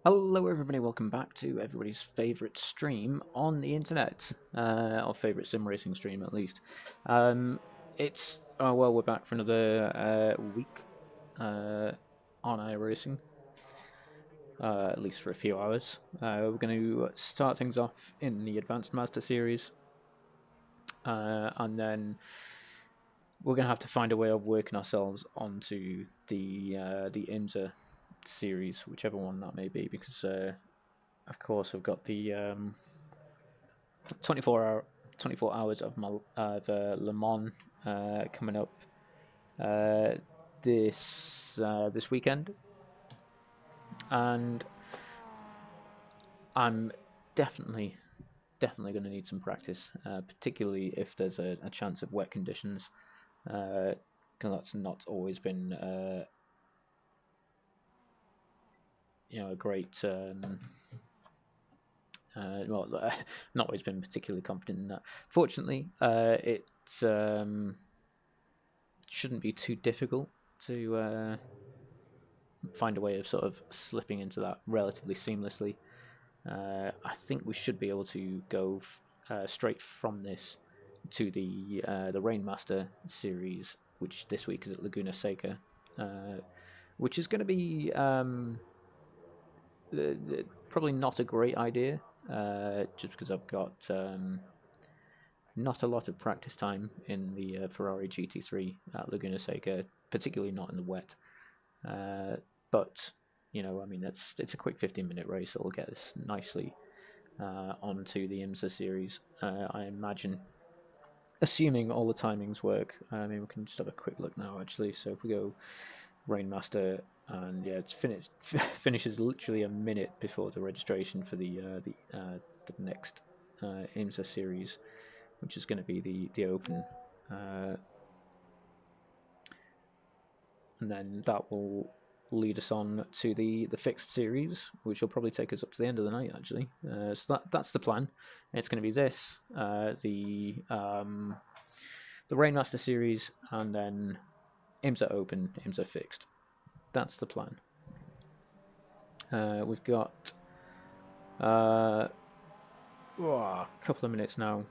Hello everybody, welcome back to everybody's favourite stream on the internet, or favourite sim racing stream at least. We're back for another week on iRacing, at least for a few hours. We're going to start things off in the Advanced Mazda series, and then we're going to have to find a way of working ourselves onto the IMSA series, whichever one that may be, because of course we've got the 24 hours of Le Mans coming up this weekend, and I'm definitely going to need some practice, particularly if there's a chance of wet conditions, because that's not always been a great. Not always been particularly confident in that. Fortunately, it shouldn't be too difficult to find a way of sort of slipping into that relatively seamlessly. I think we should be able to go straight from this to the Rainmaster series, which this week is at Laguna Seca, which is going to be probably not a great idea, just because I've got not a lot of practice time in the Ferrari GT3 at Laguna Seca, particularly not in the wet. But it's a quick 15-minute race. It'll get us nicely onto the IMSA series, I imagine, assuming all the timings work. We can just have a quick look now, actually. So if we go Rainmaster, and yeah, it's finishes literally a minute before the registration for the next IMSA series, which is going to be the Open, and then that will lead us on to the fixed series, which will probably take us up to the end of the night, actually. So that's the plan. It's going to be this, the Rainmaster series, and then IMSA Open, IMSA Fixed. That's the plan. We've got a couple of minutes now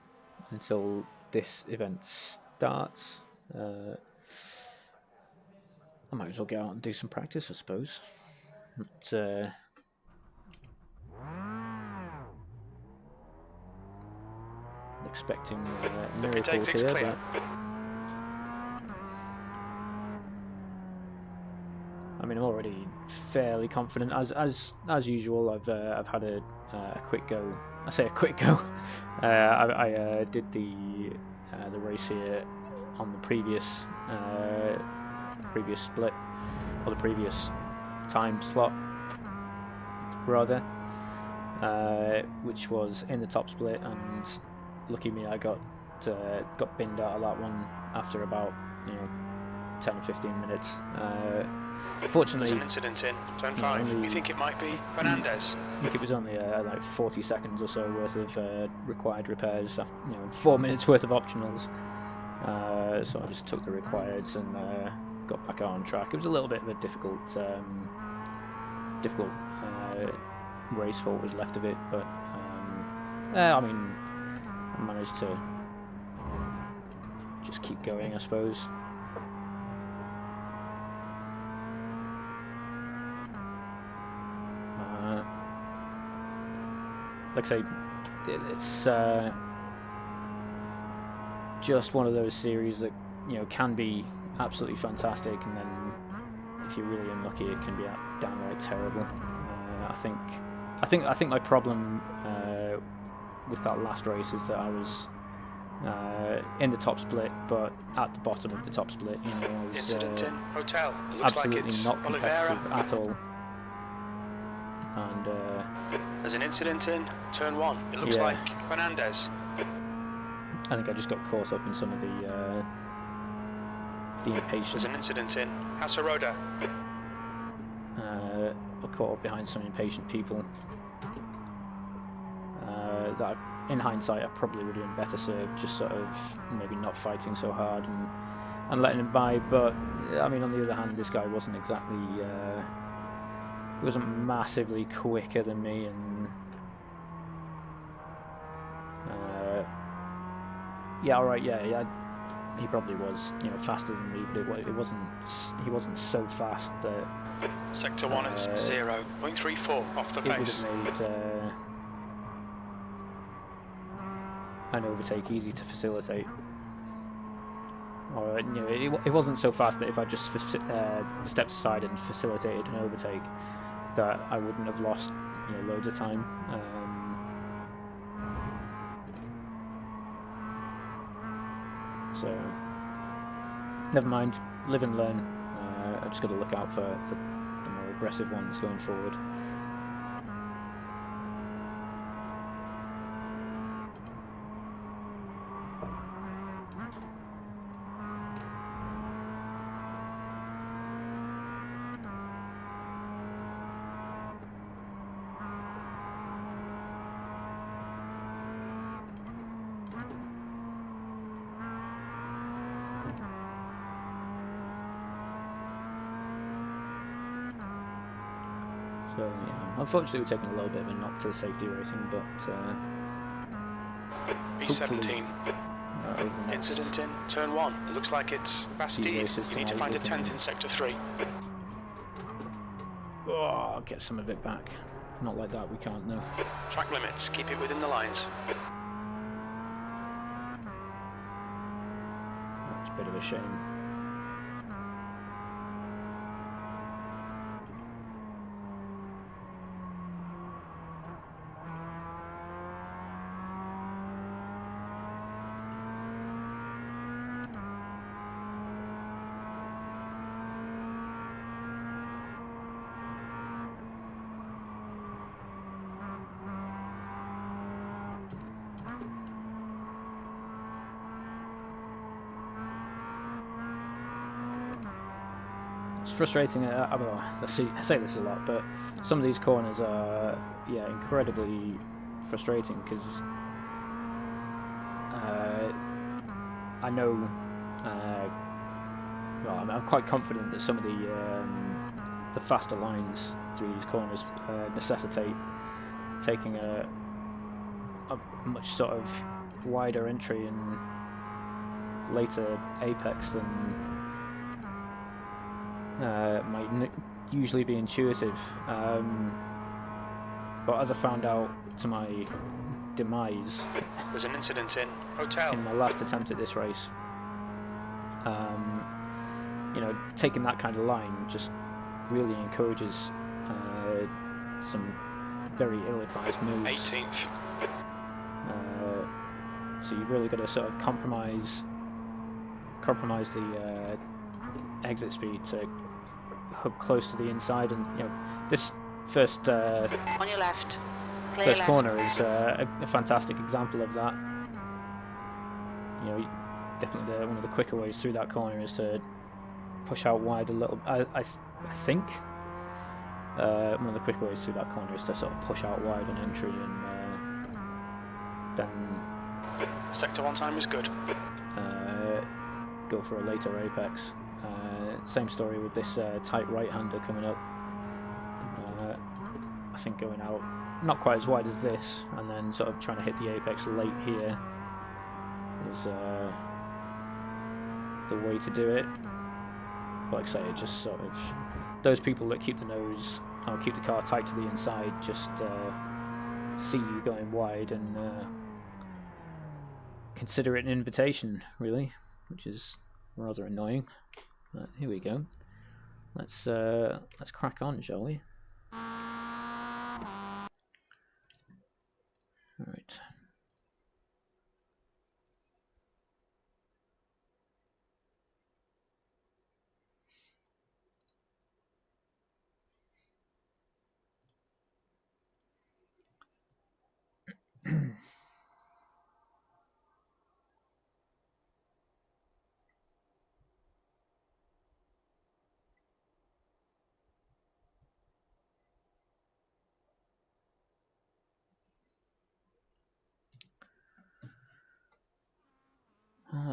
until this event starts. I might as well get out and do some practice, I suppose. But, expecting miracles here, but I'm already fairly confident. As usual, I've had a quick go. I say a quick go. I did the race here on the previous split, or the previous time slot rather, which was in the top split, and lucky me, I got binned out of that one after about 10 or 15 minutes. Fortunately, there's an incident in turn 5. You think it might be Fernandez? I think it was only like 40 seconds or so worth of required repairs, 4 minutes worth of optionals. So I just took the requireds and got back out on track. It was a little bit of a difficult race for what was left of it, but I managed to just keep going, I suppose. Like I say, it's just one of those series that can be absolutely fantastic, and then if you're really unlucky, it can be downright terrible. I think my problem with that last race is that I was in the top split, but at the bottom of the top split. I was incident in hotel. It looks absolutely like it's not competitive Oliveira at all. And there's an incident in turn 1. It looks like Fernandez. I think I just got caught up in some of the impatience. There's an incident in Hasaroda. I caught up behind some impatient people. That in hindsight I probably would have been better served just sort of maybe not fighting so hard and letting him by. But on the other hand, this guy wasn't exactly He wasn't massively quicker than me, and yeah, all right, yeah, he probably was, you know, faster than me, but it wasn't. He wasn't so fast that Sector 1 is 0.34 off the it would pace. have made an overtake easy to facilitate. Or, you know, it wasn't so fast that if I just stepped aside and facilitated an overtake, that I wouldn't have lost, you know, loads of time. So never mind, live and learn. I just got to look out for the more aggressive ones going forward. So yeah, unfortunately we're taking a little bit of a knock to the safety rating, but B17. Over the next Incident in turn 1. It looks like it's Bastide. You need to find a 10th in sector 3. Oh, I'll get some of it back. Not like that, we can't, no. Track limits. Keep it within the lines. That's a bit of a shame. It's frustrating. I say this a lot, but some of these corners are, yeah, incredibly frustrating because I know, well, I'm quite confident that some of the faster lines through these corners necessitate taking a much sort of wider entry and later apex than might usually be intuitive, but as I found out to my demise, there's an incident in hotel. In my last attempt at this race, you know, taking that kind of line just really encourages some very ill-advised moves. 18th. So you've really got to sort of compromise the exit speed to hook close to the inside, and you know, this first on your left. First corner is a fantastic example of that. You know, definitely one of the quicker ways through that corner is to push out wide a little. I think one of the quicker ways through that corner is to sort of push out wide an entry and then sector 1 time is good. Go for a later apex. Same story with this tight right-hander coming up. I think going out not quite as wide as this, and then sort of trying to hit the apex late here is the way to do it. But like I say, it just sort of, those people that keep the car tight to the inside just see you going wide and consider it an invitation, really, which is rather annoying. But here we go. Let's crack on, shall we? All right.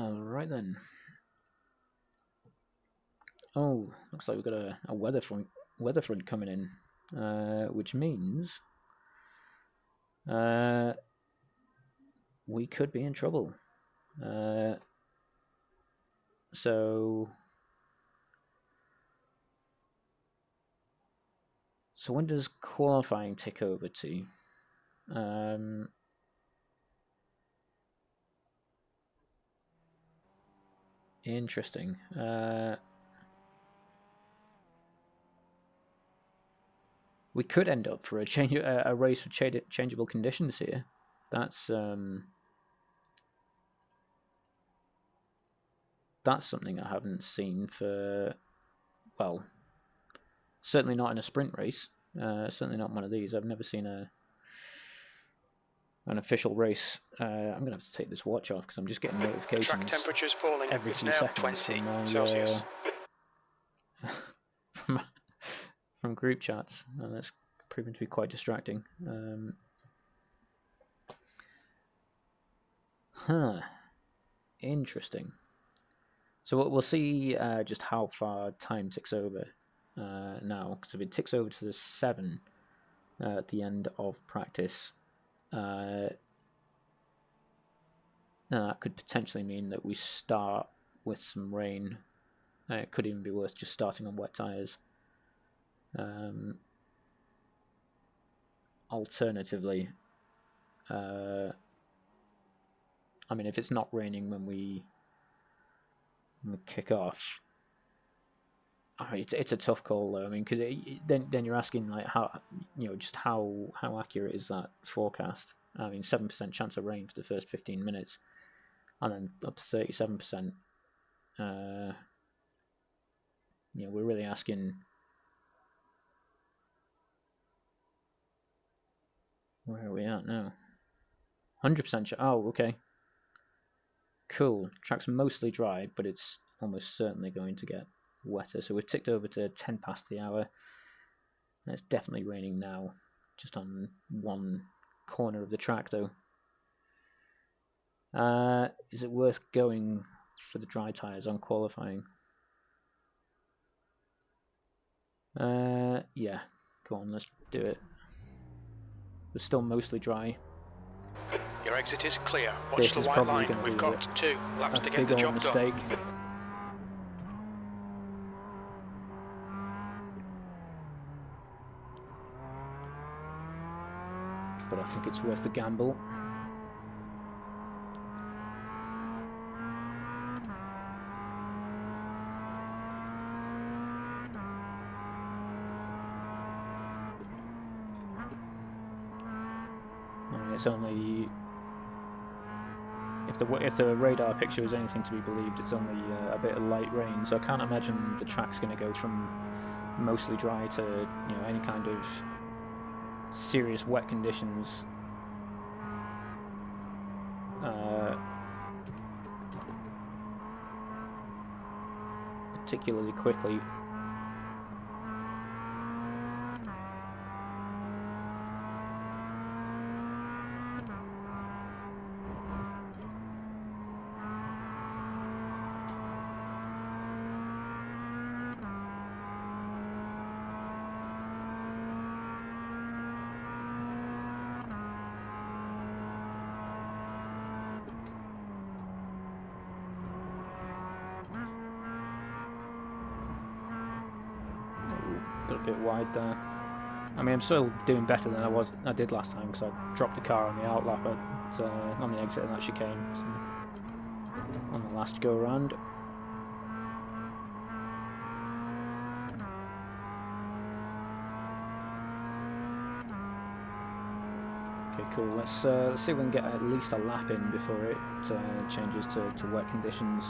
Right then. Oh, looks like we've got a weather front coming in. which means we could be in trouble. So when does qualifying tick over to? Interesting. We could end up for a race with changeable conditions here. That's something I haven't seen for, well, certainly not in a sprint race. Certainly not one of these. I've never seen an official race. I'm gonna have to take this watch off because I'm just getting notifications. Track temperature's falling. Every It's few now seconds 20 from my, Celsius. from group chats, and that's proven to be quite distracting. Interesting. So we'll see just how far time ticks over now. Because if it ticks over to the 7 at the end of practice, that could potentially mean that we start with some rain. It could even be worth just starting on wet tyres. Alternatively, I mean, if it's not raining when we kick off, it's a tough call though. I mean, because then you're asking like how just how accurate is that forecast? I mean, 7% chance of rain for the first 15 minutes, and then up to 37%. We're really asking. Where are we at now? 100%. Oh, okay. Cool. Track's mostly dry, but it's almost certainly going to get wetter. So we've ticked over to 10 past the hour. And it's definitely raining now, just on one corner of the track, though. Is it worth going for the dry tyres on qualifying? Yeah. Go on, let's do it. We're still mostly dry. Your exit is clear. Watch the white line. We've got 2 laps to get the job done. But I think it's worth the gamble. It's only if the radar picture is anything to be believed, it's only a bit of light rain, so I can't imagine the track's going to go from mostly dry to any kind of serious wet conditions particularly quickly. Got a bit wide there. I mean, I'm still doing better than I did last time because I dropped the car on the outlap on the exit and that chicane, so on the last go around. Okay, cool. Let's see if we can get at least a lap in before it changes to wet conditions.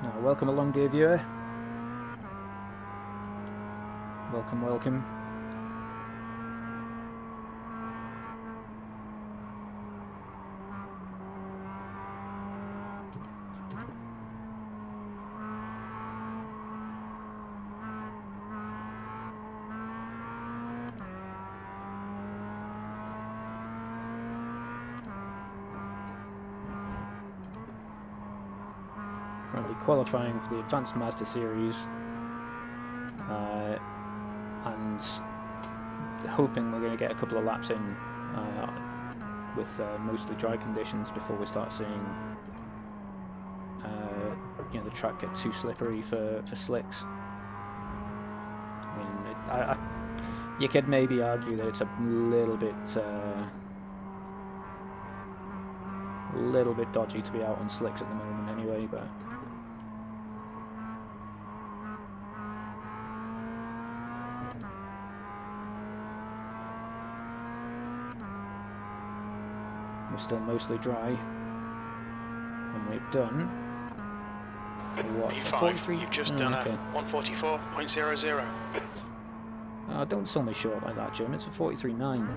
Now, welcome along, dear viewer. Welcome, welcome. currently qualifying for the Advanced Mazda series, and hoping we're going to get a couple of laps in with mostly dry conditions before we start seeing the track get too slippery for slicks. I mean, you could maybe argue that it's a little bit dodgy to be out on slicks at the moment anyway, but we're still mostly dry, and we've done what? P5, 43? you've just done okay. a 144.00. Don't sell me short like that, Jim. It's a 43.9.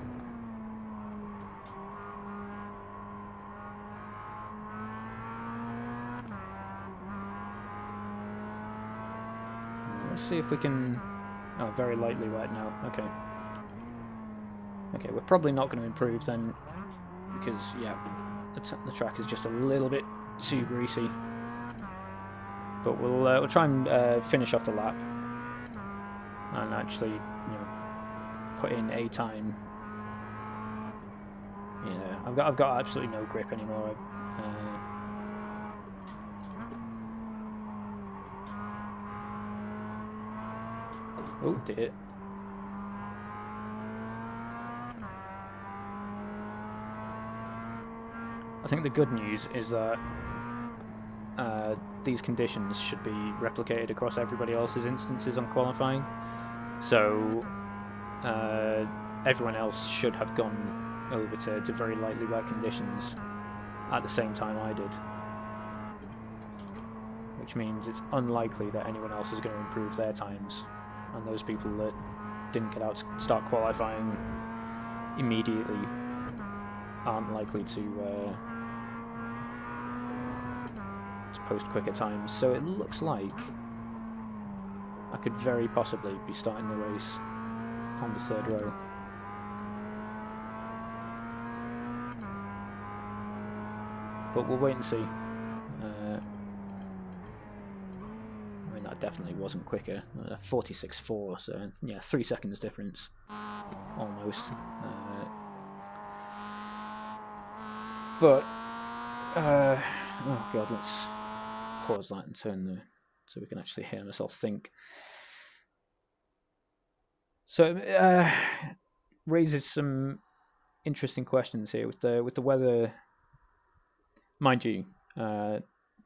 Let's see if we can... Oh, very lightly right now. Okay. Okay, we're probably not going to improve then, because, yeah, the track is just a little bit too greasy. But we'll try and finish off the lap and actually, put in a time. Yeah, I've got absolutely no grip anymore. Oh dear. I think the good news is that these conditions should be replicated across everybody else's instances on qualifying. So everyone else should have gone over to very lightly wet conditions at the same time I did. Which means it's unlikely that anyone else is going to improve their times. And those people that didn't get out to start qualifying immediately aren't likely to post quicker times. So it looks like I could very possibly be starting the race on the third row. But we'll wait and see. I mean, that definitely wasn't quicker. 46.4, so yeah, 3 seconds difference, almost. Oh god, let's pause that and turn so we can actually hear myself think. So raises some interesting questions here with the weather. Mind you, we're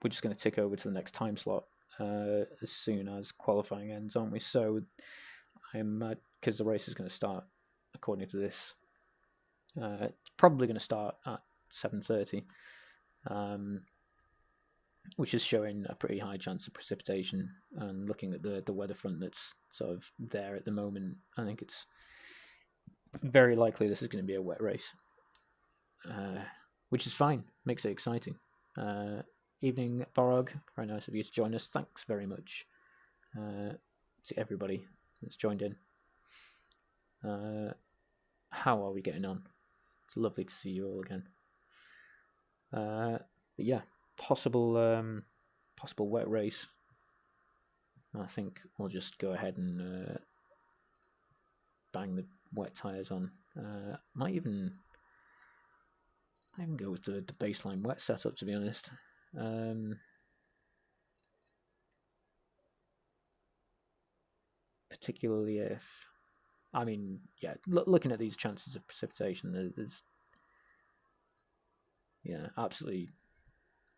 just going to tick over to the next time slot as soon as qualifying ends, aren't we? So because the race is going to start, according to this, it's probably going to start at 7:30, which is showing a pretty high chance of precipitation. And looking at the weather front that's sort of there at the moment, I think it's very likely this is going to be a wet race, which is fine, makes it exciting. Evening, Borog, very nice of you to join us. Thanks very much to everybody that's joined in. How are we getting on? It's lovely to see you all again. But yeah, possible wet race. I think we'll just go ahead and bang the wet tyres on. Might even go with the baseline wet setup, to be honest. Particularly if, I mean, yeah, looking at these chances of precipitation, there's absolutely,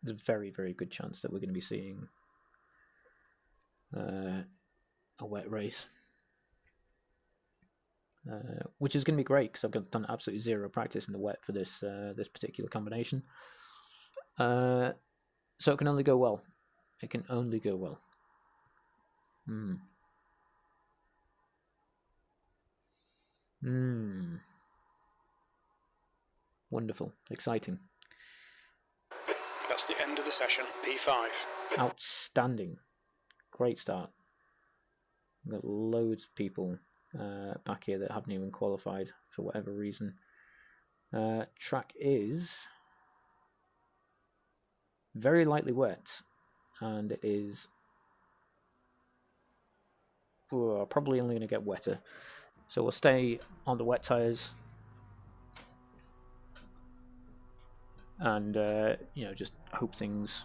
there's a very, very good chance that we're going to be seeing a wet race, which is going to be great because I've done absolutely zero practice in the wet for this particular combination. So it can only go well. It can only go well. Wonderful. Exciting. That's the end of the session, P5. Outstanding. Great start. We've got loads of people back here that haven't even qualified for whatever reason. Track is very lightly wet. and it is probably only going to get wetter. So we'll stay on the wet tyres and you know, just hope things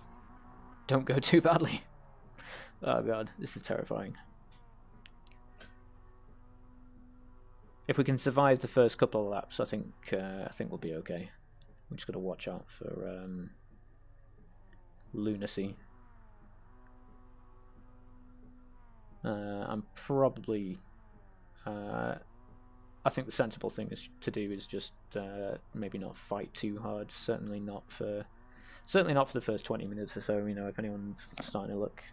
don't go too badly. Oh god, this is terrifying. If we can survive the first couple of laps, I think we'll be okay. We're just got to watch out for lunacy. I'm probably. I think the sensible thing to do is just maybe not fight too hard. Certainly not for the first 20 minutes or so. You know, if anyone's starting to look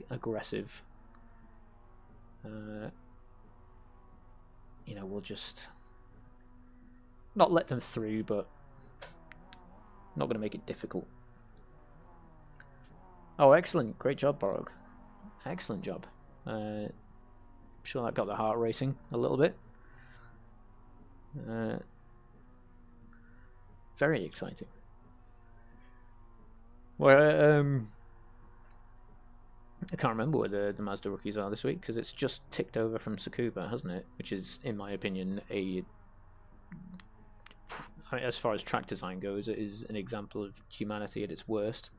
aggressive, you know, we'll just not let them through, but not going to make it difficult. Oh, excellent! Great job, Borog. Excellent job. I'm sure that got the heart racing a little bit. Very exciting. Well, I can't remember where the Mazda rookies are this week because it's just ticked over from Tsukuba, hasn't it? Which is, in my opinion, as far as track design goes, it is an example of humanity at its worst.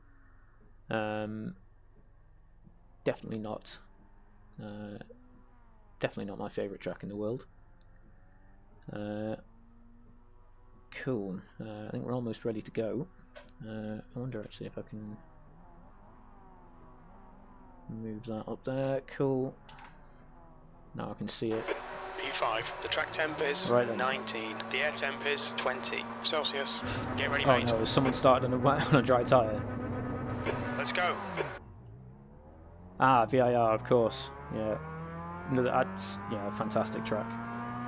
Definitely not my favourite track in the world. Cool. I think we're almost ready to go. I wonder actually if I can move that up there. Cool. Now I can see it. P5. The track temp is right 19. The air temp is 20 Celsius. Get ready, oh mate. no, someone started on a dry tyre. Let's go. Ah, VIR, of course. Yeah. No, that's fantastic track.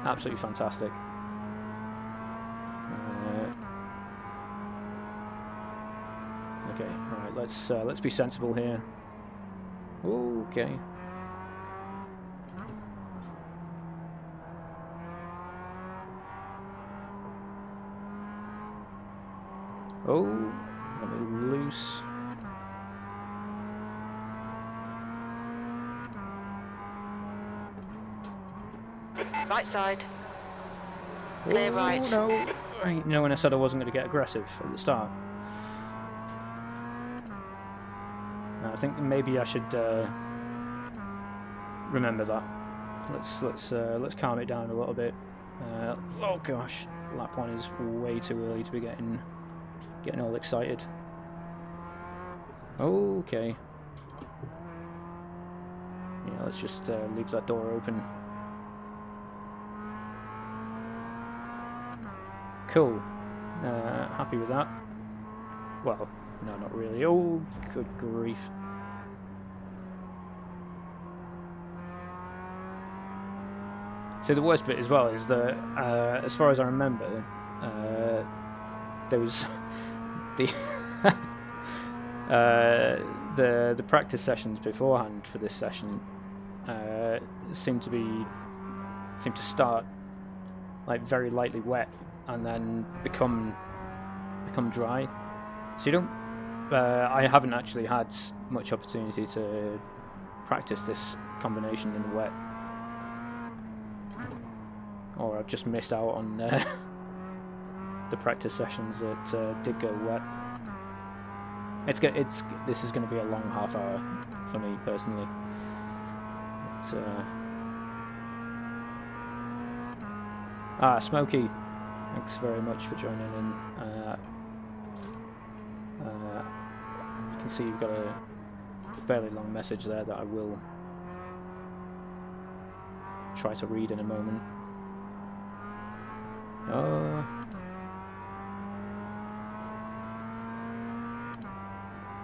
Absolutely fantastic. Okay, all right. Let's be sensible here. Okay. Oh, let me loose. Right side. Clear right. No. You know when I said I wasn't going to get aggressive at the start? I think maybe I should remember that. Let's calm it down a little bit. Oh gosh, lap 1 is way too early to be getting all excited. Okay. Yeah, let's just leave that door open. Cool. Happy with that. Well, no, not really. Oh, good grief. So the worst bit as well is that, as far as I remember, there was the practice sessions beforehand for this session seem to start like very lightly wet and then become dry. So you don't. I haven't actually had much opportunity to practice this combination in the wet, or I've just missed out on the practice sessions that did go wet. This is going to be a long half hour for me personally. Smokey, thanks very much for joining in. I can see you've got a fairly long message there that I will try to read in a moment.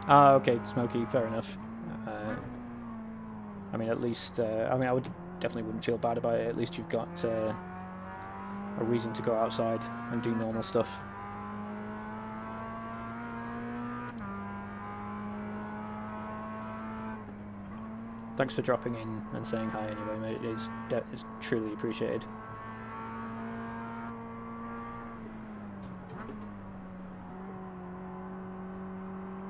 Okay, Smokey, fair enough. I mean, at least, I would definitely wouldn't feel bad about it. At least you've got a reason to go outside and do normal stuff. Thanks for dropping in and saying hi anyway, mate. It's truly appreciated.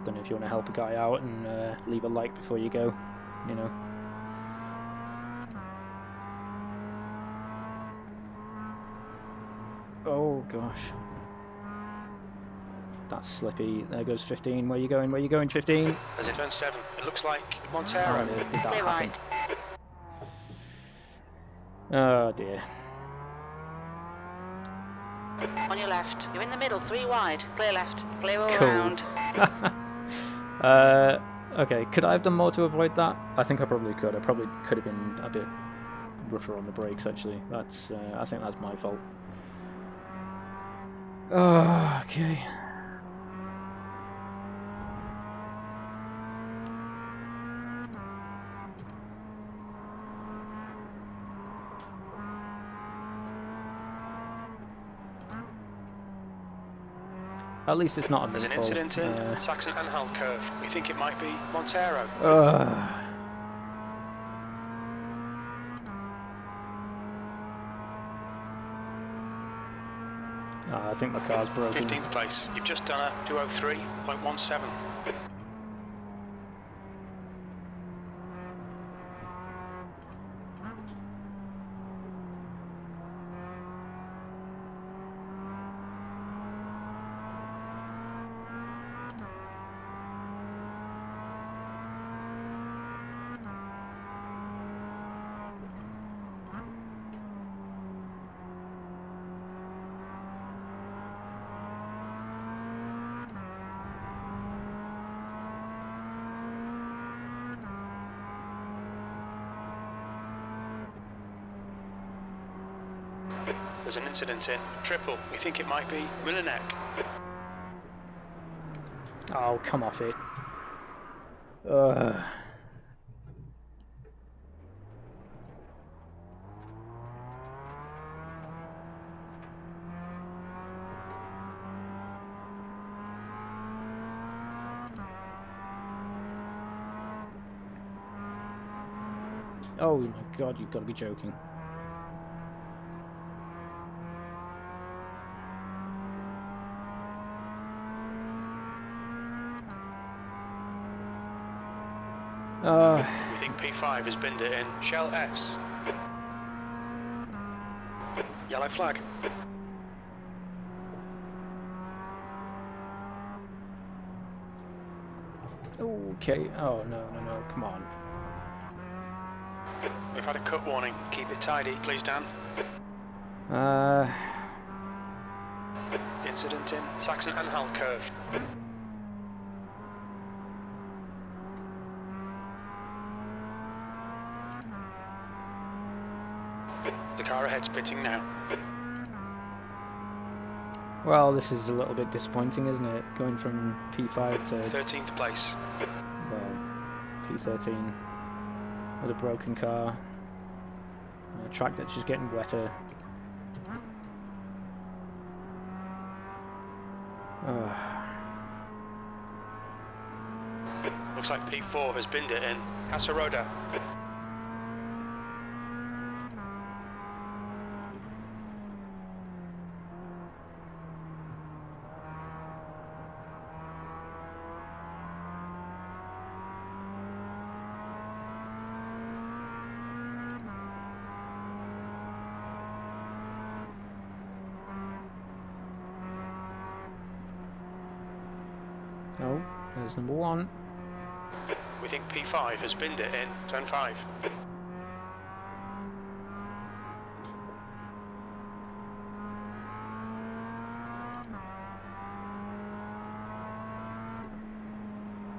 Don't know if you want to help a guy out and leave a like before you go, you know. Oh gosh. That's slippy. There goes 15. Where are you going? Where are you going, 15? As it turns 7, it looks like Montero. Oh, it is. Did that Clear happen? right. Oh dear. On your left. You're in the middle, 3 wide. Clear left. Clear all Cool. round. Okay, could I have done more to avoid that? I think I probably could. I probably could have been a bit rougher on the brakes, actually. That's, I think that's my fault. Oh, okay. At least it's not a There's an meatball. incident in Saxon-Anhalt curve. We think it might be Montero. I think my car's broken. 15th place. You've just done a 203.17. There's an incident in Triple. We think it might be Milleneck. Oh, come off it. Oh my god, you've got to be joking. We think P5 has binned it in Shell S. Yellow flag. Okay. Oh, no, no, no. Come on. We've had a cut warning. Keep it tidy, please, Dan. Incident in Saxon-Anhalt curve. The car ahead's pitting now. Well, this is a little bit disappointing, isn't it? Going from P5 to 13th place. well, P13 with a broken car, a track that's just getting wetter. Looks like P4 has binned it in Casaroda. Oh, there's number 1. We think P5 has binned it in turn 5.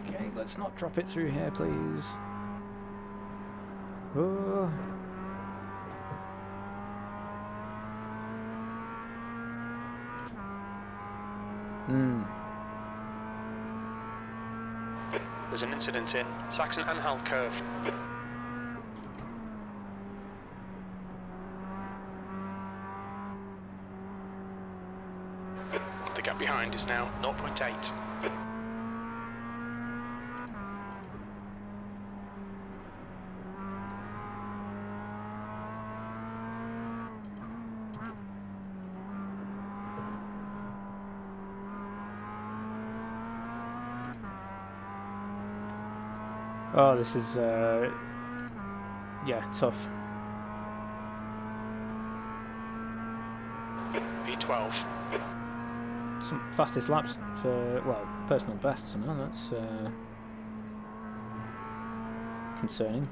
Okay, let's not drop it through here, please. Oh. There's an incident in Saxon-Anhalt curve. The gap behind is now 0.8. Oh, this is yeah, tough. P12. Some fastest laps for, well, personal best somehow. That's concerning.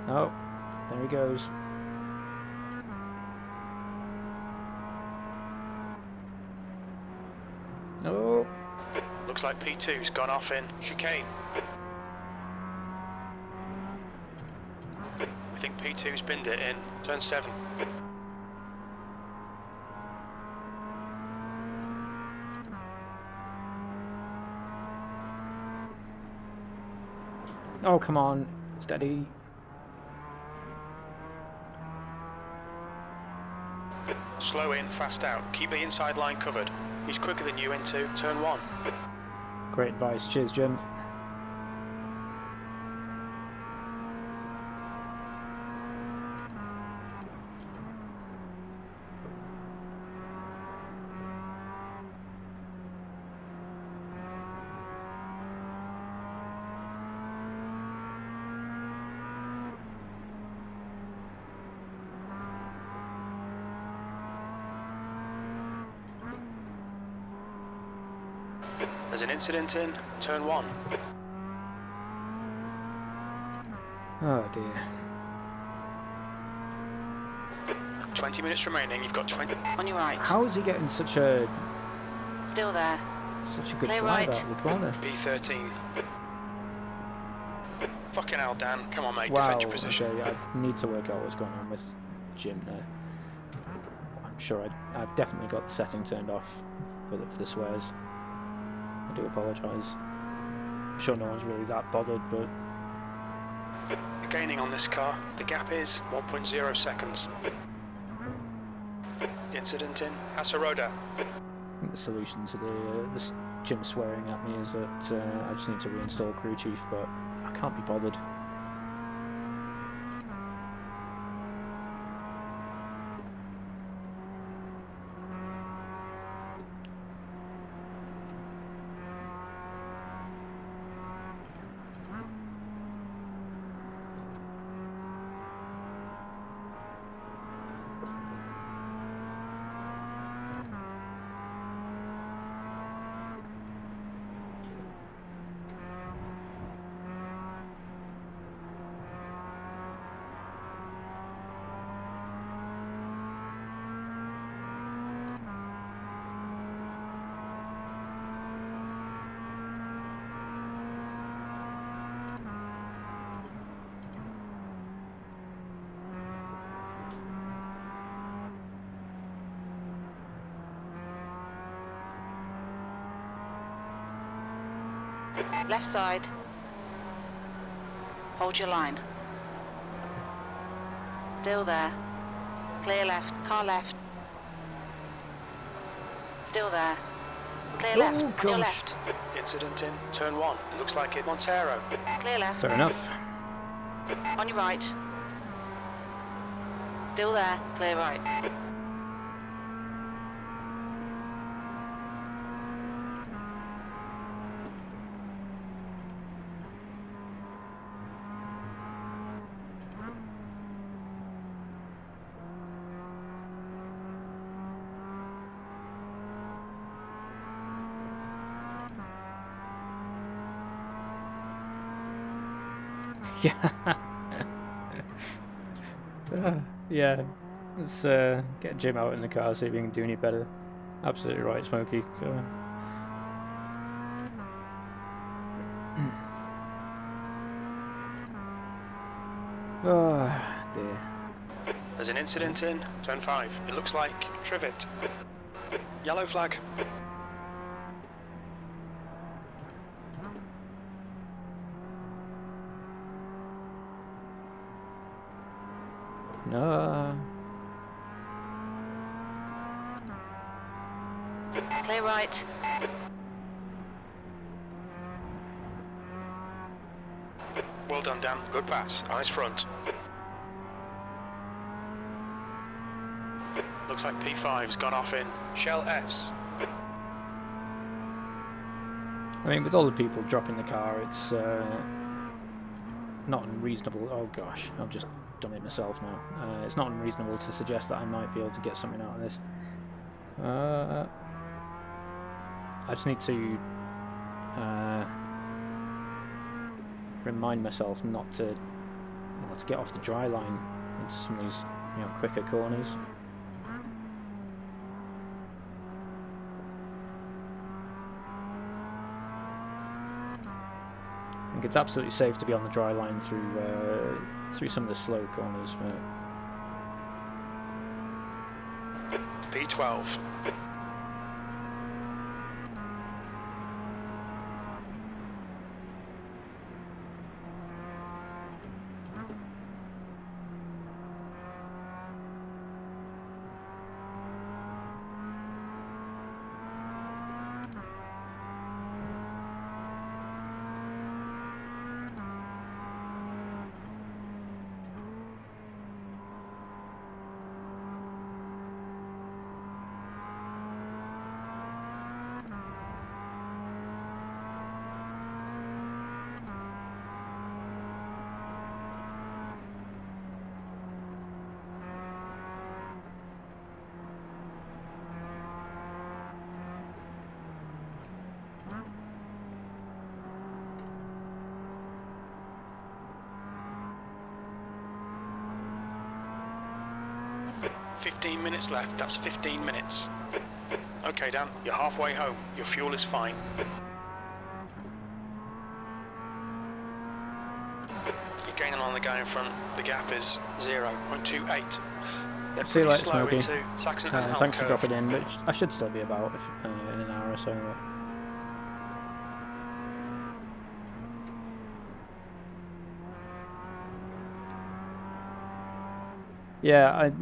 Oh, there he goes. Oh. Looks like P2's gone off in chicane. We think P2's binned it in turn 7. Oh, come on. Steady. Slow in, fast out. Keep the inside line covered. He's quicker than you into turn 1. Great advice. Cheers, Jim. There's an incident in turn 1. Oh dear. 20 minutes remaining. You've got 20. On your right. How is he getting such a Still there. good Clear drive right. out of the corner? B13. Fucking hell, Dan. Come on, mate. Wow. Defend your position. Okay, I need to work out what's going on with Jim there. I'm sure I've definitely got the setting turned off for the swears. I do apologise. I'm sure no one's really that bothered, but You're gaining on this car. The gap is 1.0 seconds. Incident in Hasaroda. I think the solution to the Jim swearing at me is that I just need to reinstall crew chief, but I can't be bothered. Left side. Hold your line. Still there. Clear left. Car left. Still there. Clear left. On your left. Incident in turn 1. It looks like it. Montero. Clear left. Fair enough. On your right. Still there. Clear right. Yeah. Yeah. Let's get Jim out in the car, see if we can do any better. Absolutely right, Smokey. Oh dear. There's an incident in turn 5. It looks like Trivet. Yellow flag. Clear right. Well done, Dan. Good pass. Eyes front. Looks like P5's gone off in Shell S. I mean, with all the people dropping the car, it's not unreasonable. Oh gosh, I've just done it myself now. It's not unreasonable to suggest that I might be able to get something out of this. I just need to remind myself not to get off the dry line into some of these, you know, quicker corners. I think it's absolutely safe to be on the dry line through some of the slow corners. But P12. $15 minutes left, that's 15 minutes. Okay, Dan, you're halfway home. Your fuel is fine. You're gaining on the guy in front. The gap is 0.28. They're see you later, slow Smokey. into Saxon and Helm Thanks for curve. dropping in, but I should still be about in an hour or so. Yeah, I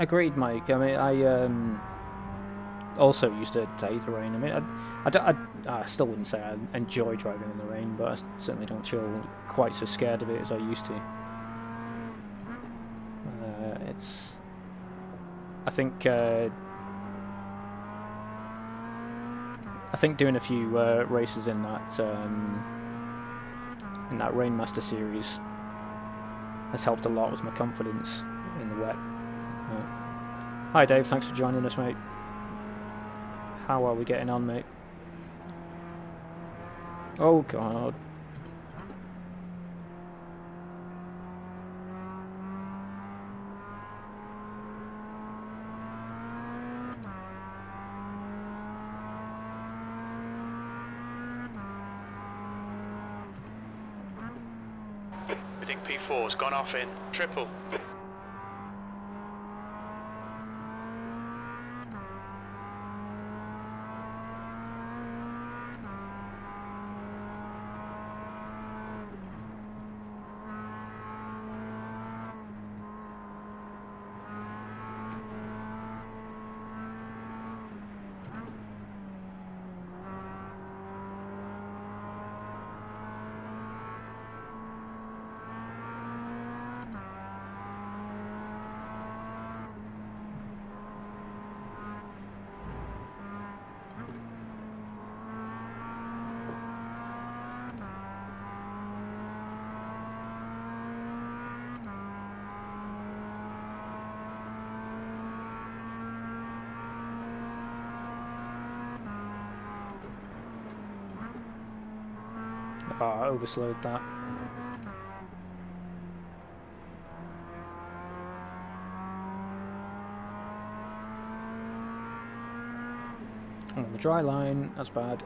agreed, Mike. I mean, I also used to hate the rain. I mean, I still wouldn't say I enjoy driving in the rain, but I certainly don't feel quite so scared of it as I used to. I think doing a few races in that Rainmaster series has helped a lot with my confidence in the wet. Hi Dave, thanks for joining us, mate. How are we getting on, mate? Oh god. We think P4's gone off in triple. Oh, I overslowed that. On the dry line, that's bad.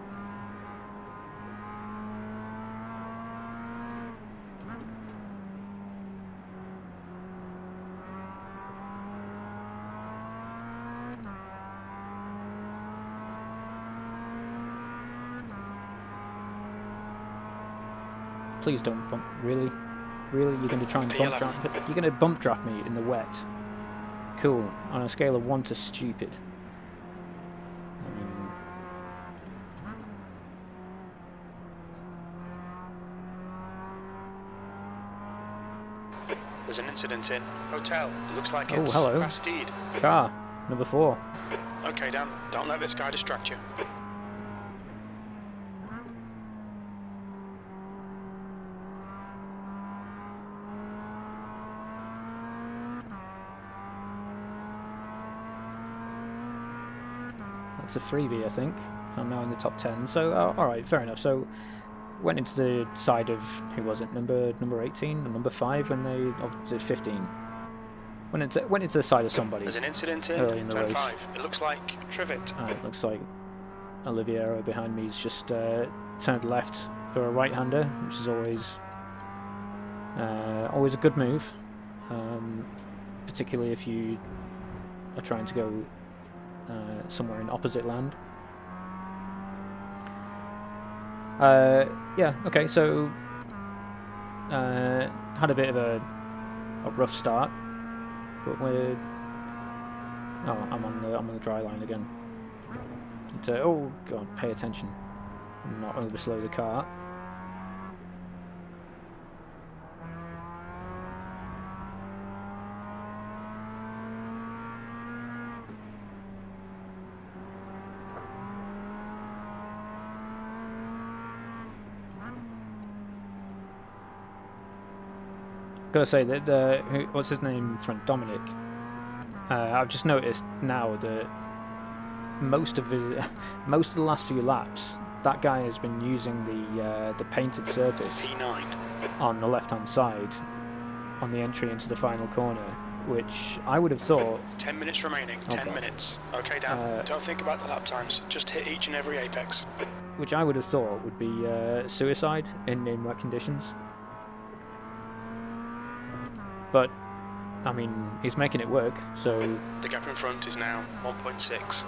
Please don't bump. Really? Really? You're going to try and bump draft? You're going to bump draft me in the wet? Cool. On a scale of 1 to stupid. There's an incident in Hotel. It looks like Oh, it's hello. Bastide. Car, number 4. Okay, Dan, don't let this guy distract you. That's a freebie, I think. So I'm now in the top 10. So, alright, fair enough. So, went into the side of, who was it, number 18 or number 5 when they, or was it 15? Went into the side of somebody. There's an incident in early in the turn race. 5. It looks like Trivet. And it looks like Oliviero behind me has just turned left for a right-hander, which is always a good move, particularly if you are trying to go somewhere in opposite land. Yeah, okay, so had a bit of a rough start, but we're I'm on the dry line again. Oh god, pay attention and not overslow the car. Gotta say that what's his name in front, Dominic. I've just noticed now that most of the last few laps, that guy has been using the painted surface P9 on the left-hand side on the entry into the final corner, which I would have thought. 10 minutes remaining. 10 minutes. Okay, Dan. Don't think about the lap times. Just hit each and every apex. Which I would have thought would be suicide in wet conditions. But I mean, he's making it work, so... The gap in front is now 1.6.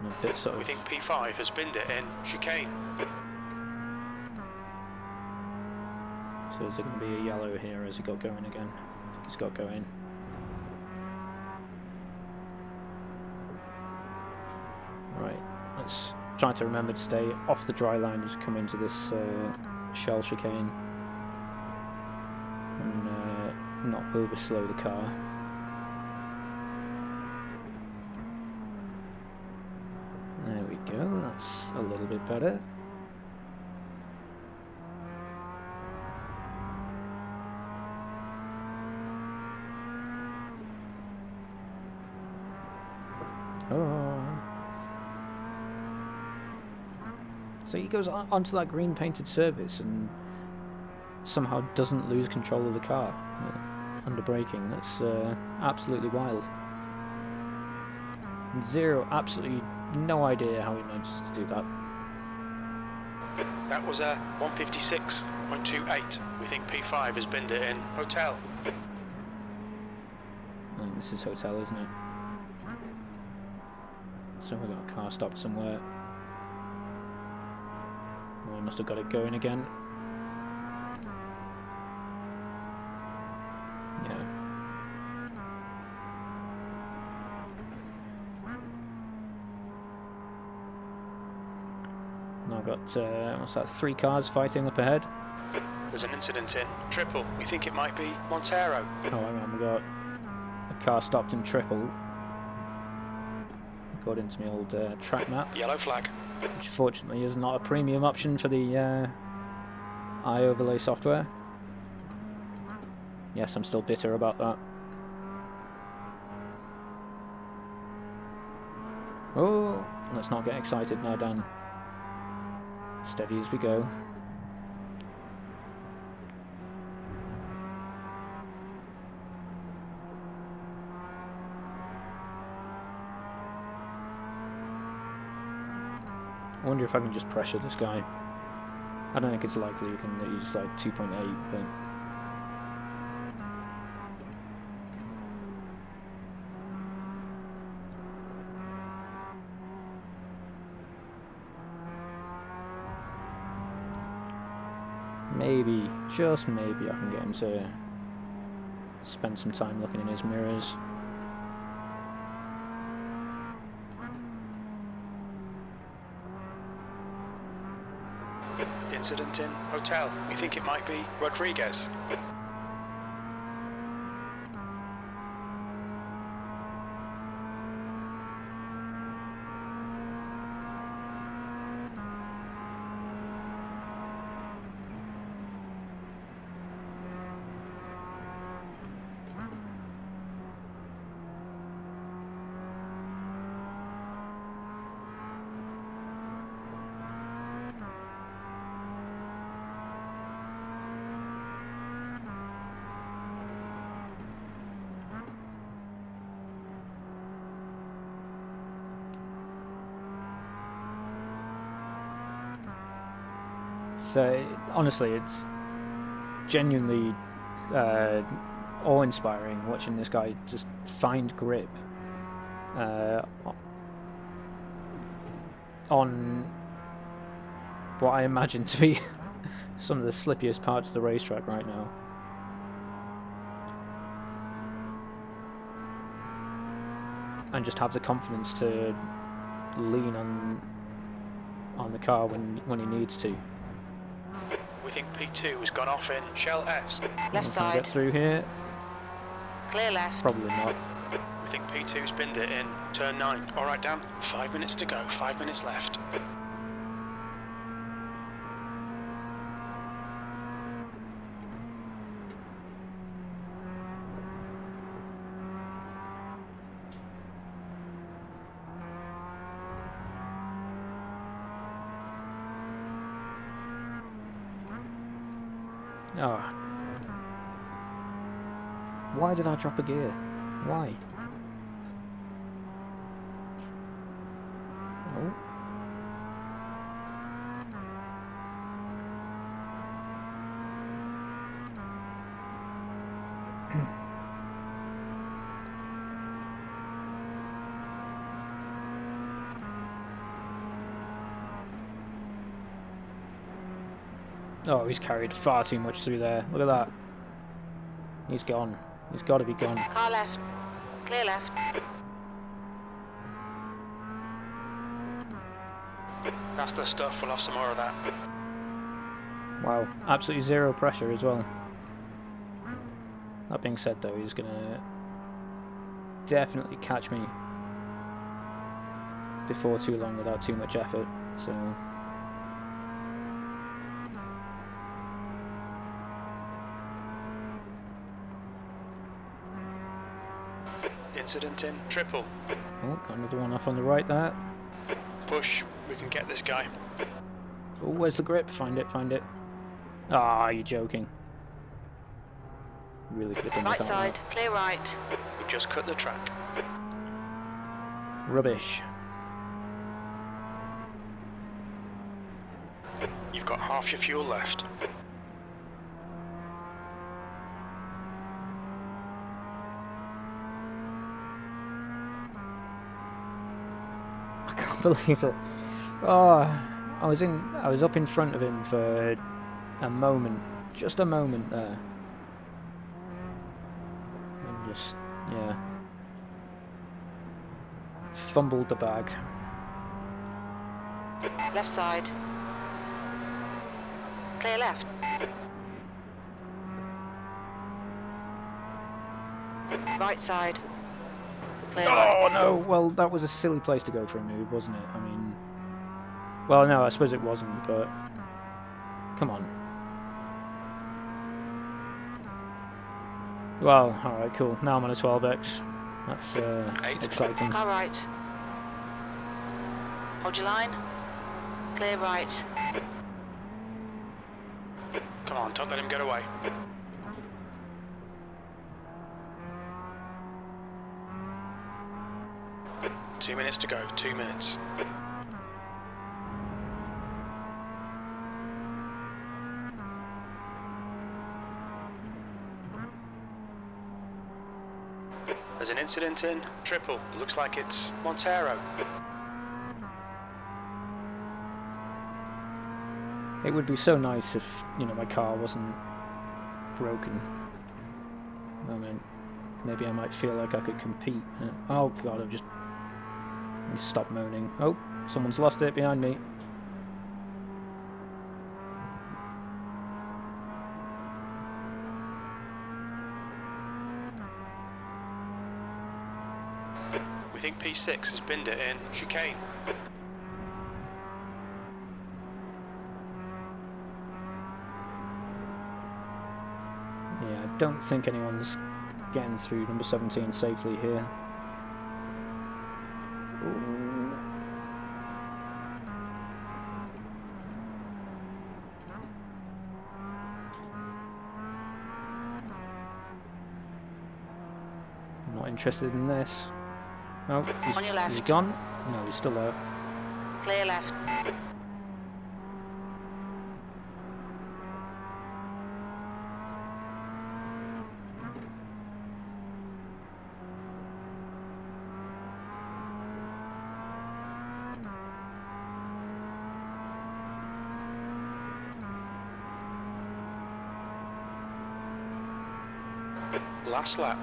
A bit sort of... We think P5 has binned it in chicane. So is it going to be a yellow here as he got going again? I think he's got going. Right, let's try to remember to stay off the dry line as we come into this shell chicane and not overslow the car. There we go, that's a little bit better. Oh. So he goes onto that green painted surface and somehow doesn't lose control of the car under braking. That's absolutely wild. Absolutely no idea how he manages to do that. That was a 156.28. We think P5 has binned it in Hotel. And this is Hotel, isn't it? So we've got a car stopped somewhere. Oh, I must have got it going again. Yeah. Now I've got, what's that, 3 cars fighting up ahead. There's an incident in Triple. We think it might be Montero. Oh, hang on, we've got a car stopped in Triple. According to my old track map. Yellow flag. Which fortunately is not a premium option for the iOverlay software. Yes, I'm still bitter about that. Oh, let's not get excited now, Dan. Steady as we go. I wonder if I can just pressure this guy. I don't think it's likely you can use like 2.8, but... just maybe I can get him to spend some time looking in his mirrors. Incident in hotel. We think it might be Rodriguez. So honestly, it's genuinely awe-inspiring watching this guy just find grip on what I imagine to be some of the slippiest parts of the racetrack right now. And just have the confidence to lean on the car when he needs to. We think P2 has gone off in Shell S. Left side. Get through here. Clear left. Probably not. We think P2's binned it in turn 9. Alright, Dan, 5 minutes to go, 5 minutes left. Oh. Why did I drop a gear? Why? Oh. Oh, he's carried far too much through there. Look at that. He's gone. He's got to be gone. Car left. Clear left. That's the stuff, we'll have some more of that. Wow, absolutely zero pressure as well. That being said though, he's going to definitely catch me before too long without too much effort, so... Incident in triple. Oh, got another one off on the right there. Push, we can get this guy. Oh, where's the grip? Find it, find it. Ah, you're joking. Really could have done Right without side, clear right. We've just cut the track. that. Rubbish. You've got half your fuel left. I can't believe it. Oh, I was up in front of him for a moment, just a moment there. And just, yeah. Fumbled the bag. Left side. Clear left. Right side. Clear right. Oh no, well that was a silly place to go for a move, wasn't it? I mean, well no, I suppose it wasn't, but come on. Well, alright, cool. Now I'm on a 12X. That's exciting. Car right. Hold your line. Clear right. Come on, don't let him get away. Two minutes to go, 2 minutes. There's an incident in triple. Looks like it's Montero. It would be so nice if, you know, my car wasn't broken. I mean, maybe I might feel like I could compete. Oh god, I've just... Let me stop moaning. Oh, someone's lost it behind me. We think P6 has binned it in chicane. Yeah, I don't think anyone's getting through number 17 safely here. Ooh. I'm not interested in this. Oh, On your left. he's gone? No, he's still there. Clear left. Last lap.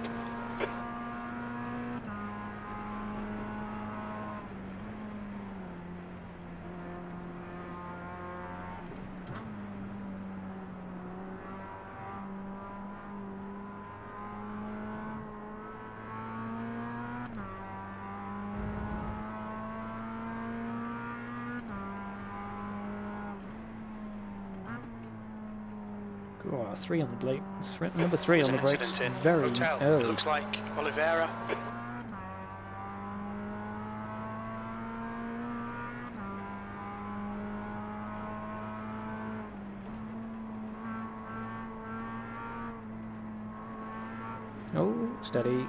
Oh, 3 on the brake. Number 3 There's on the an brakes. incident in Very hotel. early. It looks like Oliveira. Oh, steady.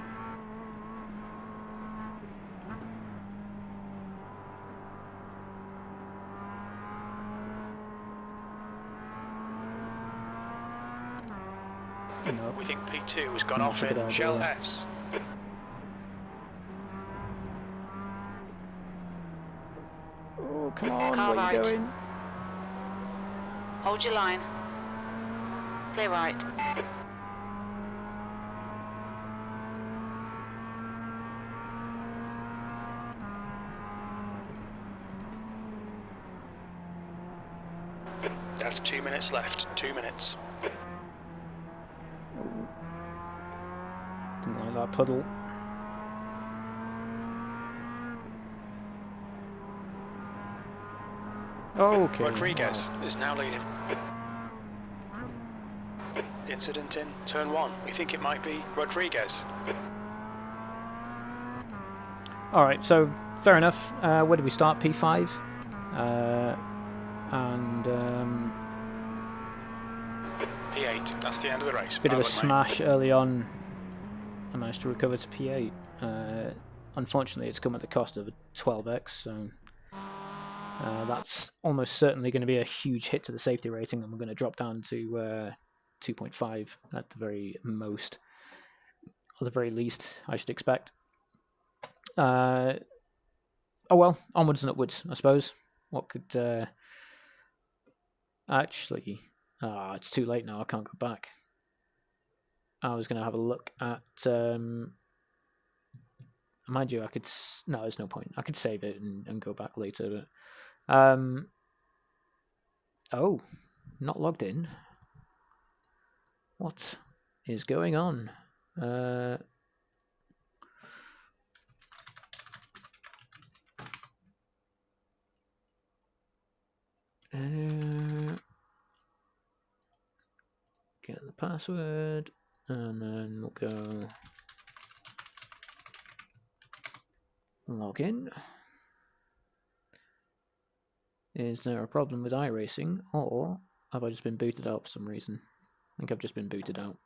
No. We think P2 has gone Not off a good in idea. Shell S. Oh, come on, Car where are you right. going? Hold your line. Clear right. That's 2 minutes left. 2 minutes. Didn't like that puddle. Okay. Rodriguez Wow. is now leading. Incident in turn 1. We think it might be Rodriguez. Alright, so fair enough. Where do we start? P5? And P8. That's the end of the race. bit of a Pilot smash early on. I managed to recover to P8. Unfortunately, it's come at the cost of a 12x, so that's almost certainly going to be a huge hit to the safety rating, and we're going to drop down to 2.5 at the very most, or the very least, I should expect. Oh well, onwards and upwards, I suppose. What could... Actually, it's too late now, I can't go back. I was going to have a look at... mind you, I could... No, there's no point. I could save it and go back later. But, oh, not logged in. What is going on? Get the password, and then we'll go log in. Is there a problem with iRacing, or have I just been booted out for some reason? I think I've just been booted out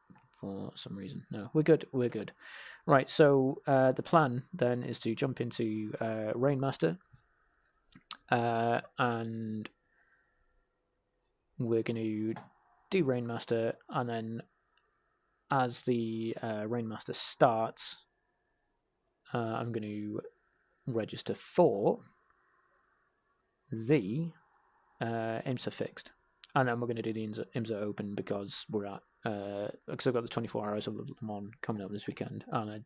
for some reason. No, we're good, we're good. Right, so the plan then is to jump into Rainmaster, and we're going to do Rainmaster, and then as the Rainmaster starts, I'm going to register for the IMSA Fixed. and then we're going to do the IMSA Open because we're at because I've got the 24 hours of Le Mans coming up this weekend, and I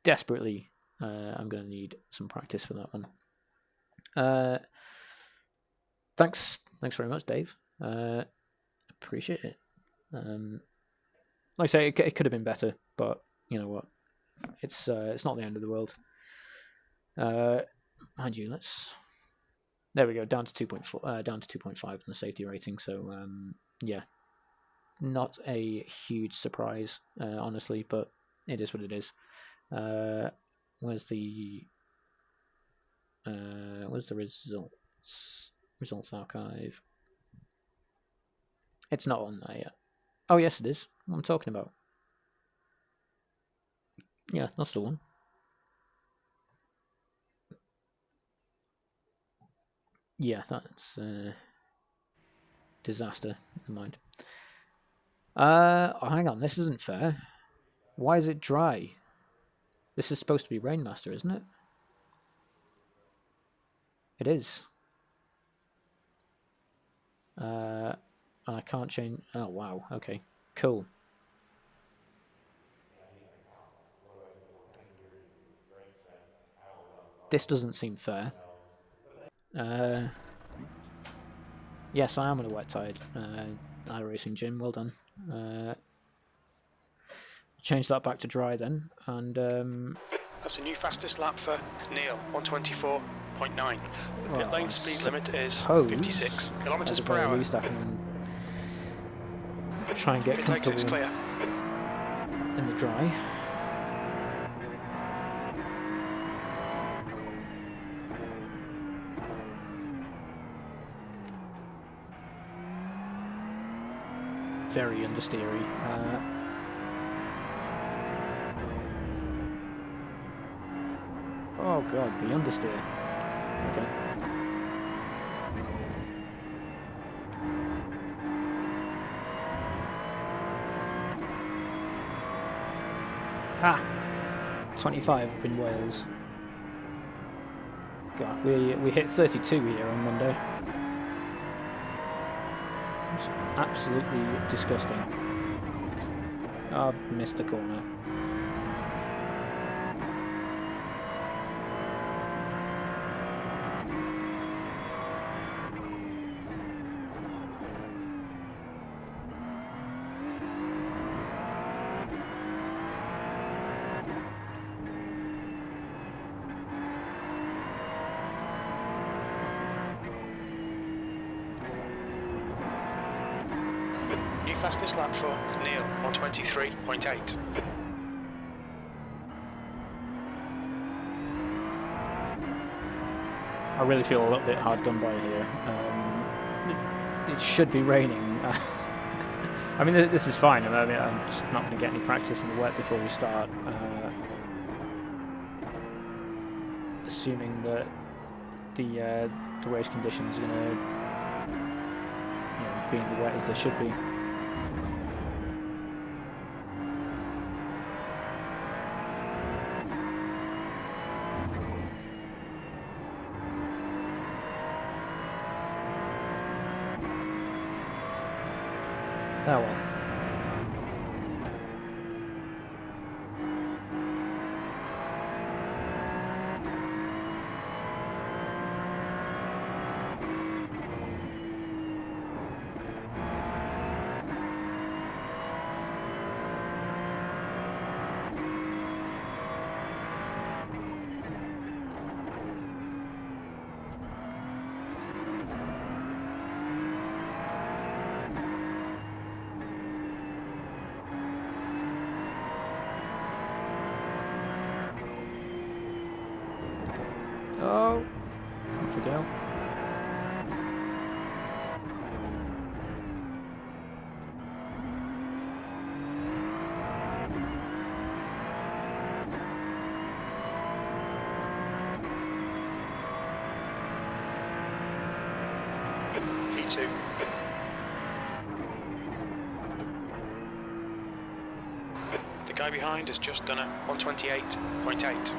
desperately I'm going to need some practice for that one. Thanks very much, Dave. Appreciate it. Like I say, it could have been better, but you know what? It's not the end of the world. Mind you, there we go, down to 2.4, down to 2.5 on the safety rating. So yeah, not a huge surprise, honestly, but it is what it is. Where's the results archive? It's not on there yet. Oh yes, it is. What I'm talking about. Yeah, that's the one. Yeah, that's disaster. Never mind. Hang on, this isn't fair. Why is it dry? This is supposed to be Rainmaster, isn't it? It is. I can't change. Oh wow. Okay. Cool. This doesn't seem fair. Yes, I am on a wet tide. iRacing Jim, well done. Change that back to dry then, and that's a new fastest lap for Neil, 124.9. The pit lane speed limit is 56 kilometers per hour. At least I can try and get comfortable in the dry. Very understeery. Oh god, the understeer. Okay. Ah! 25 up in Wales. God, we hit 32 here on Monday. It's absolutely disgusting. Oh, missed the corner. Fastest lap for Neil, 123.8. I really feel a little bit hard done by here. It should be raining. I mean, this is fine. I mean, I'm just not going to get any practice in the wet before we start. Assuming that the race conditions are going to be in the wet as they should be. Oh well. Oh, off we go. P2. The guy behind has just done a 128.8.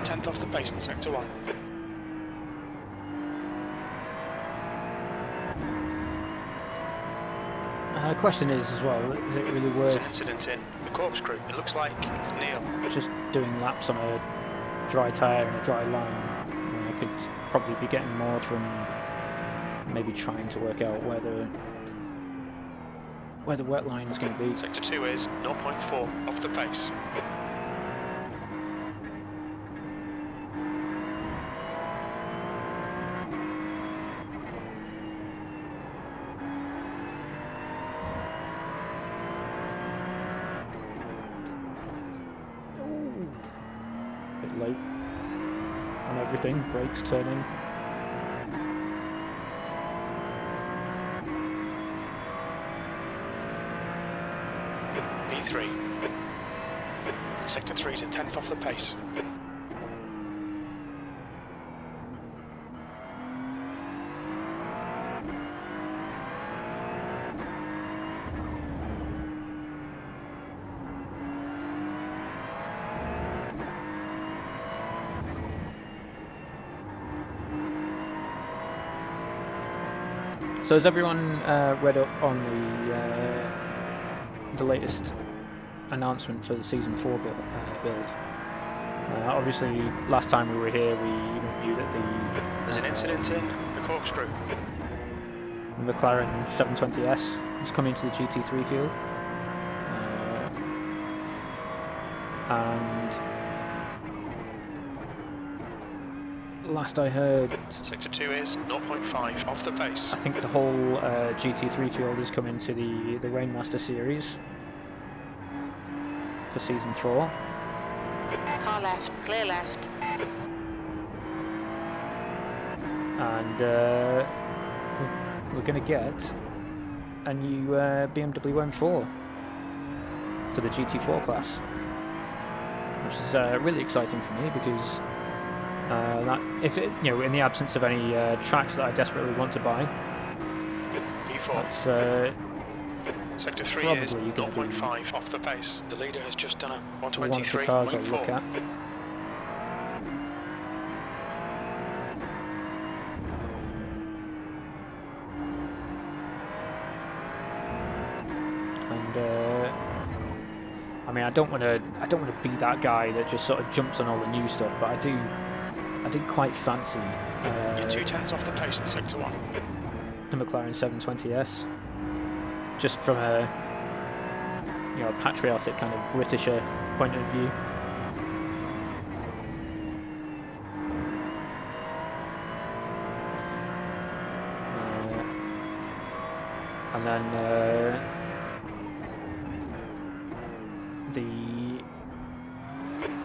a tenth off the pace in sector 1. Question is as well, is it really worth There's an incident in the corkscrew. It looks like Neil. just doing laps on a dry tyre and a dry line? When I could probably be getting more from maybe trying to work out where the wet line is going to be. Sector 2 is 0.4 off the pace. Bit late on everything, brakes turning. P3. Sector 3 is a tenth off the pace. So has everyone read up on the latest announcement for the Season 4 build? Obviously, last time we were here, we knew that There's an incident in the corkscrew. the McLaren 720S is coming to the GT3 field. And last I heard, Sector 2 is 0.5 off the pace. I think the whole GT3 field is coming to the Rainmaster series for Season 4. Car left, clear left. And we're going to get a new BMW M4 for the GT4 class, which is really exciting for me because that if it, in the absence of any tracks that I desperately want to buy, P4. that's Sector 3 probably is gonna be 0.5 off the pace. The leader has just done a one of the cars I'll look 123.4. at. And I mean, I don't want to be that guy that just sort of jumps on all the new stuff, but I do quite fancy You're 2 tenths off the pace in sector 1. the McLaren 720S, just from a patriotic kind of Britisher point of view. And then the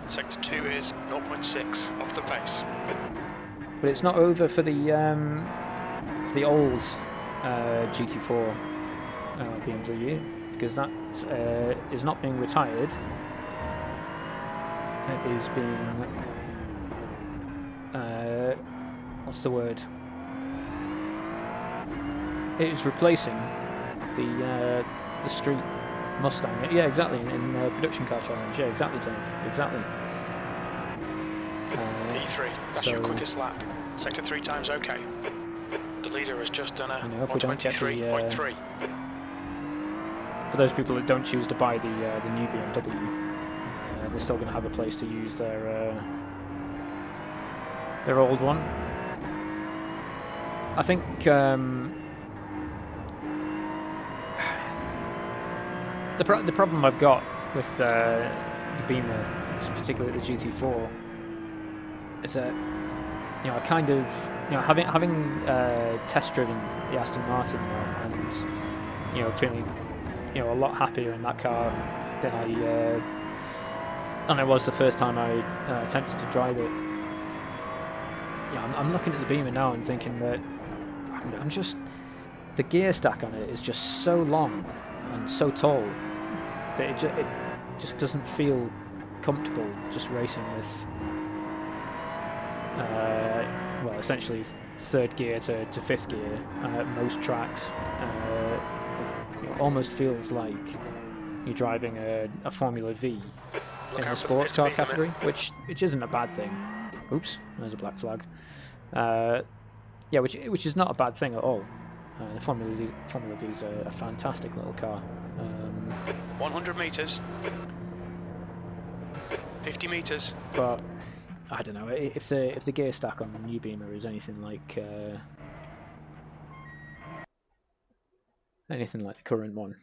Sector 2 is 0.6 off the pace. but it's not over for the old GT4 BMW, because that is not being retired. It is being what's the word? It is replacing the street Mustang. Yeah, exactly. In production car challenge. Yeah, exactly, James. Exactly. P3. That's your quickest lap. Sector 3 times okay. The leader has just done a if we don't get the 123.3. for those people that don't choose to buy the new BMW, they're still going to have a place to use their old one. I think the problem I've got with the Beamer, particularly the GT4, is that I kind of having test driven the Aston Martin now, and feeling a lot happier in that car than I was the first time I attempted to drive it. I'm looking at the Beamer now and thinking that I'm just, the gear stack on it is just so long and so tall that it just doesn't feel comfortable just racing with essentially third gear to fifth gear at most tracks. It almost feels like you're driving a Formula V Look in the out for sports pit car speed limit. category, which isn't a bad thing. Oops, there's a black flag. Yeah, which is not a bad thing at all. The Formula V is a fantastic little car. 100 meters. 50 meters. But I don't know if the gear stack on the new Beamer is anything like the current one.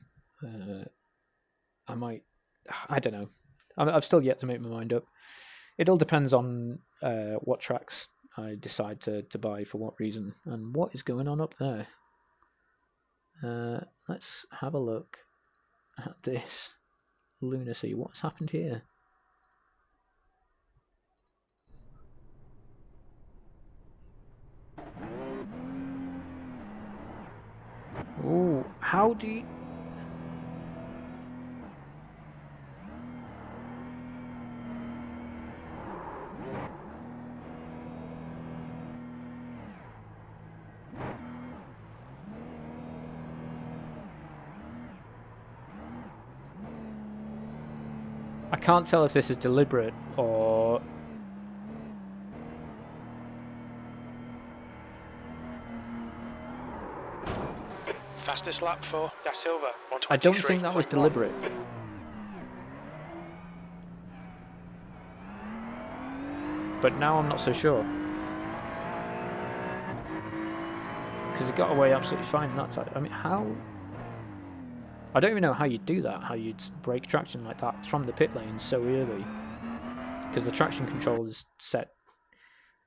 I don't know. I've still yet to make my mind up. It all depends on what tracks I decide to buy for what reason and what is going on up there. Let's have a look at this lunacy. What's happened here? Oh, how do you... I can't tell if this is deliberate or... Fastest lap for Da Silva, 123. I don't think that was deliberate. But now I'm not so sure. Because it got away absolutely fine on that side. I mean, how... I don't even know how you'd do that, how you'd break traction like that from the pit lane so early. Because the traction control is set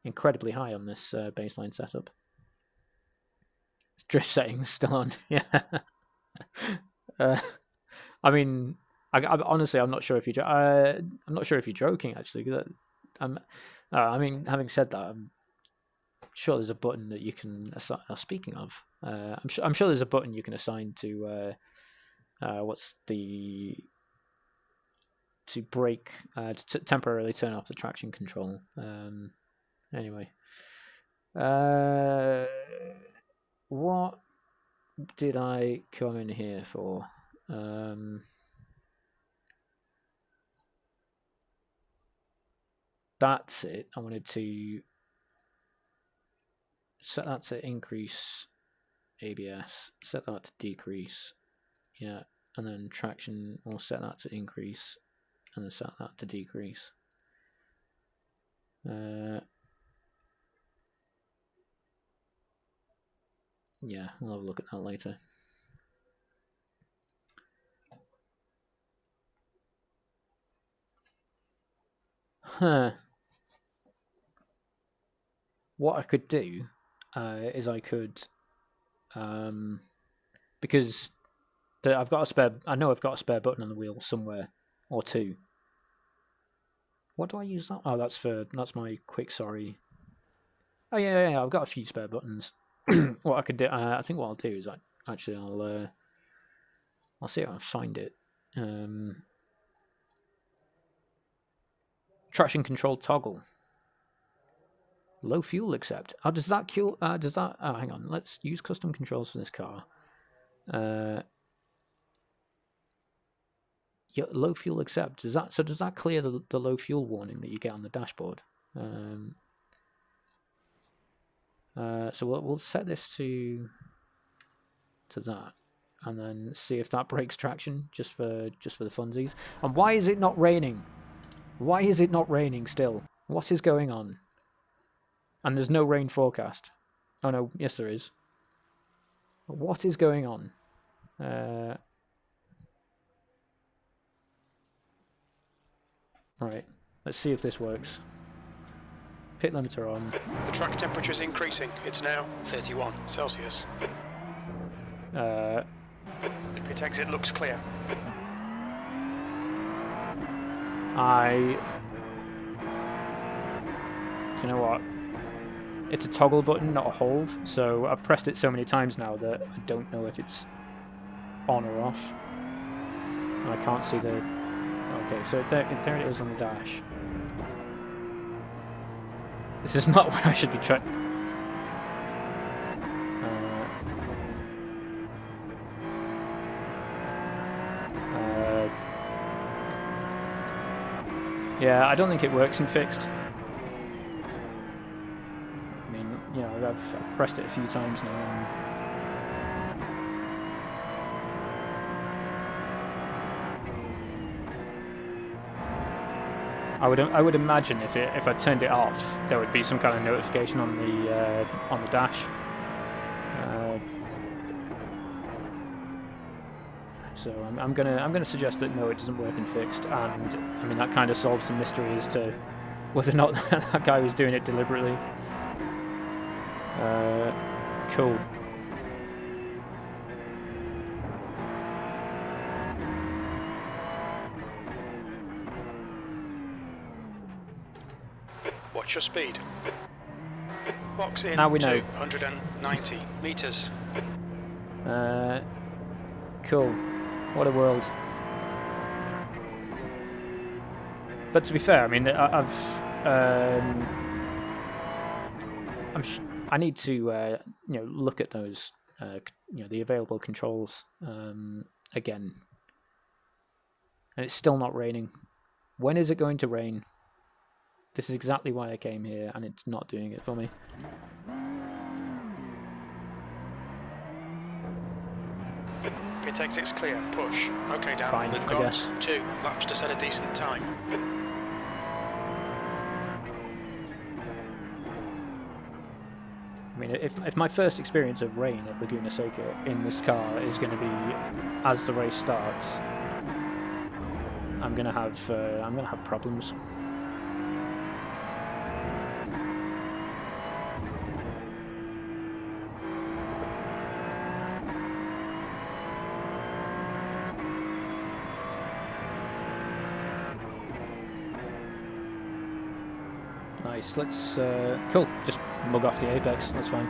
incredibly high on this baseline setup. Drift settings still on, yeah. I mean, I honestly, I'm not sure if I'm not sure if you're joking actually. Because I mean, having said that, I'm sure there's a button that you can assign. Speaking of, I'm sure there's a button you can assign to to brake to temporarily turn off the traction control. Anyway, what did I come in here for? That's it. I wanted to set that to increase ABS, set that to decrease, yeah, and then traction, we'll set that to increase, and then set that to decrease. Yeah, we'll have a look at that later. Huh. What I could do is I could, because I've got a spare. I know I've got a spare button on the wheel somewhere, or two. What do I use that? Oh, that's my quick sorry. Oh yeah, I've got a few spare buttons. What I could do, I think what I'll do is I'll see if I can find it. Traction control toggle. Low fuel accept. Oh, does that kill? Does that? Oh, hang on. Let's use custom controls for this car. Yeah, low fuel accept. Does that clear the low fuel warning that you get on the dashboard? So we'll set this to that, and then see if that breaks traction just for the funsies. And why is it not raining? Why is it not raining still? What is going on? And there's no rain forecast. Oh no, yes there is. What is going on? Right, let's see if this works. Pit limiter on. The track temperature is increasing. It's now 31 Celsius. The pit exit looks clear. Do you know what? It's a toggle button, not a hold. So I've pressed it so many times now that I don't know if it's on or off. And I can't see the... Okay, so there it is on the dash. This is not where I should be trying... Yeah, I don't think it works in fixed. I mean, you know, I've pressed it a few times now. And I would imagine if I turned it off, there would be some kind of notification on the dash. So I'm gonna suggest that no, it doesn't work in fixed, and I mean that kind of solves the mystery as to whether or not that guy was doing it deliberately. Cool. Watch your speed. Box in now we know. 290 meters. Cool. What a world. But to be fair, I mean, I need to you know, look at those you know, the available controls again. And it's still not raining. When is it going to rain? This is exactly why I came here, and it's not doing it for me. Pit exit's clear. Push. Okay, Dan. Fine, We've I got guess. 2 laps to set a decent time. I mean, if my first experience of rain at Laguna Seca in this car is going to be as the race starts, I'm gonna have problems. Nice. Let's cool. Just mug off the apex. That's fine.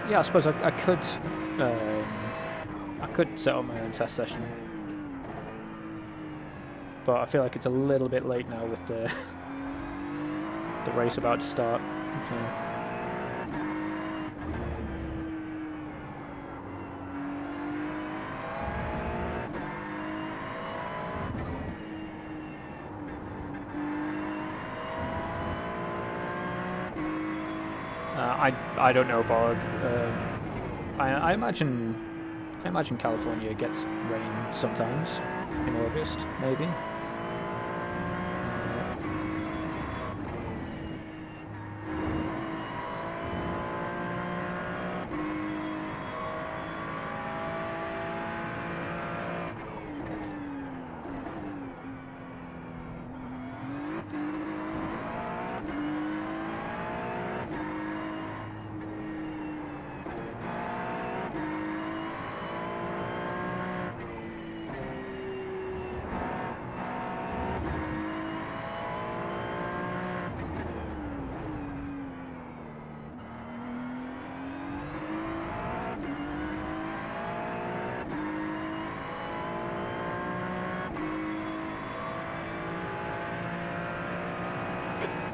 Yeah, I suppose I could set up my own test session, but I feel like it's a little bit late now with the race about to start. So. I don't know, Borg. I imagine California gets rain sometimes in August, maybe.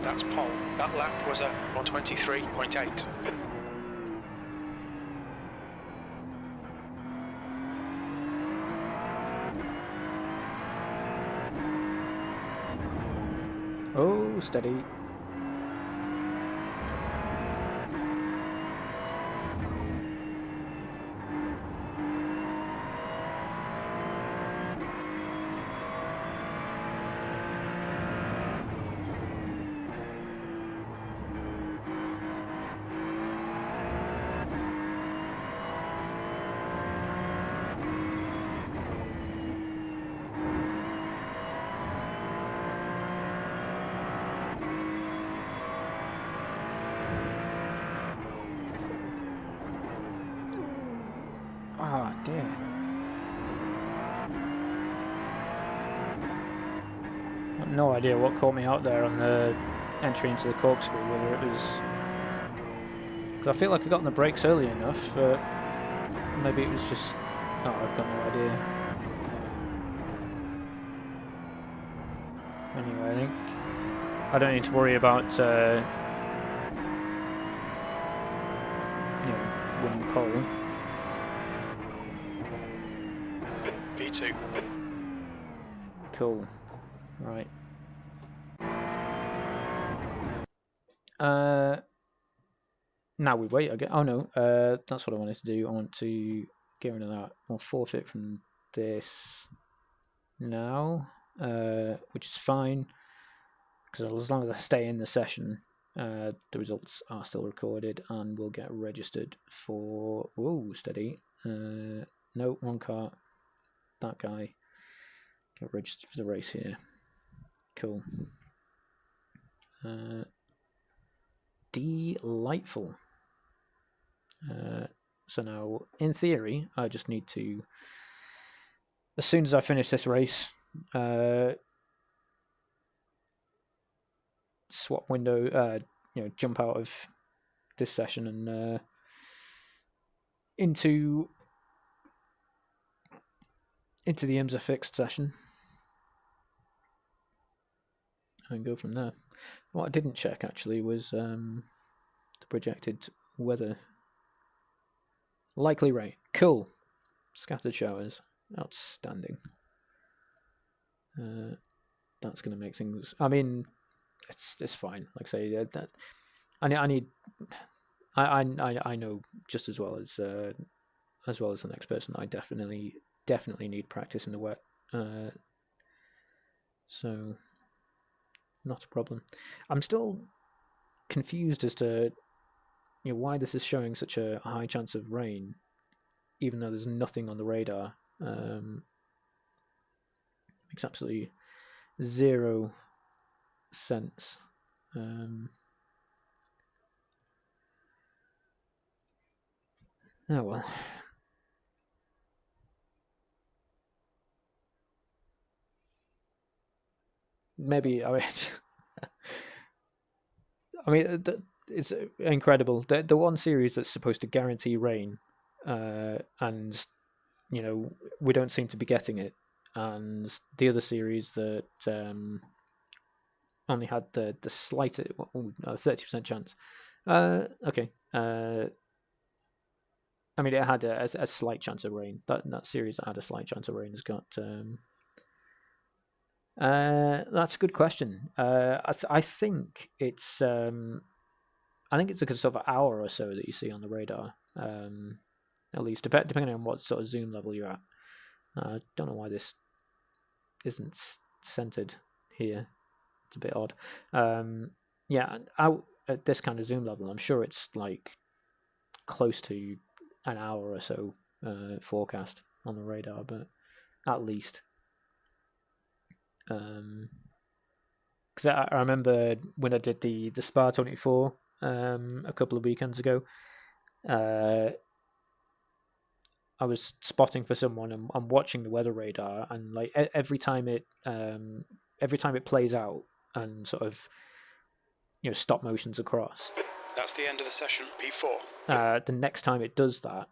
That's pole. That lap was a 123.8. Oh, steady. dear. I've no idea what caught me out there on the entry into the corkscrew, whether it was... Because I feel like I got on the brakes early enough, but maybe it was just... Oh, I've got no idea. Anyway, I think I don't need to worry about winning pole. P2. Cool. Right. Now we wait again. Oh no, that's what I wanted to do. I want to get rid of that. I'll forfeit from this now, which is fine, because as long as I stay in the session, the results are still recorded and will get registered for... Whoa, steady. No, wrong car. That guy. Get registered for the race here. Cool. Delightful. So now, in theory, I just need to, as soon as I finish this race, swap window, jump out of this session and into the IMSA fixed session, and go from there. What I didn't check actually was the projected weather. Likely rain. Cool. Scattered showers. Outstanding. That's going to make things... I mean, it's fine. Like I say, that I know just as well as the next person. I definitely need practice in the wet. So not a problem. I'm still confused as to why this is showing such a high chance of rain, even though there's nothing on the radar. Makes absolutely zero sense. Oh well. Maybe it's incredible. The one series that's supposed to guarantee rain, and we don't seem to be getting it, and the other series that only had the slightest 30% chance. Okay. I mean, it had a slight chance of rain. That series that had a slight chance of rain has got. That's a good question. I think it's a sort of hour or so that you see on the radar. At least depending on what sort of zoom level you're at. I don't know why this isn't centered here. It's a bit odd. Yeah, out at this kind of zoom level, I'm sure it's like close to an hour or so forecast on the radar, but at least. Because I remember when I did the Spa 24 a couple of weekends ago, I was spotting for someone and I'm watching the weather radar, and like every time it plays out and sort of stop motions across. That's the end of the session. P4. The next time it does that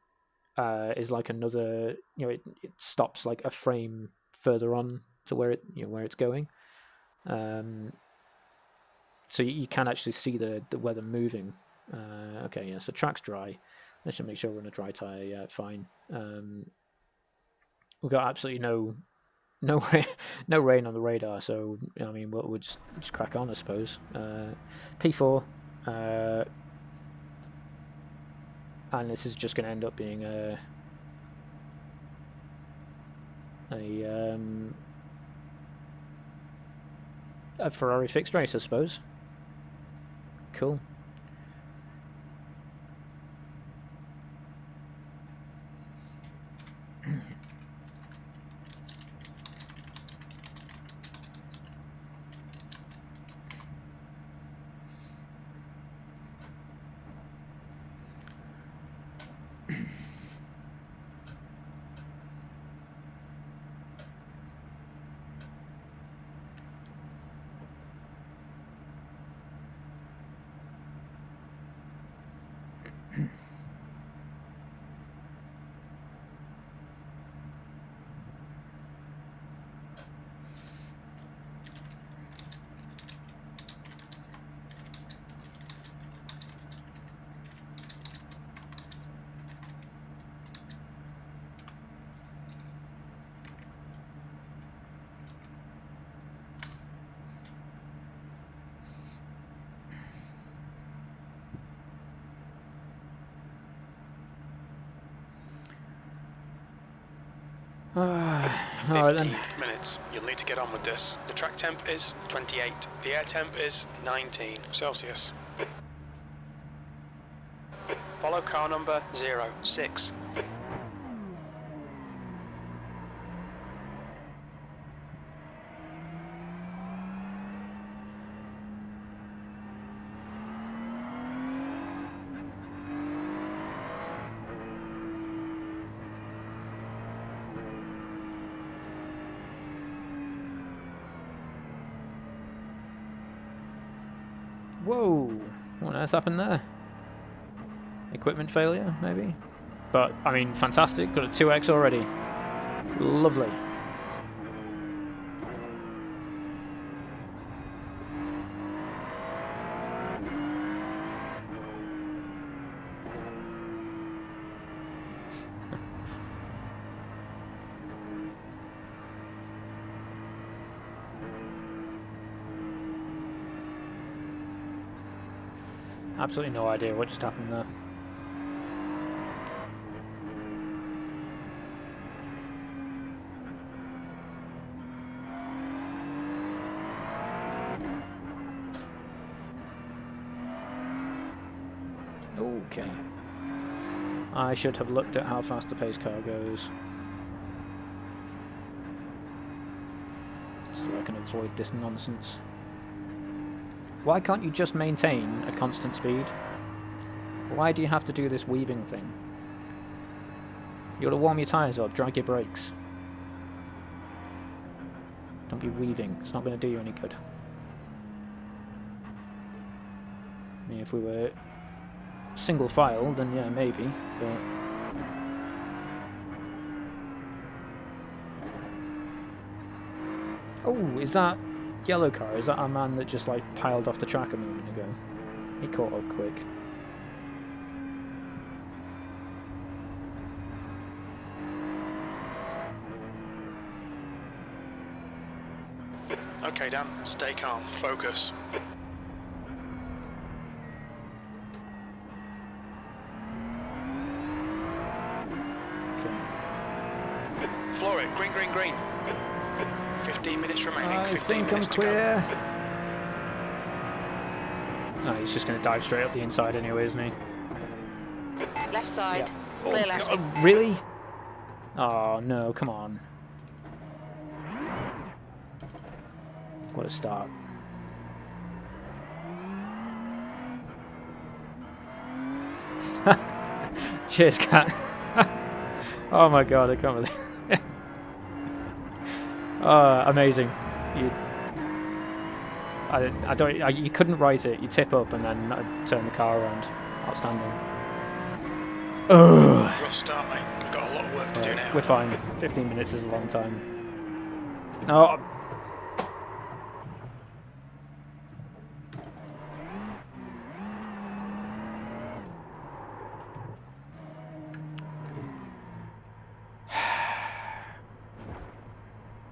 is like another. It stops like a frame further on to where it's going. So you can actually see the weather moving. Okay, yeah. So track's dry. Let's just make sure we're on a dry tyre. Fine. We've got absolutely no rain on the radar. So I mean, we'll just crack on, I suppose. P4. And this is just going to end up being a Ferrari fixed race, I suppose. Cool. Alright then. 15 minutes. You'll need to get on with this. The track temp is 28. The air temp is 19 Celsius. Follow car number 06. Whoa! What on earth happened there? Equipment failure, maybe? But, I mean, fantastic. Got a 2x already. Lovely. Absolutely no idea what just happened there. Okay. I should have looked at how fast the pace car goes, so I can avoid this nonsense. Why can't you just maintain a constant speed? Why do you have to do this weaving thing? You gotta warm your tyres up, drag your brakes. Don't be weaving, it's not gonna do you any good. I mean, if we were single file, then yeah, maybe, but... Oh, is that yellow car? Is that our man that just like piled off the track a moment ago? He caught up quick. Okay, Dan, stay calm, focus. Floor it, green, green, green. 15 minutes remaining. I think I'm clear. No, he's just going to dive straight up the inside anyway, isn't he? Left side. Yeah. Clear left. God, really? Oh, no, come on. What a start. Cheers, cat. Oh my god, I can't believe it. Amazing. You couldn't write it. You tip up and then turn the car around. Outstanding. Ugh. Rough start, mate. We've got a lot of work to do now. We're fine. 15 minutes is a long time. Oh.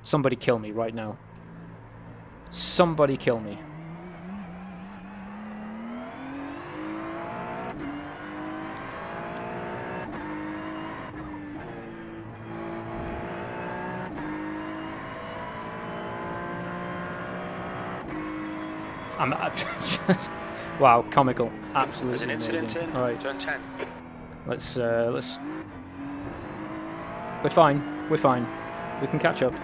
Somebody kill me right now. Somebody kill me. I'm just, wow, comical. Absolutely. There's an incident amazing. in. All right. Turn 10. Let's. We're fine. We're fine. We can catch up.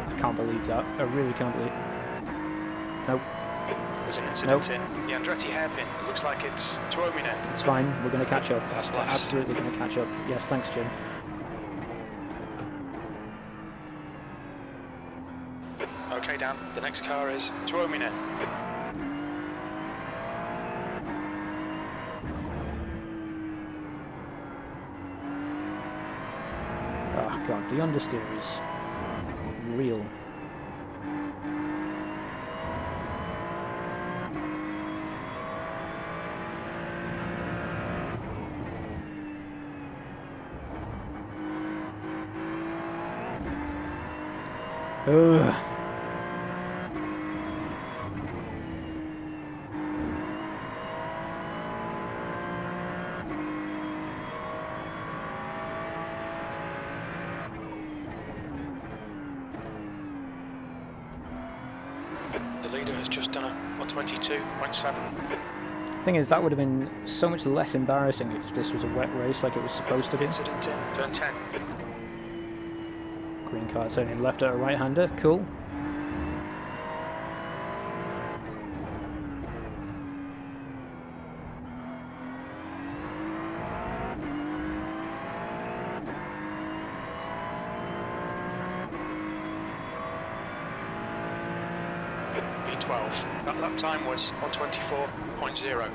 I can't believe that. I really can't believe. Nope. There's an incident in the Andretti hairpin. It looks like it's Tuominen. It's fine. We're going to catch up. That's We're last. absolutely going to catch up. Yes, thanks, Jim. Okay, Dan. The next car is Tuominen. Oh god, the understeer is real. Ugh. The leader has just done a 122.7. Thing is, that would have been so much less embarrassing if this was a wet race like it was supposed to be. Incident in turn 10. Green car turning left at a right-hander. Cool. B12. That lap time was 124.0.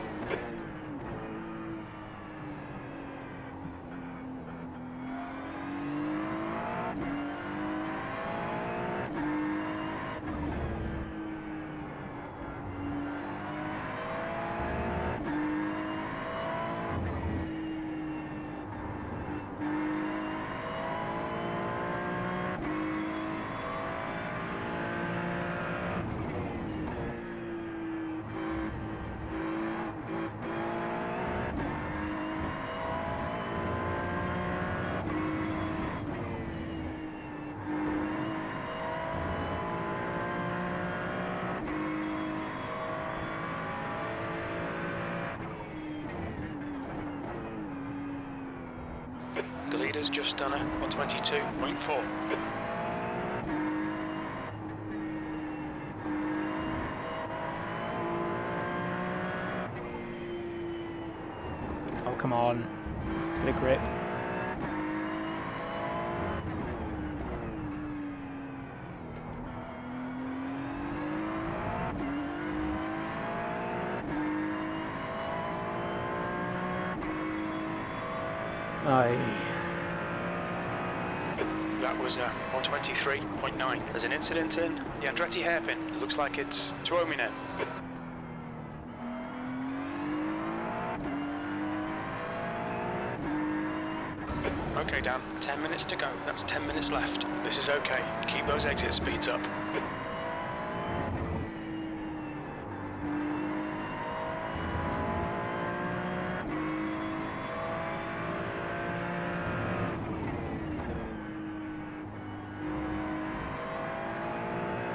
The leader's just done a 122.4. Oh, come on. Bit of grip. That was 123.9. There's an incident in the Andretti hairpin. It looks like it's Tuominen. Okay, Dan, 10 minutes to go. That's 10 minutes left. This is okay. Keep those exit speeds up.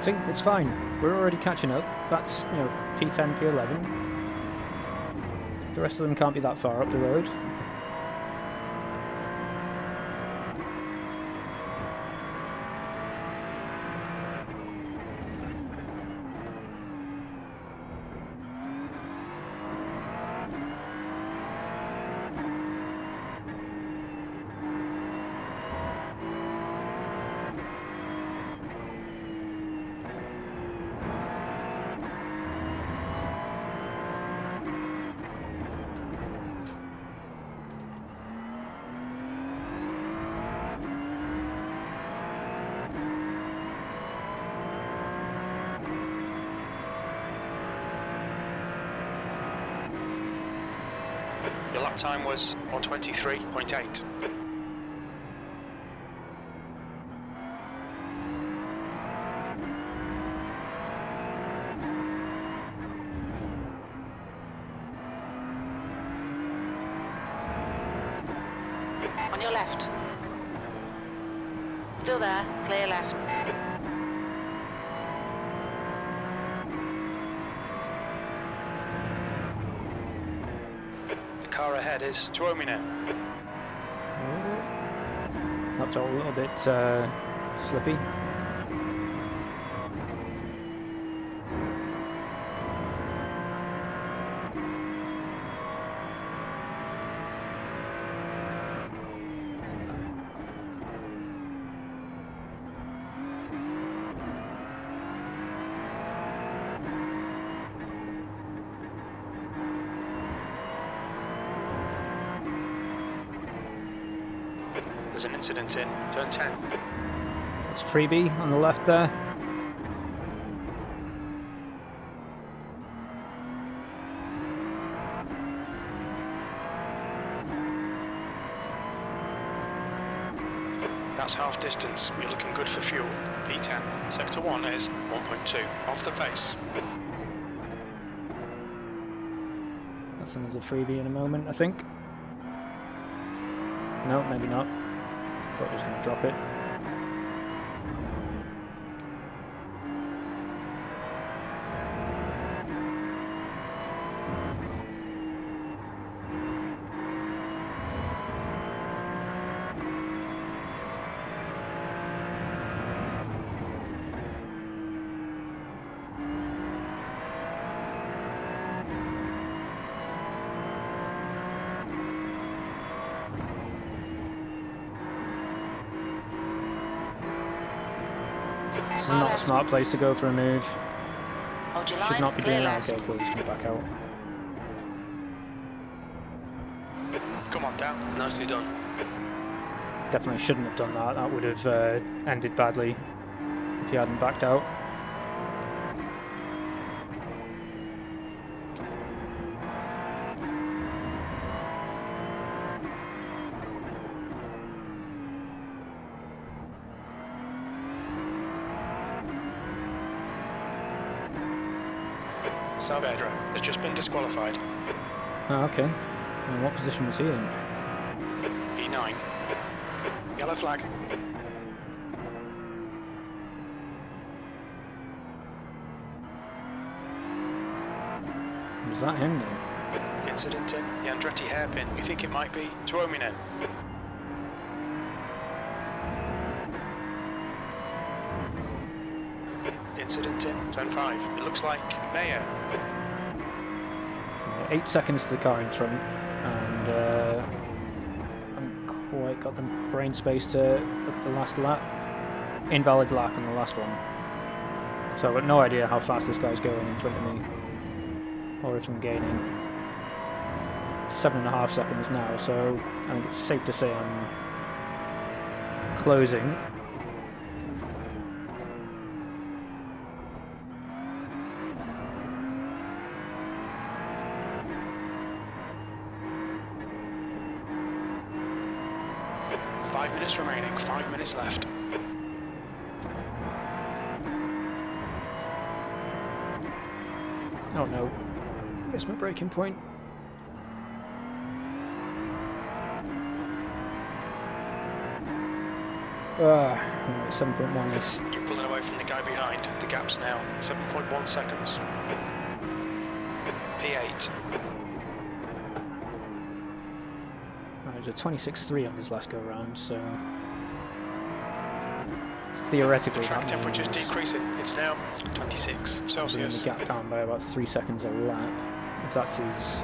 See, it's fine. We're already catching up. That's, you know, P10, P11. The rest of them can't be that far up the road. Your lap time was 123.8. On your left. Still there, clear left. The car ahead is Tuominen. That felt a little bit slippy. There's an incident in turn 10. That's a freebie on the left there. That's half distance. You're looking good for fuel. P10. Sector 1 is 1.2. Off the pace. That's another freebie in a moment, I think. No, maybe not. Thought he was going to drop it. This is not a smart place to go for a move. Hold your Should line, not be clear doing that. left. Okay, cool, just gonna back out. Come on, down. Nicely done. Definitely shouldn't have done that. That would have ended badly if he hadn't backed out. Saavedra has just been disqualified. Oh, okay. And what position was he in? E9. Yellow flag. Was that him then? Incident in the Andretti hairpin. We think it might be Tuominen. Incident in turn 5. It looks like Mayer. 8 seconds to the car in front, and haven't quite got the brain space to look at the last lap. Invalid lap in the last one. So I've got no idea how fast this guy's going in front of me, or if I'm gaining. 7.5 seconds now, so I think it's safe to say I'm closing. Remaining, 5 minutes left. Oh no, missed my braking point. Alright, 7.1 is... You're pulling away from the guy behind. The gap's now 7.1 seconds. P8. It was a 26.3 on his last go round, so theoretically The track that temperature's means decreasing. It's now 26 bringing Celsius. the gap down by about 3 seconds a lap. If that's his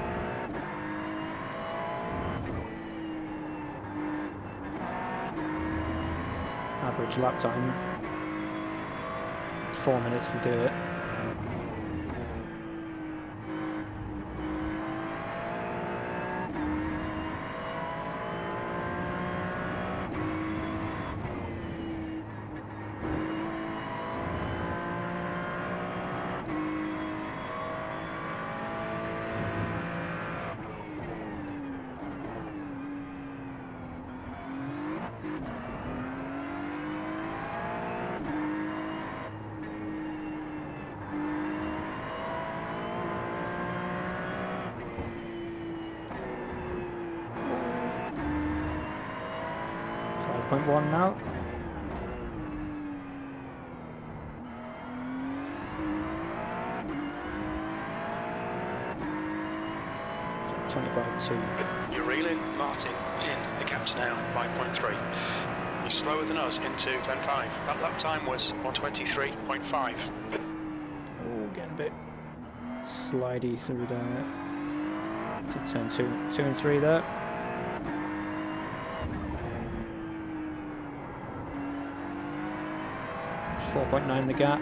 average lap time, 4 minutes to do it. .1 now. So 25.2. You're reeling, Martin, in. The gap's now 5.3. You're slower than us into turn 5. That lap time was 123.5. Oh, getting a bit slidey through there. So turn 2 and 3 there. 4.9 the gap.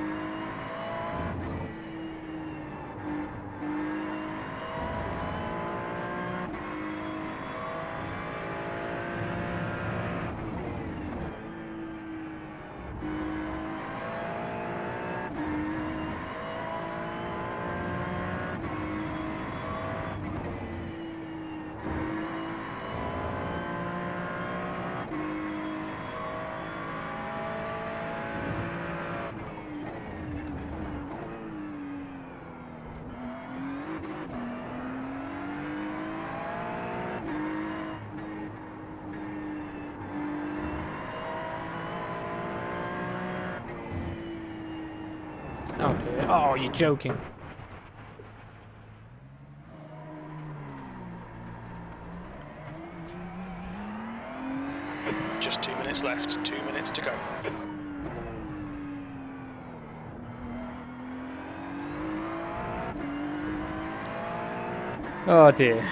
dear. Oh, you're joking. Just 2 minutes left, 2 minutes to go. Oh dear.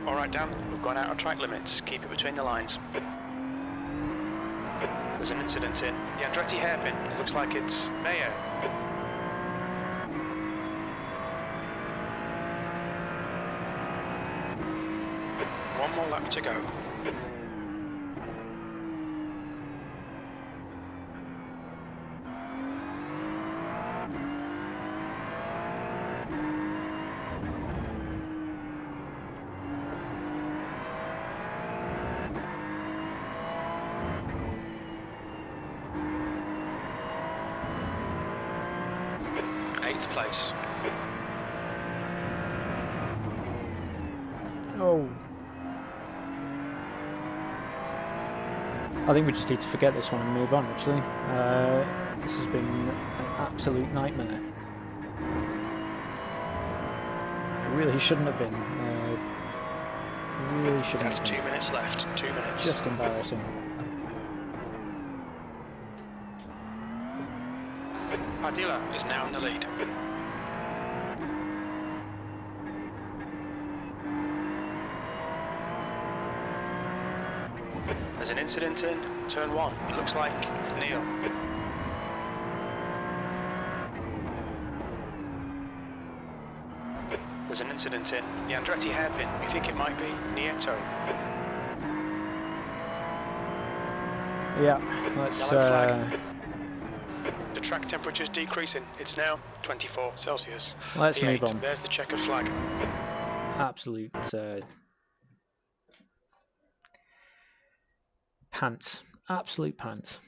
Alright Dan, we've gone out of track limits. Keep it between the lines. There's an incident in the Andretti hairpin. It looks like it's Mayo. One more lap to go. Eighth place. Oh. I think we just need to forget this one and move on, actually. This has been an absolute nightmare. It really shouldn't have been. Really shouldn't That's have been. 2 minutes left. 2 minutes. Just embarrassing. Padilla is now in the lead. There's an incident in turn 1. It looks like Neil. There's an incident in the Andretti hairpin. We think it might be Nieto. Yeah, let's... Yellow flag. The track temperature's decreasing. It's now 24 Celsius. Let's move P8. on. There's the checkered flag. Absolute pants. Absolute pants.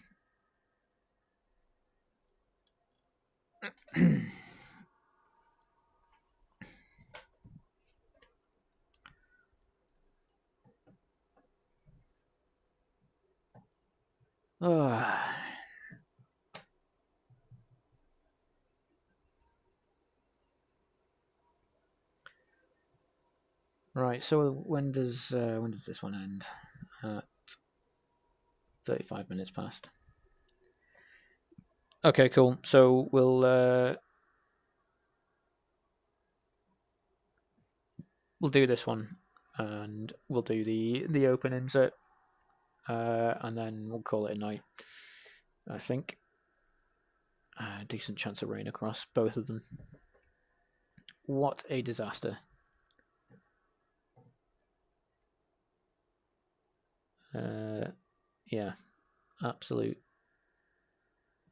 Right, so when does this one end? At 35 minutes past. Okay, cool. So we'll do this one, and we'll do the open insert, and then we'll call it a night. I think. Decent chance of rain across both of them. What a disaster. Yeah, absolute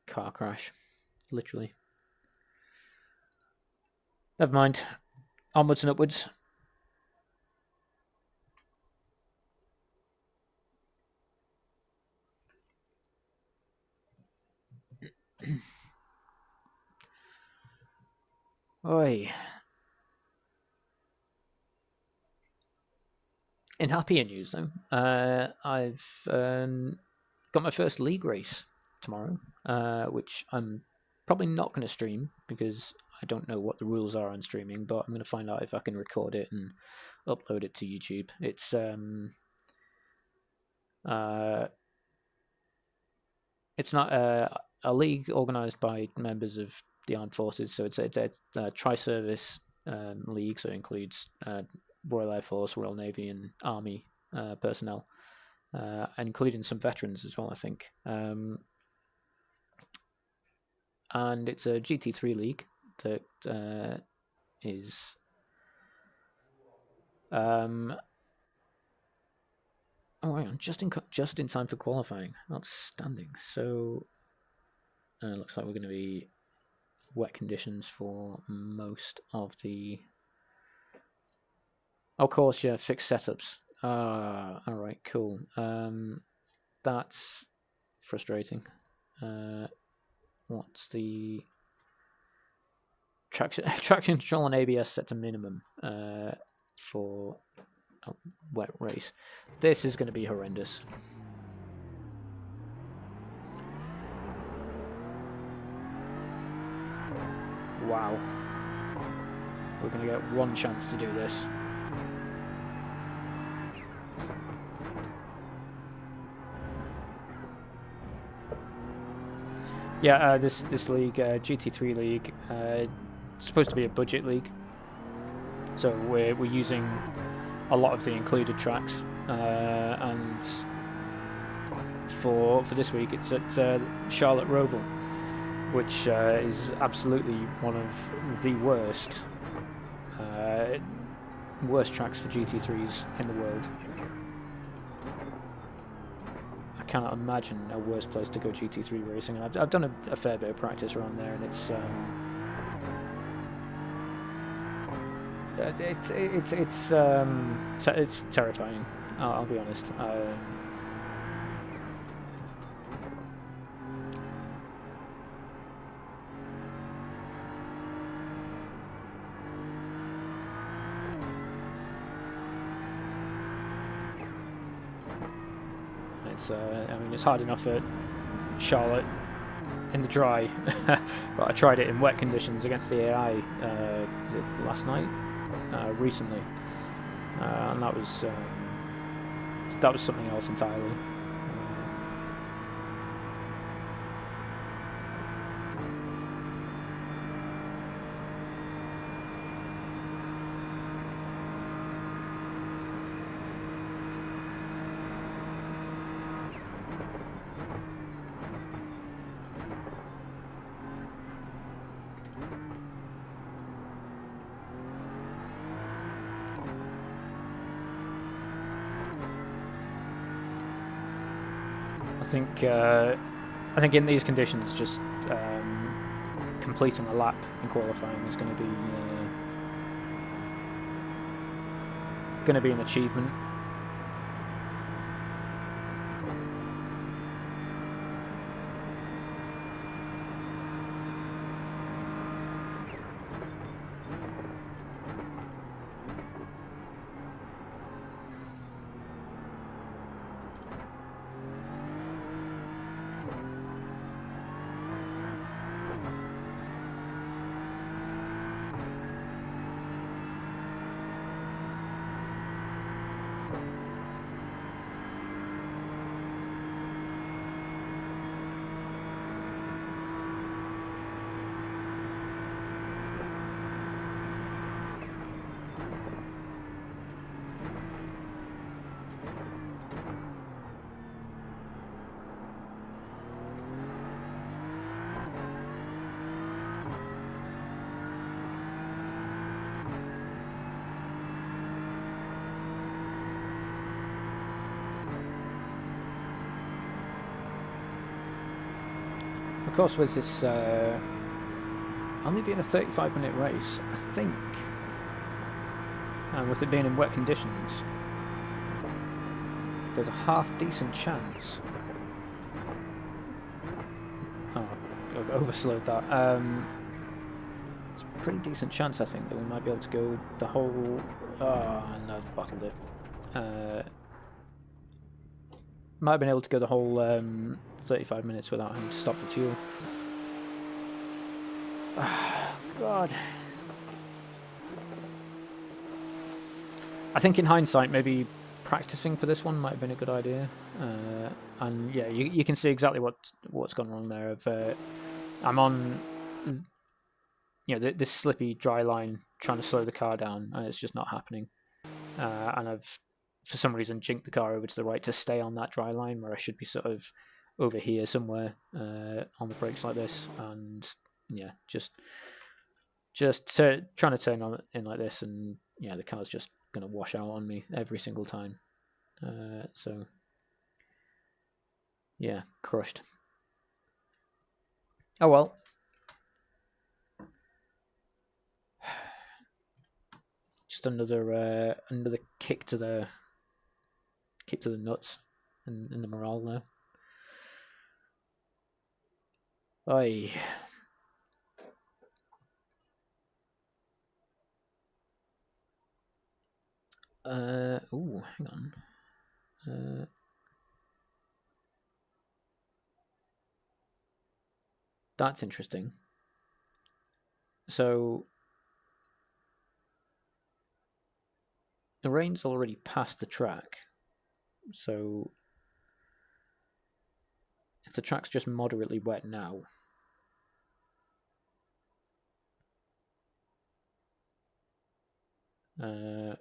car crash, literally. Never mind. Onwards and upwards. Oi. In happier news, though, I've got my first league race tomorrow, which I'm probably not going to stream because I don't know what the rules are on streaming, but I'm going to find out if I can record it and upload it to YouTube. It's not a league organised by members of the armed forces, so it's a tri-service league, so it includes Royal Air Force, Royal Navy, and Army personnel, including some veterans as well, I think. And it's a GT3 league that is oh, hang on, just in time for qualifying. Outstanding. So looks like we're going to be wet conditions for most of the. Of course, yeah, fixed setups. All right, cool. That's frustrating. What's the traction control on ABS set to minimum for a wet race? This is going to be horrendous. Wow. We're going to get one chance to do this. Yeah, this league, GT3 league, it's supposed to be a budget league, so we're using a lot of the included tracks, and for this week it's at Charlotte Roval, which is absolutely one of the worst tracks for GT3s in the world. I cannot imagine a worse place to go GT3 racing. I've done a fair bit of practice around there, and it's terrifying. I'll be honest. I mean, it's hard enough at Charlotte in the dry, but I tried it in wet conditions against the AI last night, recently, and that was something else entirely. I think in these conditions, just completing a lap in qualifying is going to be an achievement. Of course, with this only being a 35-minute race, I think, and with it being in wet conditions, there's a half-decent chance. Oh, I've overslowed that. It's a pretty decent chance, I think, that we might be able to go the whole... Oh, no, I've bottled it. Might have been able to go the whole 35 minutes without having to stop for fuel. God. I think in hindsight, maybe practicing for this one might have been a good idea. And yeah, you can see exactly what's gone wrong there. I'm on, this slippy dry line trying to slow the car down, and it's just not happening. And I've, for some reason, jinked the car over to the right to stay on that dry line where I should be sort of over here somewhere on the brakes like this, and yeah, just trying to turn on in like this, and yeah, the car's just gonna wash out on me every single time. So yeah, crushed. Oh well. Just another kick to the nuts and the morale there. Oi. Hang on. That's interesting. So the rain's already past the track. So if the track's just moderately wet now, and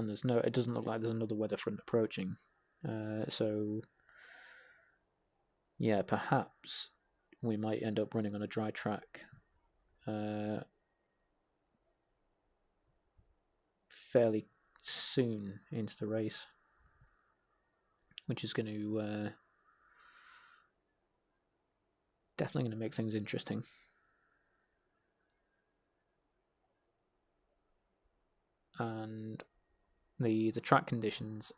it doesn't look like there's another weather front approaching. So yeah, perhaps we might end up running on a dry track fairly soon into the race, which is going to definitely going to make things interesting. And the track conditions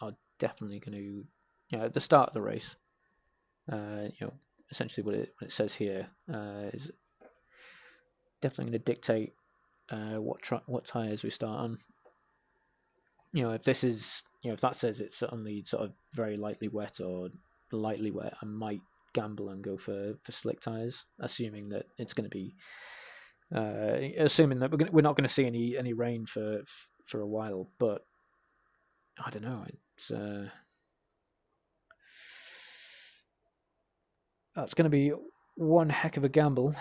are definitely going to, at the start of the race, essentially what it says here is definitely going to dictate what tires we start on. If this is, if that says it's only sort of very lightly wet or lightly wet, I might gamble and go for slick tires, assuming that it's going to be, assuming that we're not going to see any rain for a while. But I don't know. It's that's going to be one heck of a gamble.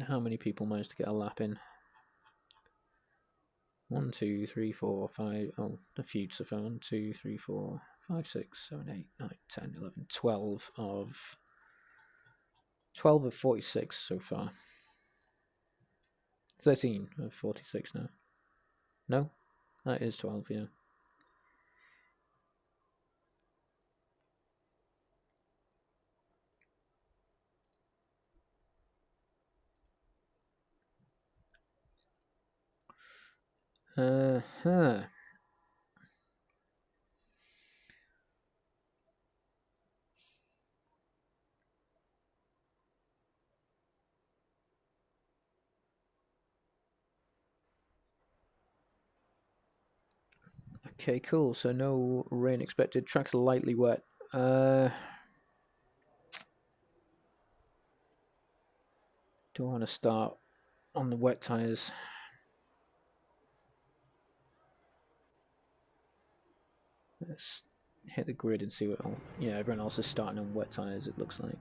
How many people managed to get a lap in? 1, 2, 3, 4, 5. Oh, a few so far. 1, 2, 3, 4, 5, 6, 7, 8, 9, 10, 11, 12 of 46 so far. 13 of 46 now. No, that is 12. Yeah. Huh. Okay, cool. So no rain expected. Track's lightly wet. Do I want to start on the wet tires? Let's hit the grid and see what. Yeah, everyone else is starting on wet tires. It looks like.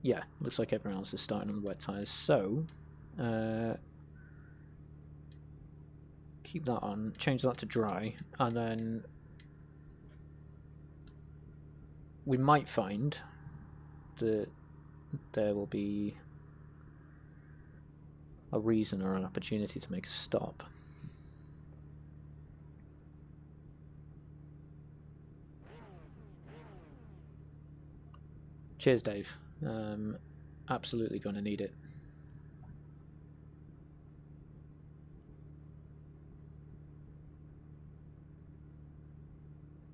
Yeah, looks like everyone else is starting on wet tires. So, keep that on. Change that to dry, and then we might find that there will be a reason or an opportunity to make a stop. Cheers, Dave. Absolutely going to need it.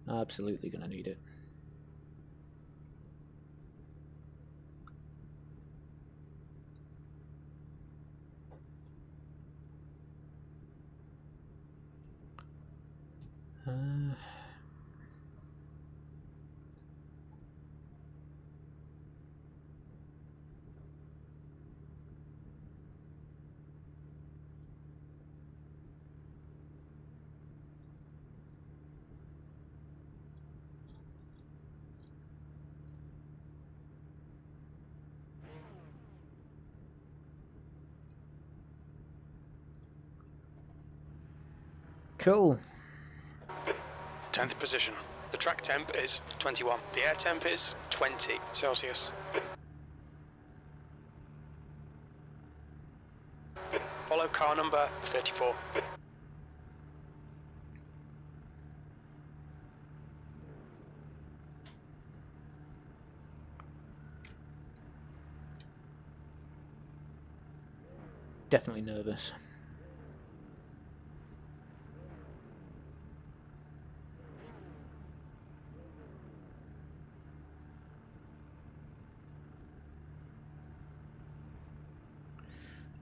Absolutely going to need it. Cool. 10th position. The track temp is 21. The air temp is 20 Celsius. Follow car number 34. Definitely nervous.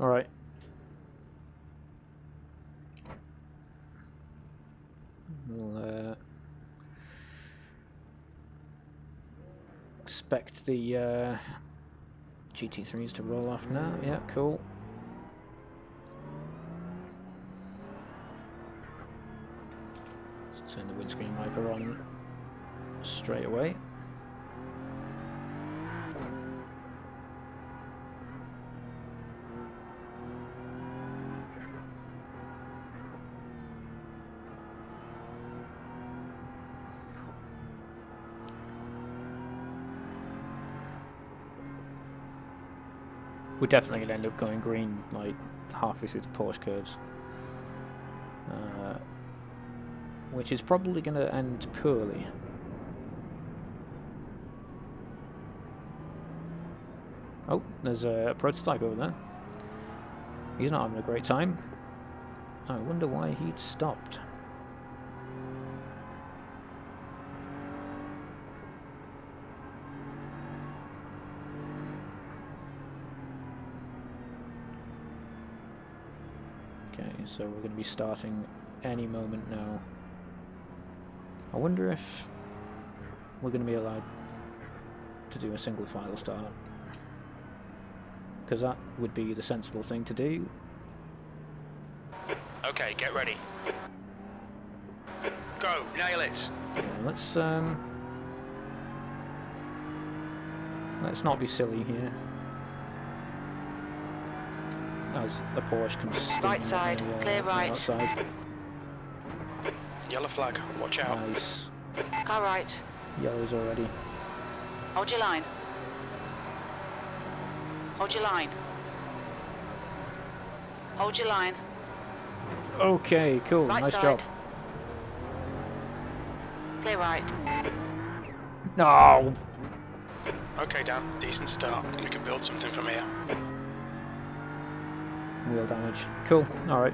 All right. We'll expect the GT3s to roll off now. Yeah, cool. Let's turn the windscreen wiper on straight away. We're definitely going to end up going green like halfway through the Porsche curves. Which is probably going to end poorly. Oh, there's a prototype over there. He's not having a great time. I wonder why he'd stopped. Okay, so we're going to be starting any moment now. I wonder if we're going to be allowed to do a single file start, because that would be the sensible thing to do. Okay, get ready. Go, nail it. Yeah, let's not be silly here. As the Porsche can steam Right side, clear right. Outside. Yellow flag, watch out. Nice. Car right. Yellow's already. Hold your line. Hold your line. Hold your line. Okay, cool. Right nice side. job. Clear right. No. Okay, Dan, decent start. We can build something from here. Wheel damage. Cool. All right.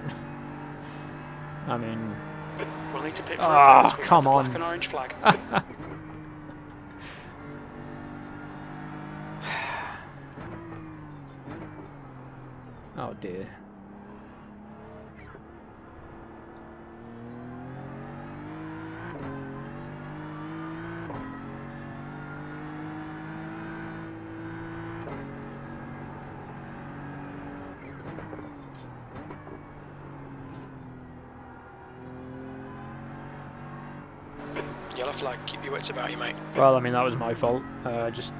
I mean. We'll need to pick. Ah, come on. Black and orange flag. Oh dear. Yellow flag, keep your wits about you, mate. Well, I mean, that was my fault. Just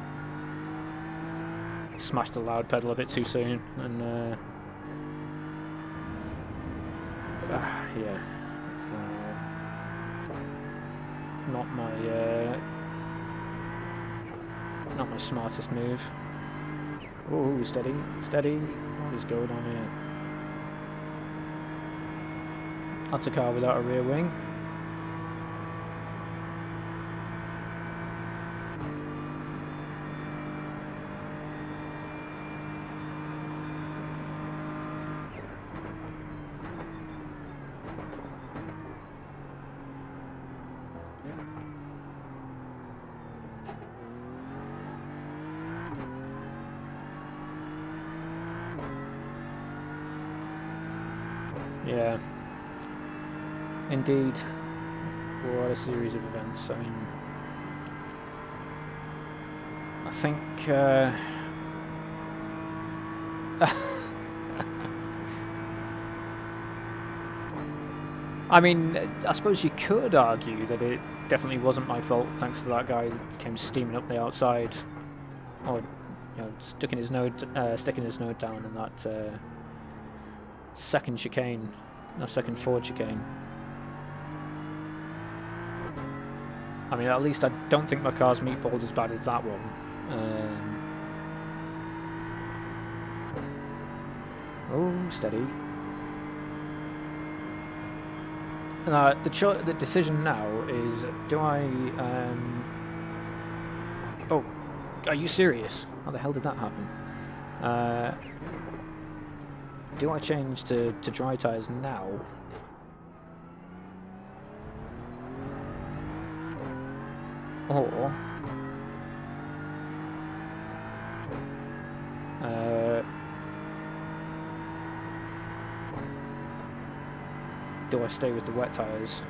smashed the loud pedal a bit too soon, and yeah, not my smartest move. Oh, steady, steady. What is going on here? That's a car without a rear wing. Yeah, indeed. What a series of events. I mean, I think I mean, I suppose you could argue that it definitely wasn't my fault, thanks to that guy who came steaming up the outside, or sticking his nose down in that second chicane, second forward chicane. I mean, at least I don't think my car's meatballed as bad as that one. Oh, steady. The decision now is, do I... Oh, are you serious? How the hell did that happen? Do I change to dry tyres now? Or... do I stay with the wet tyres?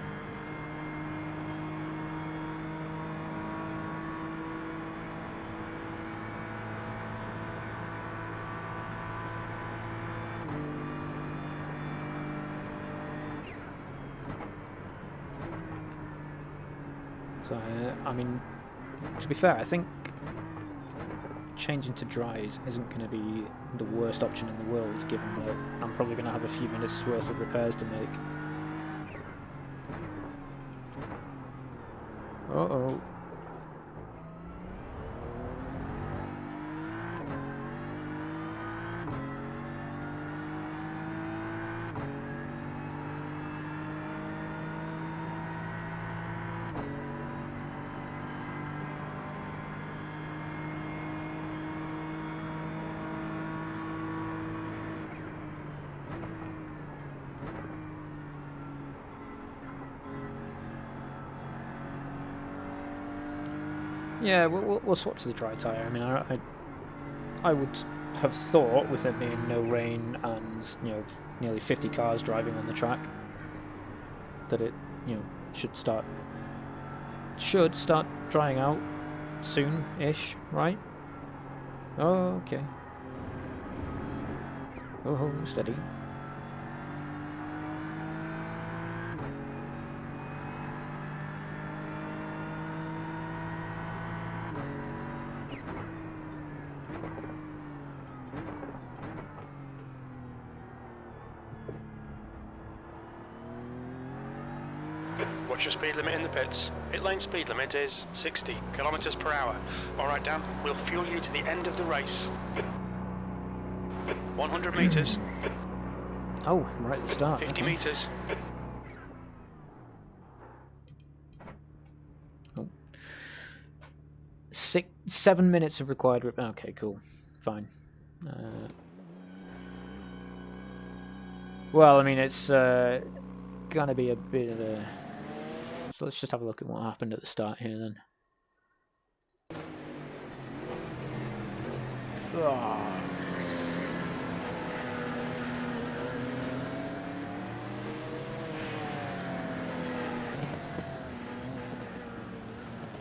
So, I mean, to be fair, I think changing to dries isn't going to be the worst option in the world, given that I'm probably going to have a few minutes worth of repairs to make. Uh-oh. Yeah, we'll swap to the dry tyre. I mean, I would have thought, with it being no rain and nearly 50 cars driving on the track, that it should start drying out soon-ish, right? Oh, okay. Oh, steady. What's your speed limit in the pits? Pit lane speed limit is 60 kilometers per hour. Alright, Dan, we'll fuel you to the end of the race. 100 meters. Oh, right at the start. 50 okay. meters. Oh. 7 minutes of required... Okay, cool. Fine. Well, I mean, it's gonna be a bit of a... So let's just have a look at what happened at the start here then. Oh.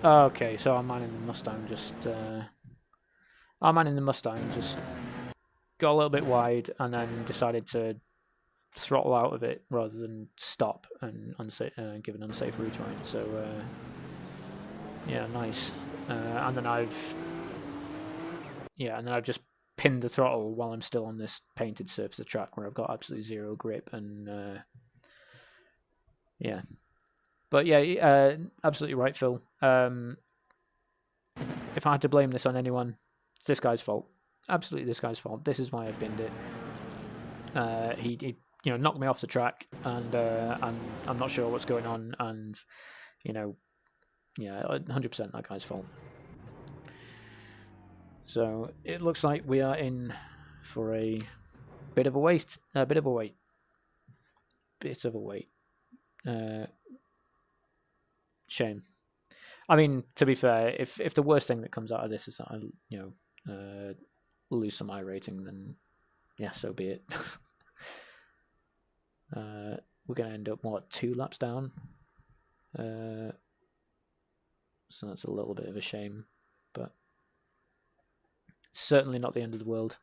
Okay, so our man in the Mustang just got a little bit wide and then decided to throttle out of it rather than stop and give an unsafe rejoin. So yeah, nice. And then I've just pinned the throttle while I'm still on this painted surface of track where I've got absolutely zero grip and yeah. But yeah, absolutely right, Phil. If I had to blame this on anyone, it's this guy's fault. Absolutely this guy's fault. This is why I binned it. He knocked me off the track, and I'm not sure what's going on, and yeah, 100% that guy's fault. So it looks like we are in for a bit of a wait. Shame. I mean, to be fair, if the worst thing that comes out of this is that I lose some iRating, then yeah, so be it. We're going to end up, 2 laps down? So that's a little bit of a shame, but certainly not the end of the world.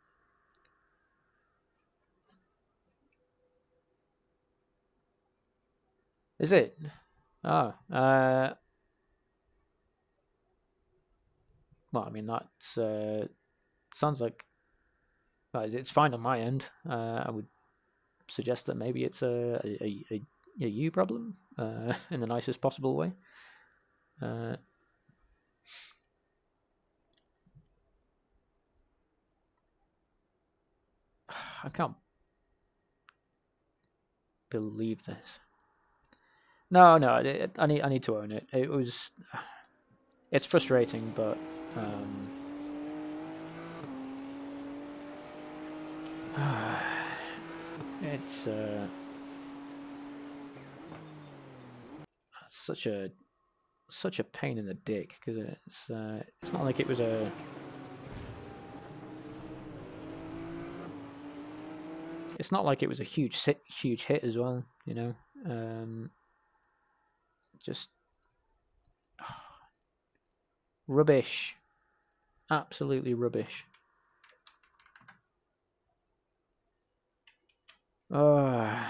Is it? Oh, well, I mean, that sounds like it's fine on my end. I would suggest that maybe it's a you problem in the nicest possible way. I can't believe this. No, I need to own it. It's frustrating, but it's such a pain in the dick, because it's not like it was a huge hit as well, you know. Just rubbish, absolutely rubbish. Oh.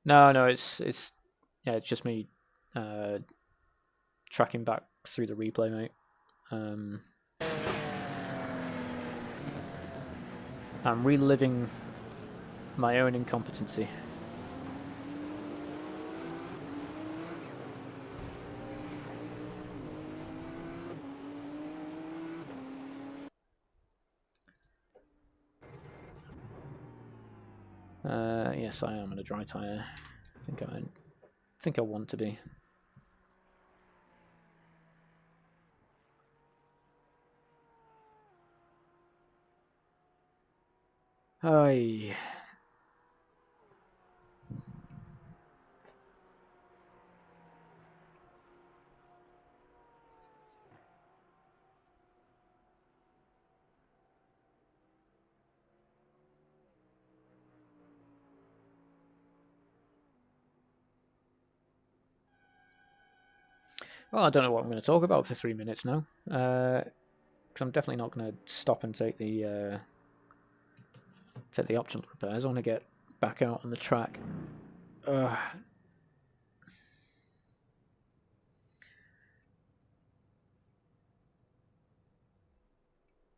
No, it's yeah, it's just me tracking back through the replay, mate. I'm reliving my own incompetency. Yes, I am on a dry tyre. I think I want to be. Hi. Well, I don't know what I'm going to talk about for 3 minutes now, because I'm definitely not going to stop and take the optional repairs. I want to get back out on the track.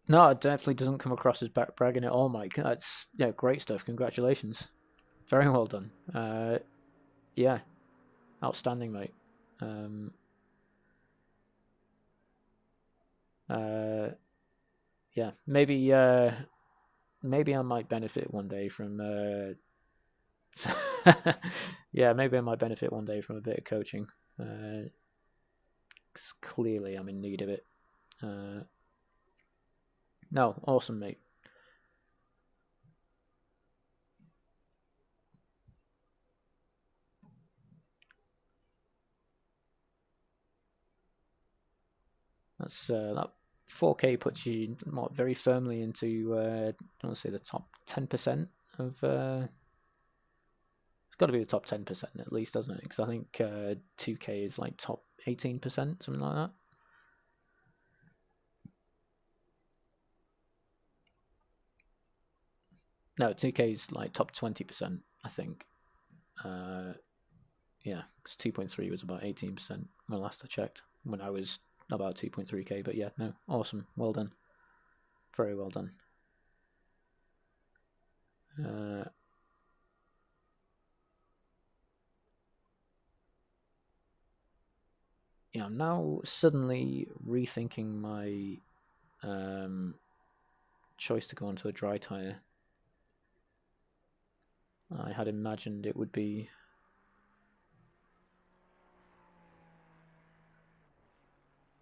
No, it definitely doesn't come across as bragging at all, Mike. That's great stuff. Congratulations, very well done. Yeah, outstanding, mate. Yeah, maybe I might benefit one day from. Yeah, maybe I might benefit one day from a bit of coaching. Because clearly I'm in need of it. No, awesome, mate. That's that 4K puts you very firmly into I want to say the top 10% of. It's got to be the top 10% at least, doesn't it? Because I think 2K is like top 18%, something like that. No, 2K is like top 20%, I think. Yeah, because 2.3 was about 18% when last I checked, when I was about 2.3K. But yeah, no, awesome, well done, very well done. Yeah, I'm now suddenly rethinking my choice to go onto a dry tyre. I had imagined it would be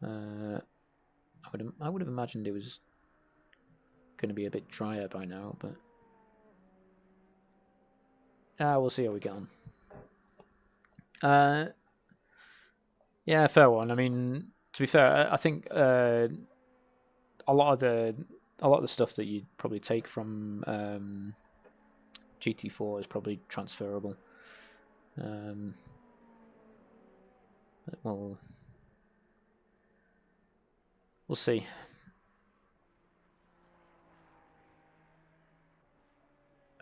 I would have imagined it was going to be a bit drier by now, but we'll see how we get on. Yeah, fair one. I mean, to be fair, I think a lot of the stuff that you'd probably take from GT4 is probably transferable. But we'll see.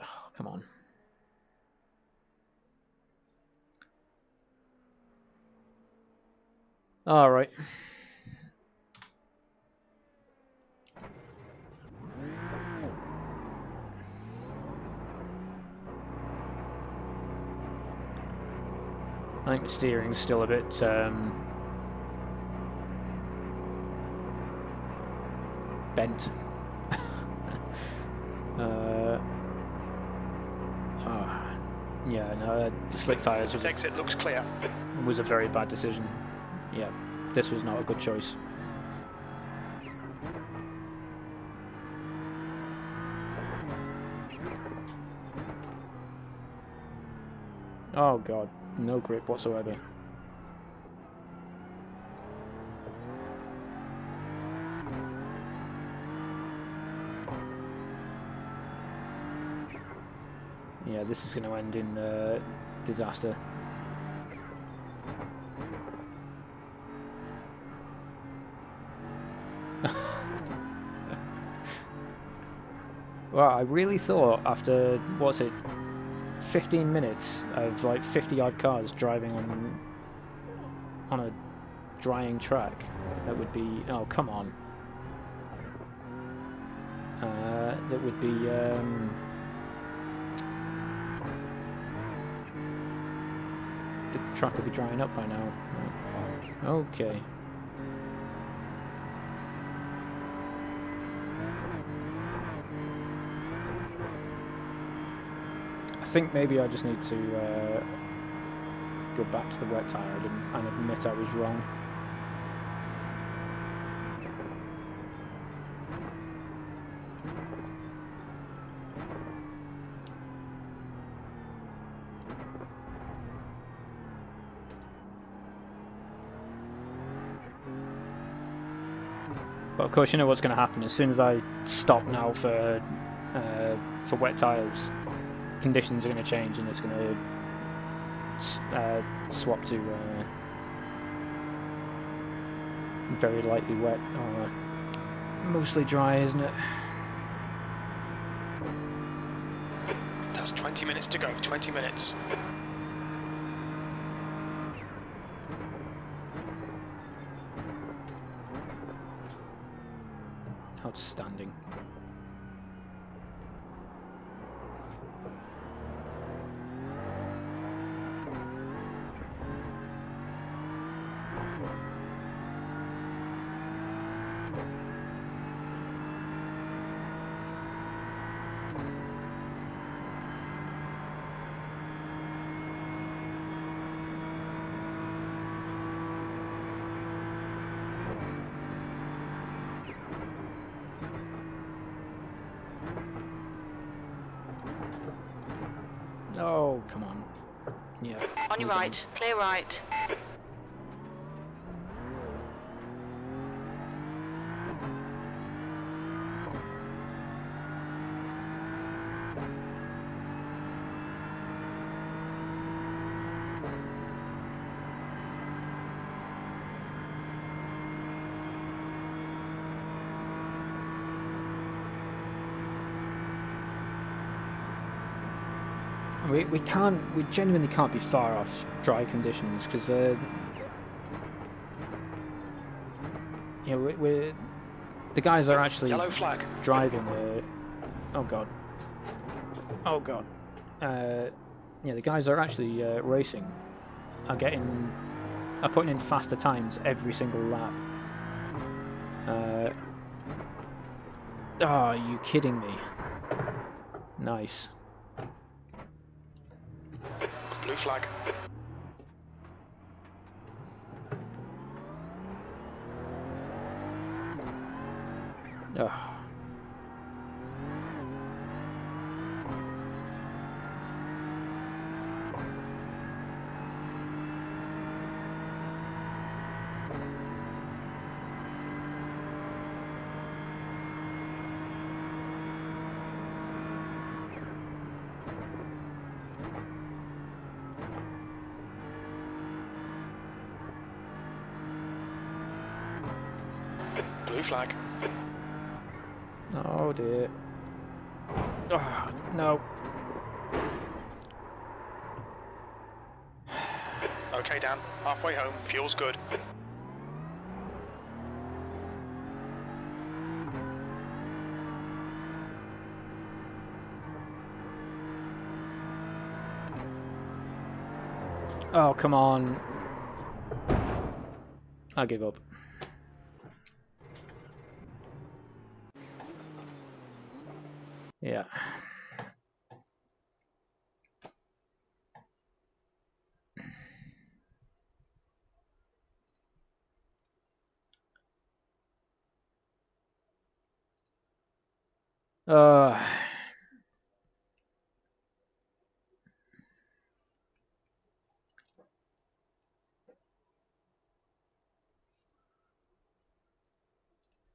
Oh, come on. All right. I think the steering's still a bit bent. Yeah, no, the slick tyres Exit looks clear. was a very bad decision. Yeah, this was not a good choice. Oh god, no grip whatsoever. Yeah, this is going to end in disaster. Well, I really thought after, what's it, 15 minutes of like 50-odd cars driving on a drying track, that would be, oh come on, that would be the track would be drying up by now. Right. Okay. I think maybe I just need to go back to the wet tyre and admit I was wrong. But of course, you know what's going to happen as soon as I stop now for wet tyres. Conditions are going to change and it's going to swap to very lightly wet or mostly dry, isn't it? That's 20 minutes to go, 20 minutes. Outstanding. Oh, come on. Yeah. On your right, clear right. We genuinely can't be far off dry conditions because you know, the guys are actually Yellow flag. driving oh god, yeah, the guys are actually racing are putting in faster times every single lap. Oh, are you kidding me? Nice. Blue flag. Oh. Blue flag. Oh dear. Oh, no. Okay, Dan. Halfway home. Fuel's good. Oh, come on. I give up. Yeah. Uh,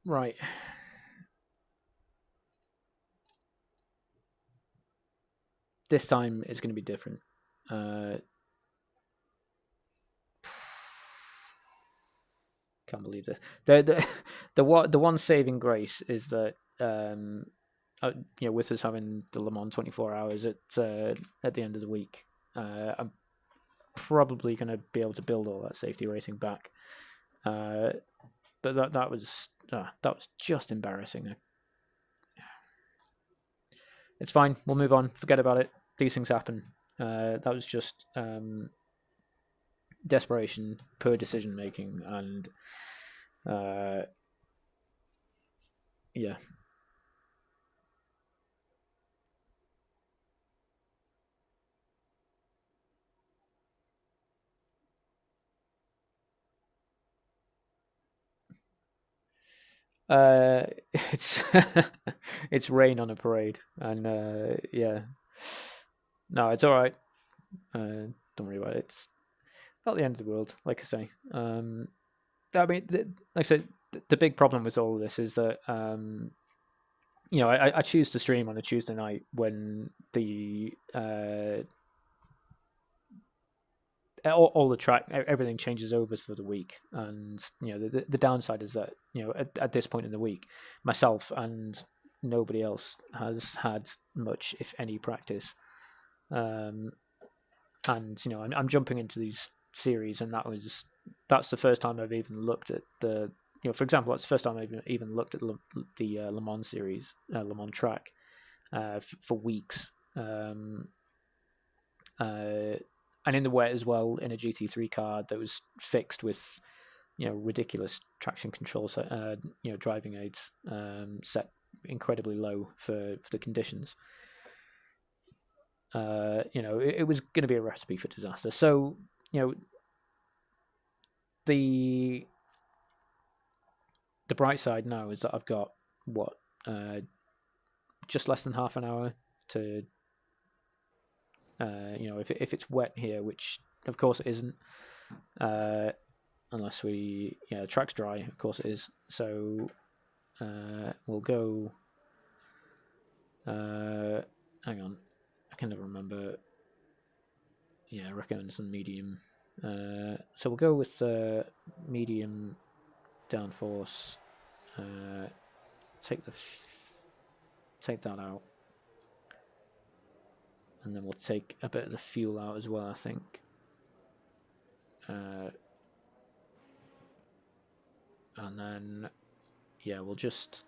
right. This time it's going to be different. Can't believe this. The one saving grace is that with us having the Le Mans 24 hours at the end of the week, I'm probably going to be able to build all that safety racing back. But that was just embarrassing. It's fine. We'll move on. Forget about it. These things happen. That was just desperation, poor decision making, and yeah. It's it's rain on a parade, and yeah. No, it's all right. Don't worry about it. It's not the end of the world, like I say. I mean, like I said, the big problem with all of this is that I choose to stream on a Tuesday night when the all the track, everything changes over for the week, and the downside is that at this point in the week, myself and nobody else has had much, if any, practice, and I'm jumping into these series, and that's the first time I've even looked at the for example, that's the first time I've even looked at the Le Mans series, Le Mans track, for weeks. And in the wet as well, in a GT3 car that was fixed with, ridiculous traction control, driving aids set incredibly low for the conditions. It was going to be a recipe for disaster. So, the bright side now is that I've got just less than half an hour to. If it's wet here, which of course it isn't, unless the track's dry, of course it is. So we'll go. Hang on, I can never remember. Yeah, I recommend some medium. So we'll go with medium downforce. Take that out. And then we'll take a bit of the fuel out as well, I think. And then, yeah, we'll just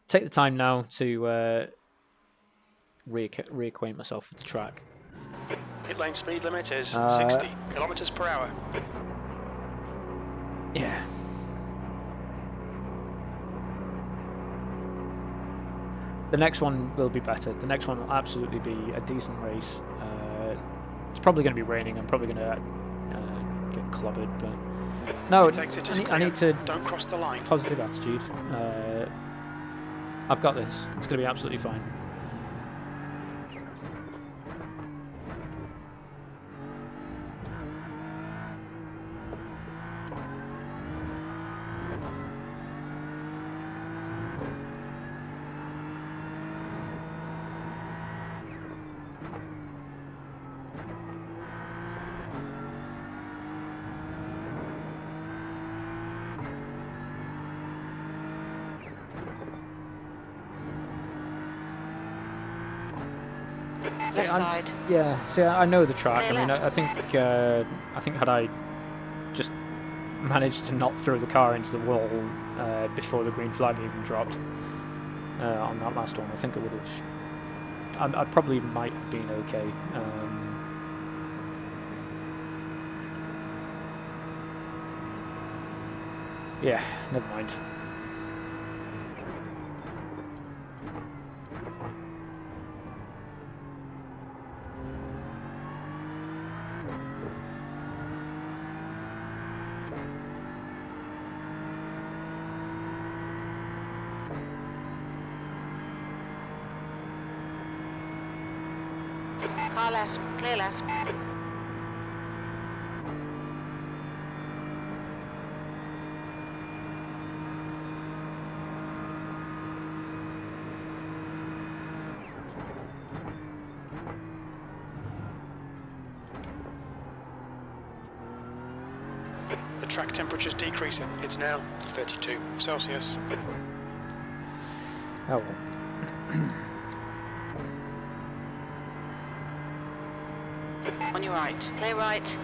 take the time now to reacquaint myself with the track. Pit lane speed limit is 60 kilometers per hour. Yeah. The next one will be better. The next one will absolutely be a decent race. It's probably going to be raining. I'm probably going to get clobbered, but no, I need to. Don't cross the line. Positive attitude. I've got this. It's going to be absolutely fine. Left side. Yeah, see, I know the track. Clear I mean, left. I think had I just managed to not throw the car into the wall before the green flag even dropped on that last one, I think it would have. I probably might have been okay. Yeah, never mind. Car left. Clear left. The track temperature's decreasing. It's now 32 Celsius. Oh well. On your right. Clear right.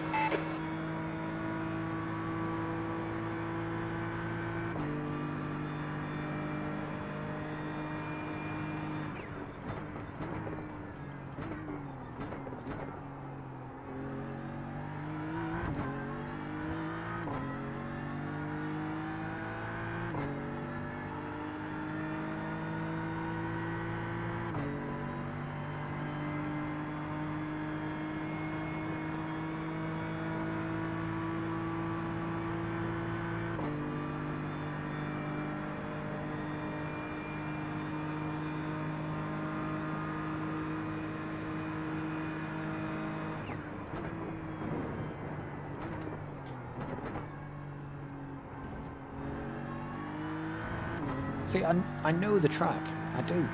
See, I know the track. I do.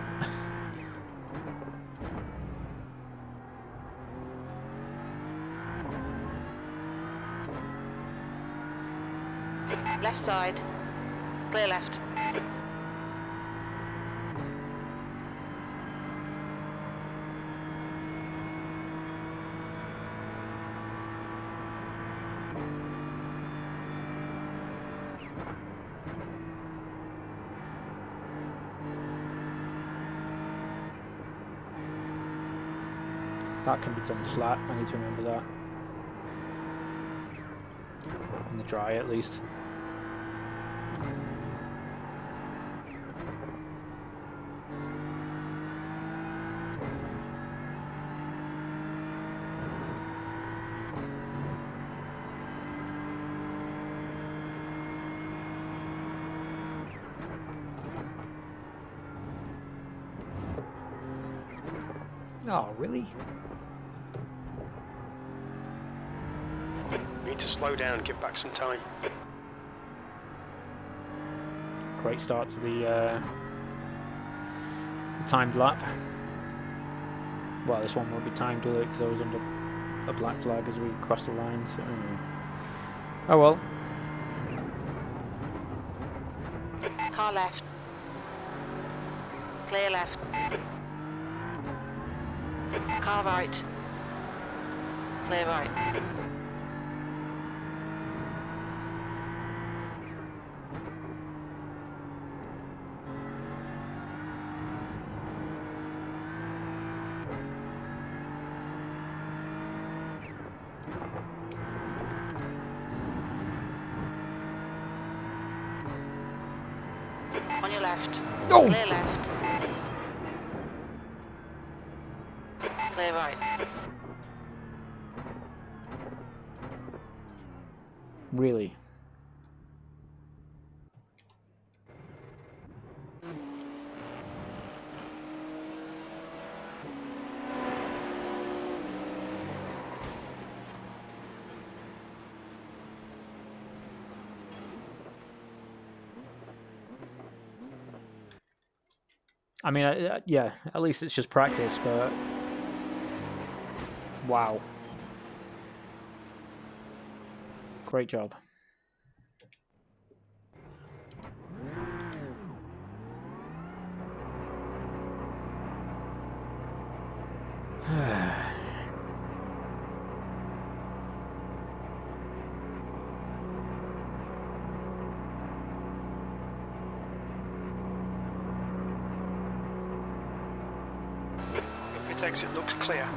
Left side. Clear left. That can be done flat. I need to remember that. In the dry, at least. Oh, really? Need to slow down, give back some time. Great start to the timed lap. Well, this one won't be timed, will it? Because I was under a black flag as we crossed the line. So, oh well. Car left. Clear left. Car right. Clear right. On your left. Oh! Clear left. Clear right. Really? I mean, yeah, at least it's just practice, but wow. Great job. That exit looks clear.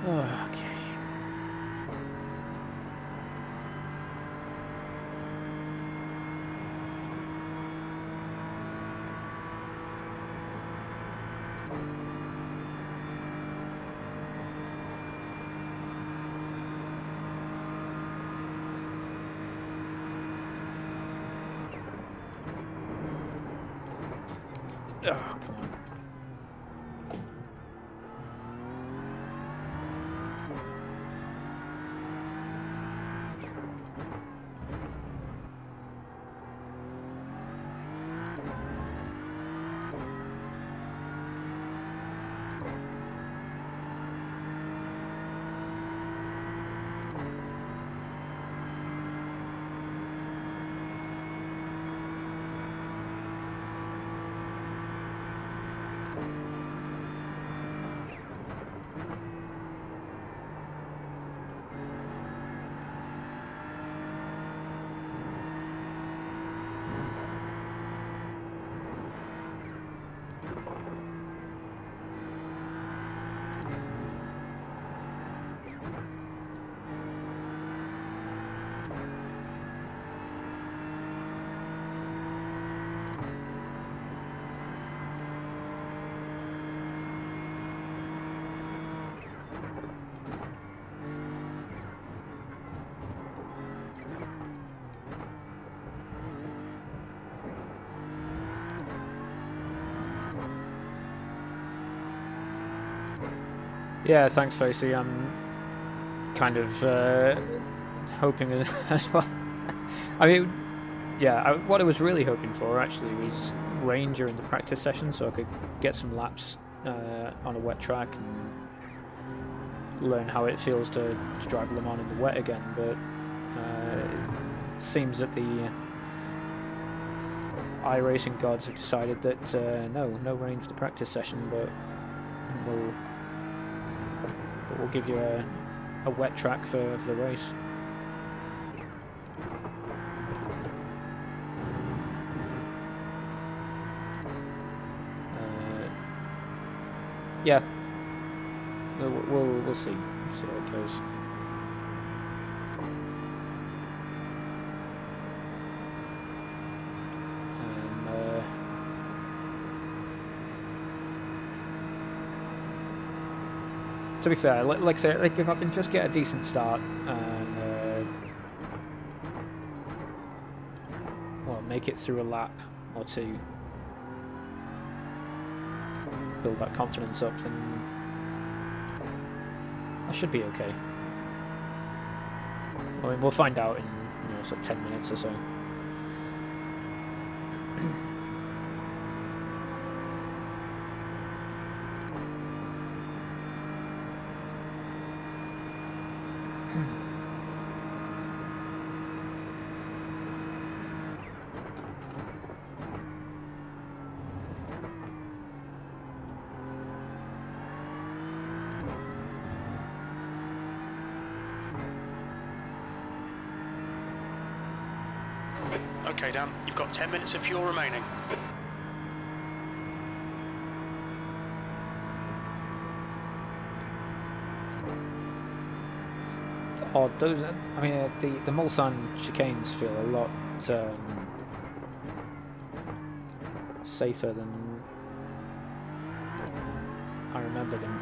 Okay. Oh, come on. Yeah, thanks, Facey. I'm kind of hoping as well. I mean, yeah, what I was really hoping for actually was rain during the practice session, so I could get some laps on a wet track and learn how it feels to drive Le Mans in the wet again. But it seems that the iRacing gods have decided that no rain for the practice session, but we'll give you a wet track for the race. Yeah, we'll see how it goes. To be fair, like I say, like if I can just get a decent start and well, make it through a lap or two, build that confidence up, then I should be okay. I mean, we'll find out in sort of 10 minutes or so. Okay, Dan, you've got 10 minutes of fuel remaining. It's odd, those. I mean, the Mulsanne chicanes feel a lot safer than I remember them.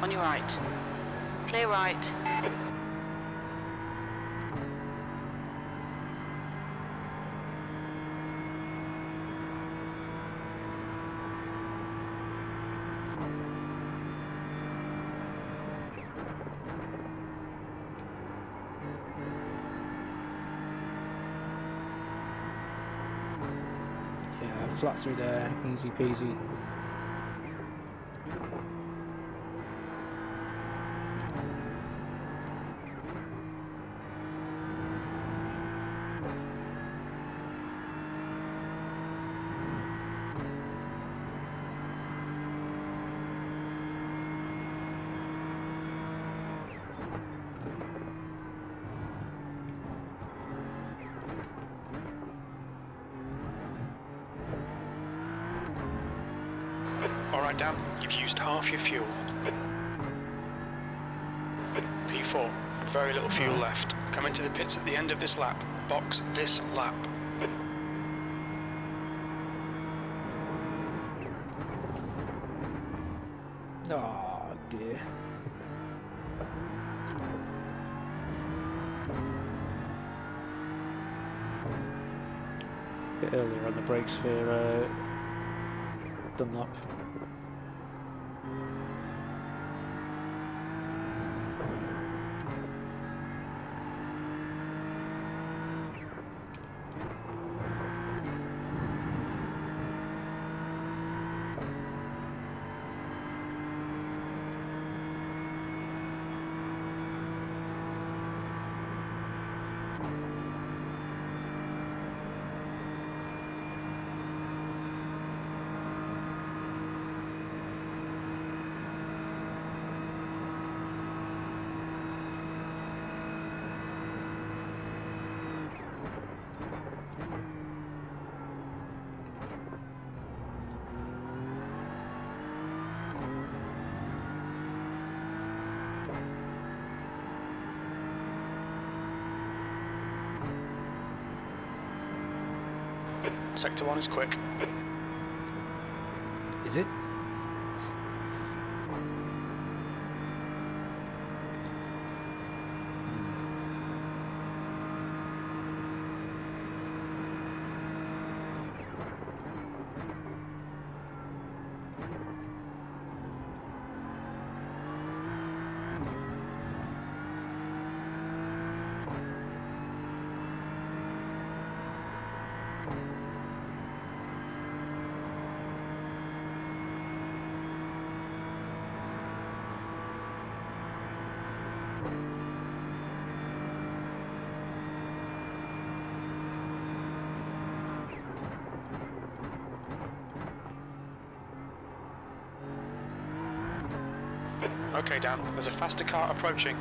On your right. Clear right. Yeah, flat through there, easy peasy. Alright, Dan, you've used half your fuel. P4, very little fuel left. Come into the pits at the end of this lap. Box this lap. Oh dear. Bit earlier on the brakes for Dunlop. Sector 1 is quick. Is it? Okay, Dan, there's a faster car approaching.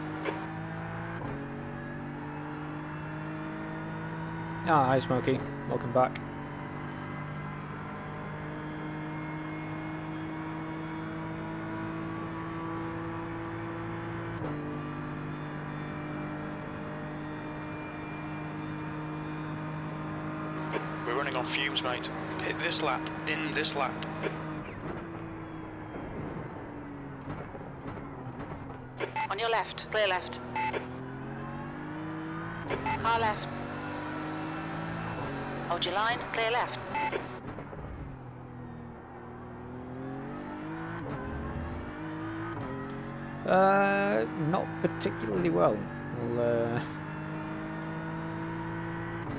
Ah, hi Smokey, welcome back. We're running on fumes, mate. Hit this lap, in this lap. On your left, clear left. Car left. Hold your line, clear left. Not particularly well.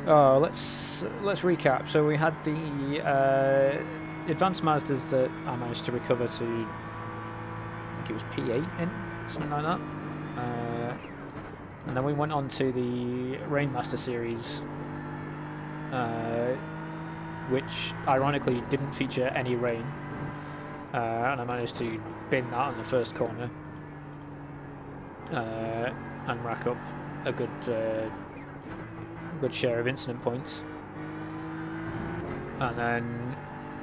Oh, let's recap. So we had the Advanced Mazdas that I managed to recover to, I think it was P8 in, something like that. And then we went on to the Rainmaster series, which ironically didn't feature any rain, and I managed to bin that on the first corner and rack up a good share of incident points. And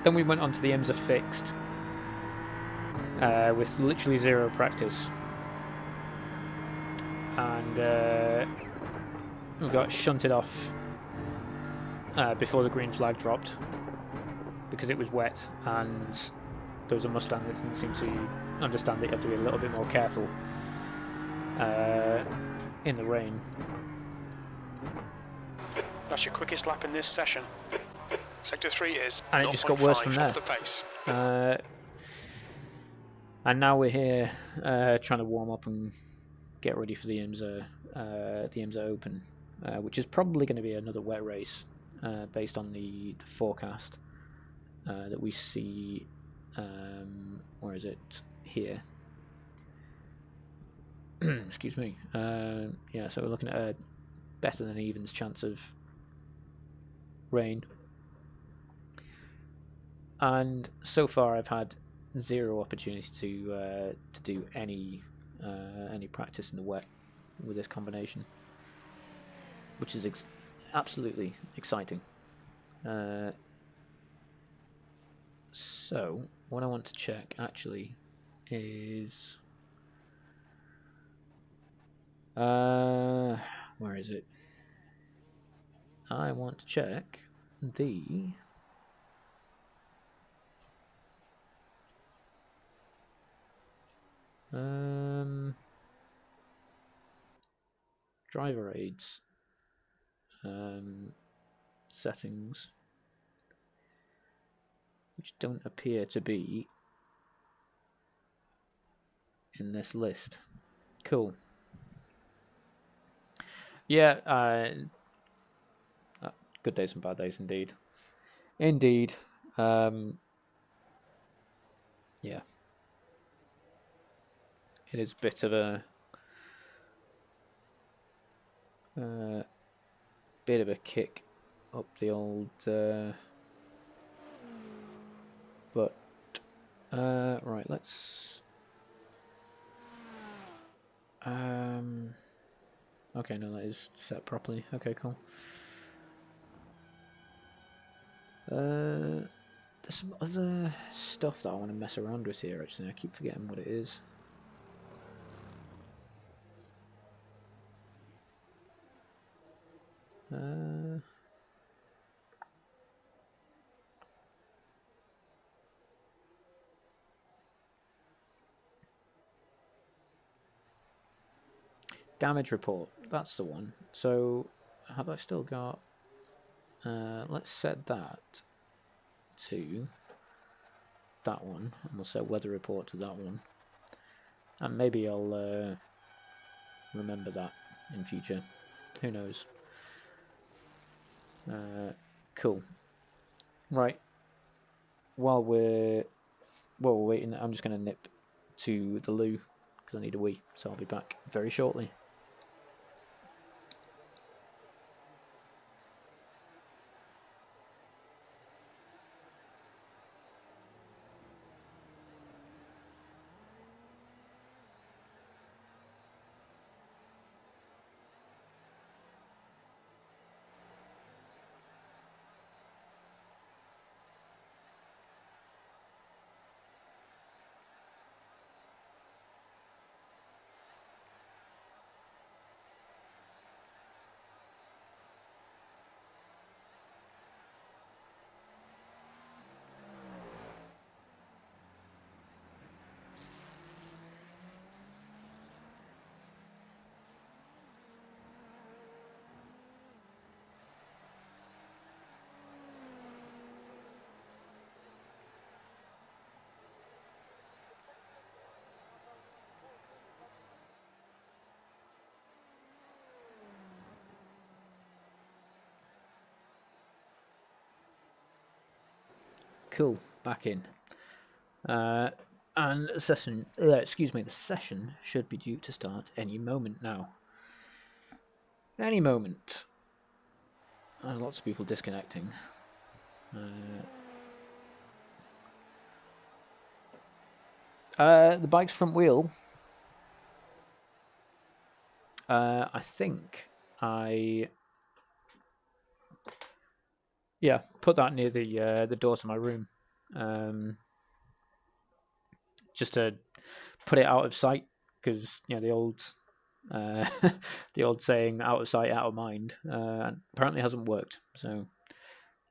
then we went on to the IMSA fixed with literally zero practice, and we got shunted off before the green flag dropped because it was wet, and there was a Mustang that didn't seem to understand that you have to be a little bit more careful in the rain. That's your quickest lap in this session. Sector 3 is And it just got worse from there. off the pace. And now we're here trying to warm up and get ready for the IMSA Open, which is probably going to be another wet race based on the forecast that we see. Where is it? Here. Excuse me. Yeah, so we're looking at a better than evens chance of rain. And so far I've had zero opportunity to do any practice in the wet with this combination, which is absolutely exciting. So what I want to check actually is where is it? I want to check the driver aids settings, which don't appear to be in this list. Cool. Yeah, good days and bad days indeed. Indeed. Yeah. It is a bit of a kick up the old but right, let's okay, no, that is set properly. Okay, cool. There's some other stuff that I want to mess around with here actually. I keep forgetting what it is. Damage report, that's the one. So have I still got let's set that to that one, and we'll set weather report to that one, and maybe I'll remember that in future, who knows. Cool. Right, while we're waiting, I'm just going to nip to the loo because I need a wee, so I'll be back very shortly. cool. Back in. And the session, the session should be due to start any moment now. Any moment. Lots of people disconnecting. The bike's front wheel. I think put that near the door to my room, just to put it out of sight, because the old the old saying "out of sight, out of mind" apparently hasn't worked. So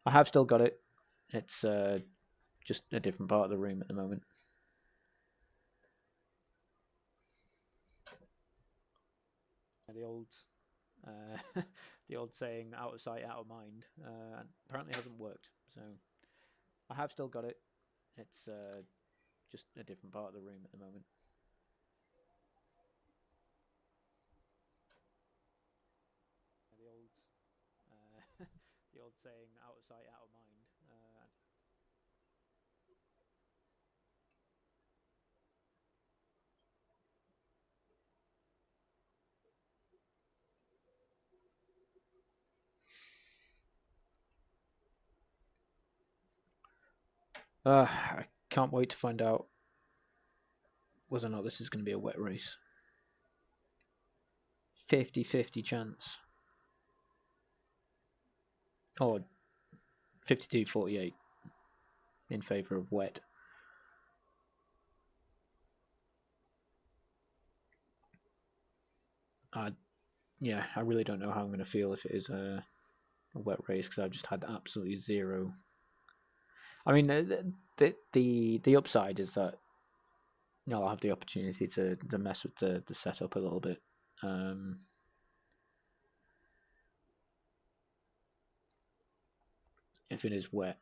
I have still got it. It's just a different part of the room at the moment. The old the old saying "out of sight, out of mind" apparently hasn't worked. So I have still got it. It's just a different part of the room at the moment. The old saying "out of sight, out of mind." I can't wait to find out whether or not this is going to be a wet race. 50-50 chance. Or 52-48 in favour of wet. I really don't know how I'm going to feel if it is a wet race, because I've just had absolutely zero. I mean, the upside is that I'll have the opportunity to mess with the setup a little bit. If it is wet,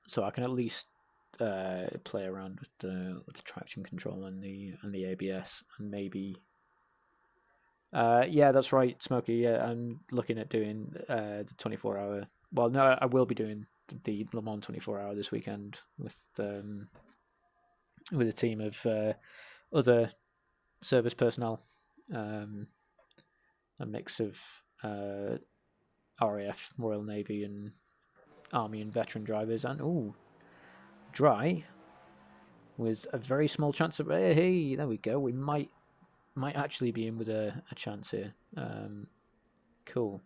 so I can at least play around with the traction control and the ABS, and maybe. Yeah, that's right, Smokey. Yeah, I'm looking at doing the 24-hour. Well, no, I will be doing the Le Mans 24-hour this weekend with a team of other service personnel, a mix of RAF, Royal Navy, and Army and veteran drivers, and dry with a very small chance of hey, there we go. We might actually be in with a chance here. Cool.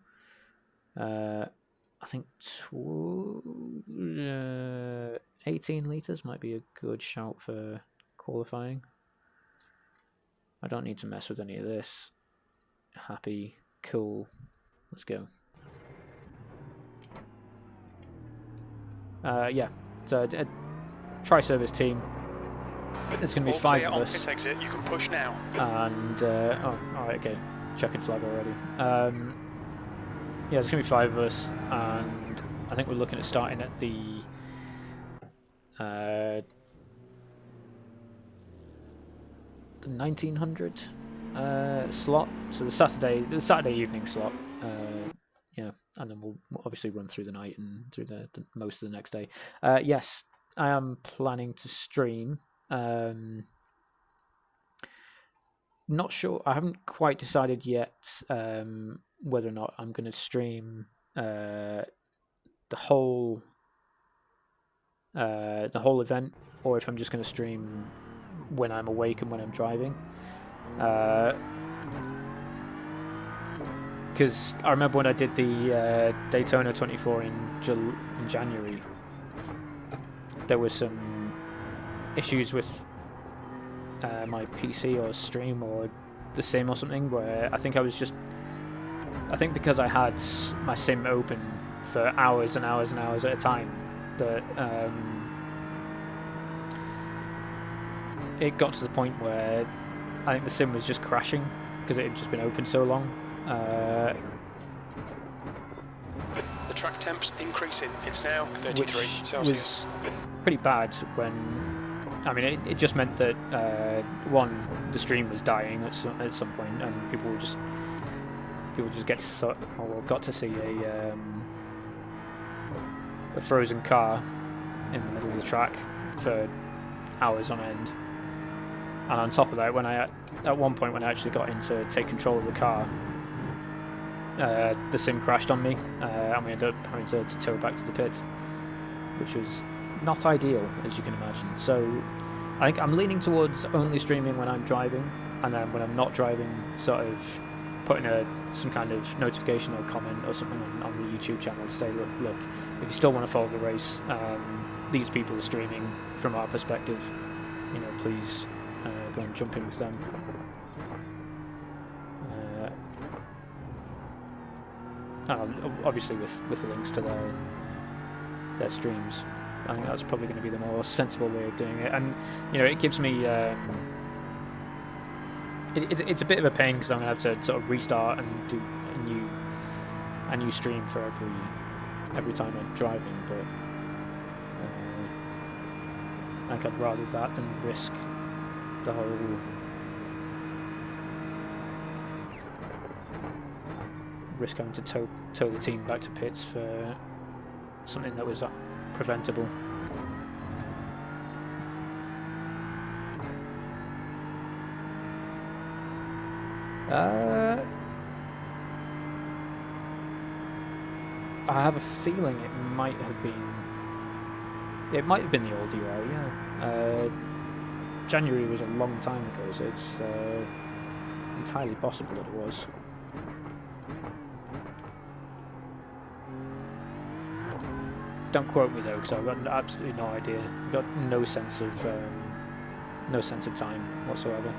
I think 18 litres might be a good shout for qualifying. I don't need to mess with any of this. Happy, cool. Let's go. So a tri-service team. It's going to be All 5 clear of on us. pit exit. You can push now. And alright, okay. Checking flag already. There's going to be 5 of us, and I think we're looking at starting at the 1900 slot. So the Saturday evening slot. And then we'll obviously run through the night and through the most of the next day. Yes, I am planning to stream. Not sure. I haven't quite decided yet whether or not I'm going to stream the whole event, or if I'm just going to stream when I'm awake and when I'm driving. Because I remember when I did the Daytona 24 in January, there were some issues with my PC or stream or the sim or something, where I think because I had my sim open for hours and hours and hours at a time, that it got to the point where I think the sim was just crashing because it had just been open so long. The track temp's increasing. It's now 33 which Celsius. was pretty bad when. I mean, it just meant that the stream was dying at some point, and people just got to see a frozen car in the middle of the track for hours on end. And on top of that, at one point when I actually got in to take control of the car, the sim crashed on me, and we ended up having to tow it back to the pits, which was not ideal, as you can imagine. So I think I'm leaning towards only streaming when I'm driving, and then when I'm not driving, sort of putting some kind of notification or comment or something on the YouTube channel to say, look, if you still want to follow the race, these people are streaming from our perspective, please go and jump in with them. Obviously with links to their streams. I think that's probably going to be the more sensible way of doing it, and it gives me it's a bit of a pain because I'm going to have to sort of restart and do a new stream for every time I'm driving, but I think I'd rather that than risk the whole having to tow the team back to pits for something that was preventable. I have a feeling it might have been the old UL, yeah. January was a long time ago, so it's entirely possible that it was. Don't quote me though, because I've got absolutely no idea. I've got no sense of time whatsoever.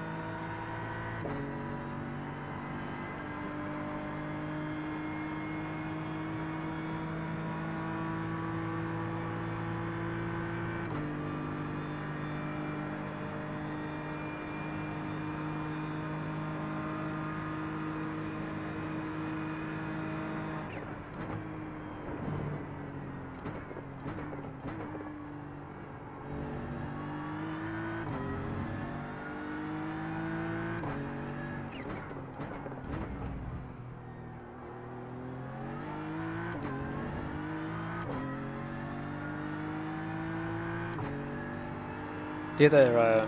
The other,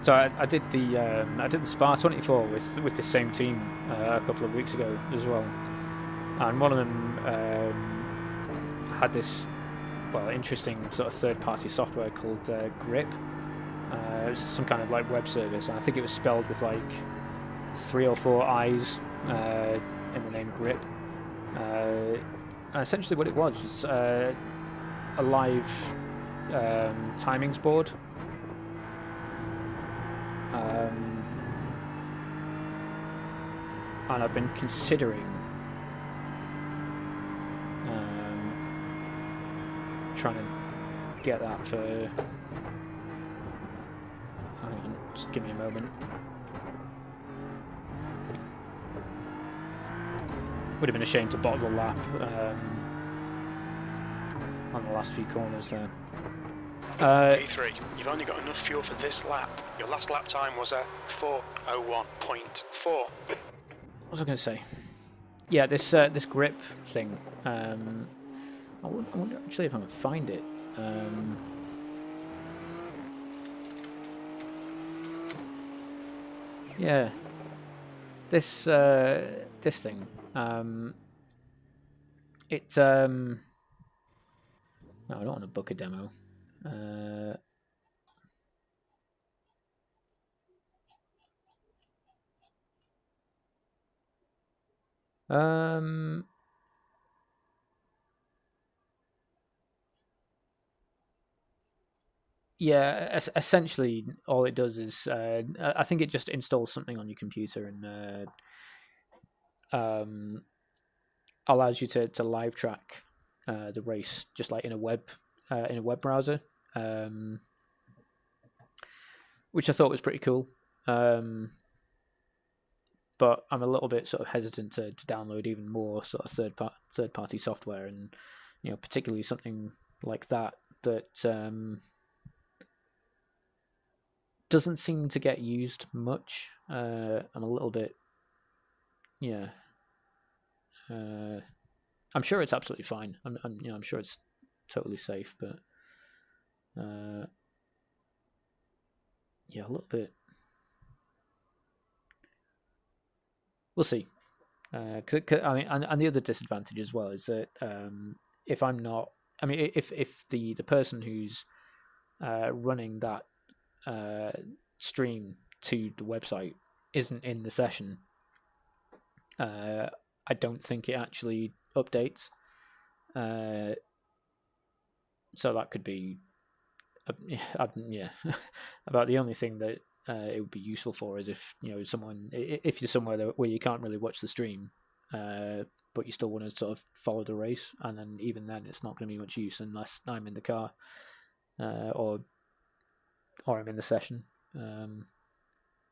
so I did the Spa 24 with the same team a couple of weeks ago as well, and one of them had this interesting sort of third-party software called Grip. It was some kind of like web service, and I think it was spelled with like 3 or 4 I's in the name Grip. And essentially, what it was a live timings board, and I've been considering trying to get that for. Hang on, just give me a moment. Would have been a shame to bottle the lap on the last few corners there. P3, you've only got enough fuel for this lap. Your last lap time was at 4:01.4. What was I going to say? Yeah, this grip thing. I wonder actually if I can find it. Yeah, this thing. It no, I don't want to book a demo. Yeah, essentially all it does is I think it just installs something on your computer and allows you to live track the race just like in a web browser, which I thought was pretty cool. But I'm a little bit sort of hesitant to download even more sort of third party software, and particularly something like that doesn't seem to get used much. I'm a little bit, I'm sure it's absolutely fine. I'm sure it's totally safe, but yeah, a little bit. We'll see. I mean, and the other disadvantage as well is that if I'm not, I mean, if the person who's running that stream to the website isn't in the session, I don't think it actually updates. So that could be, yeah, about the only thing that it would be useful for is if if you're somewhere where you can't really watch the stream, but you still want to sort of follow the race, and then even then it's not going to be much use unless I'm in the car, or I'm in the session.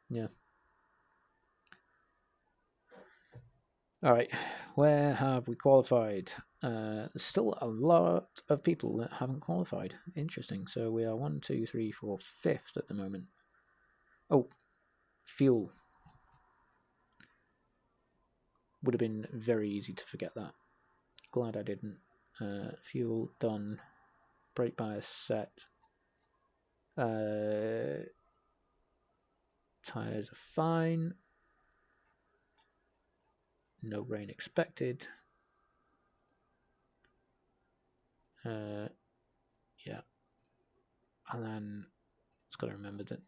Yeah. All right, where have we qualified? There's still a lot of people that haven't qualified. Interesting. So we are 1, 2, 3, 4, 5th at the moment. Oh, fuel. Would have been very easy to forget that. Glad I didn't. Fuel done. Brake bias set. Tires are fine. No rain expected. Yeah. And then it's got to remember that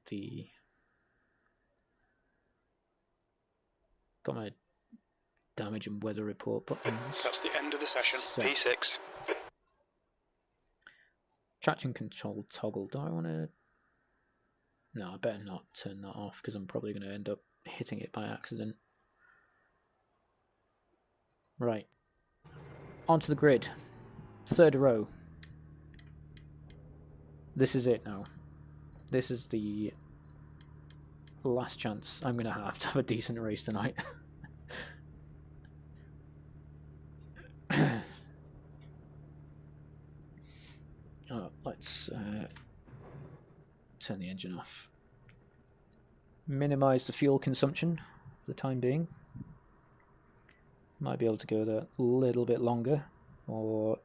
got my damage and weather report buttons. That's the end of the session. Set. P6. Traction control toggle. Do I want to? No, I better not turn that off because I'm probably going to end up hitting it by accident. Right. Onto the grid. 3rd row. This is it now. This is the last chance I'm going to have a decent race tonight. Let's turn the engine off. Minimize the fuel consumption for the time being. Might be able to go there a little bit longer, or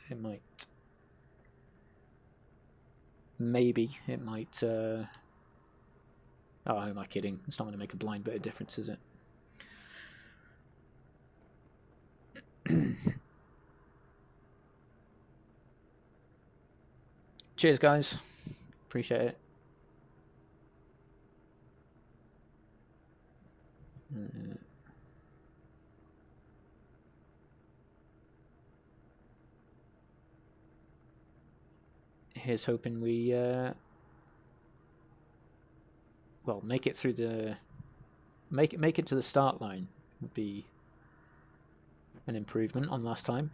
it might. Maybe it might. Oh, who am I kidding? It's not going to make a blind bit of difference, is it? Cheers, guys. Appreciate it. Here's hoping we well, make it through the make it to the start line would be an improvement on last time.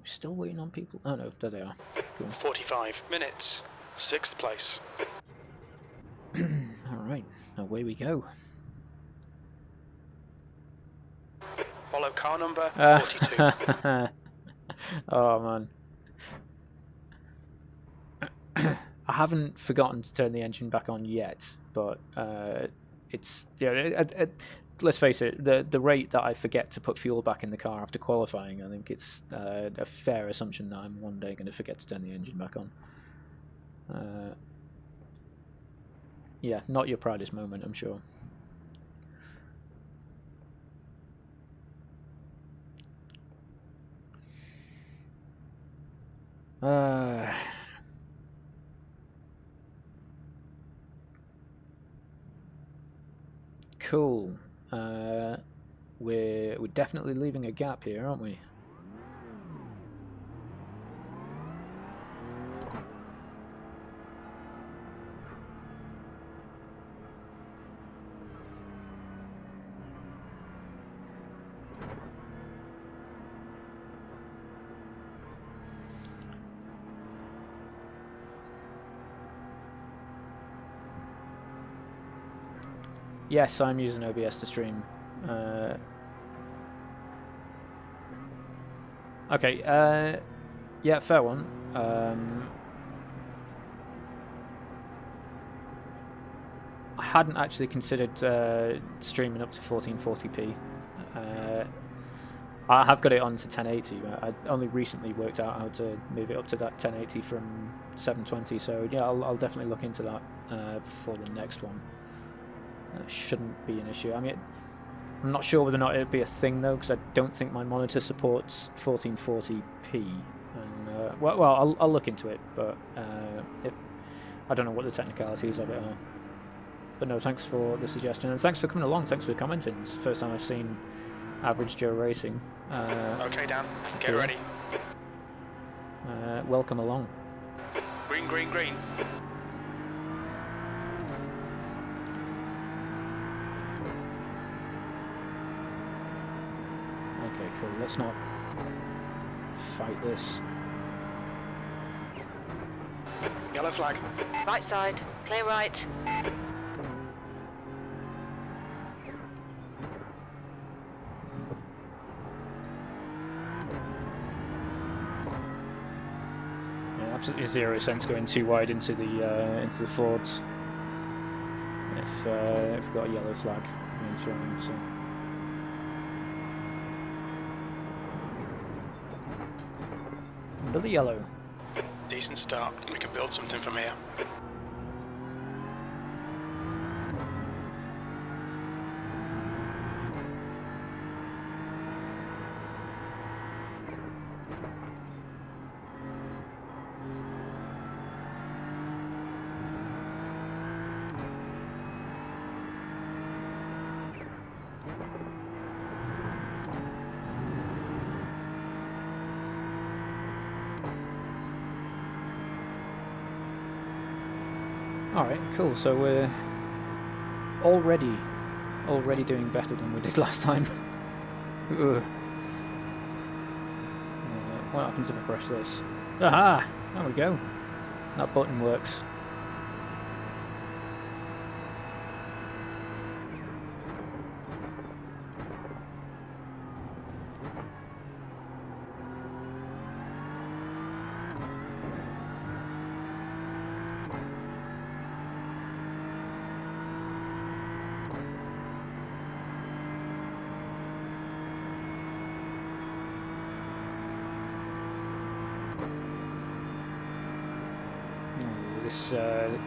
Still waiting on people. Oh no, there they are. Cool. 45 minutes. 6th place. Alright, away we go. Follow car number 42. Oh man. I haven't forgotten to turn the engine back on yet, but it's let's face it, the rate that I forget to put fuel back in the car after qualifying, I think it's a fair assumption that I'm one day going to forget to turn the engine back on. Yeah, not your proudest moment, I'm sure. Cool. We're definitely leaving a gap here, aren't we? Yes, I'm using OBS to stream. Okay, yeah, fair one. I hadn't actually considered streaming up to 1440p. I have got it on to 1080. I only recently worked out how to move it up to that 1080 from 720, so yeah, I'll definitely look into that for the next one. Shouldn't be an issue. I mean, I'm not sure whether or not it'd be a thing though, because I don't think my monitor supports 1440p. And well, I'll look into it, but I don't know what the technicalities of it are. But no, thanks for the suggestion, and thanks for coming along. Thanks for commenting. It's the first time I've seen Average Joe Racing. Okay, Dan, get ready. Welcome along. Green, green, green. Okay, cool. Let's not fight this. Yellow flag. Right side, clear right. Absolutely zero sense going too wide into the Fords if we've got a yellow flag being thrown. So another yellow. Decent start. We can build something from here. Alright, cool, so we're already doing better than we did last time. What happens if I press this? Aha! There we go. That button works.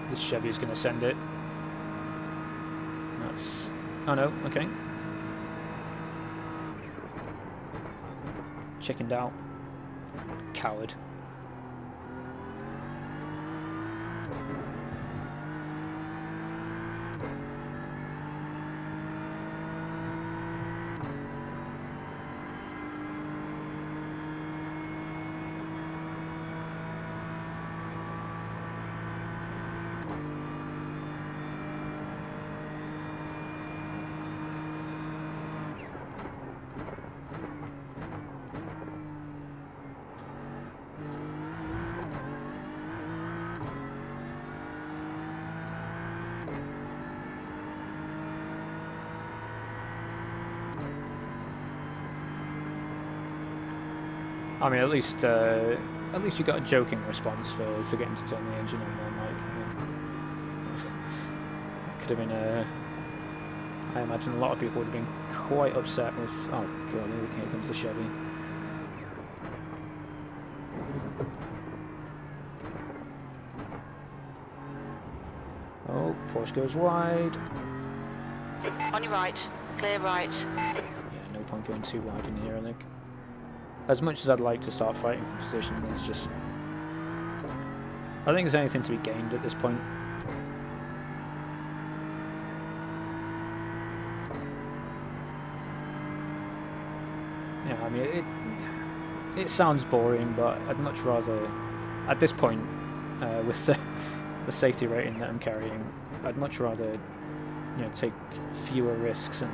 This Chevy is going to send it. That's... oh no, okay. Chickened out. Coward. I mean, at least you got a joking response for getting to turn the engine on there, Mike. That could have been I imagine a lot of people would have been quite upset with... oh god, here comes the Chevy. Oh, Porsche goes wide. On your right, clear right. Yeah, no point going too wide in here, I think. As much as I'd like to start fighting for position, it's just... I don't think there's anything to be gained at this point. Yeah, I mean, it sounds boring, but I'd much rather, at this point, with the safety rating that I'm carrying, I'd much rather, you know, take fewer risks and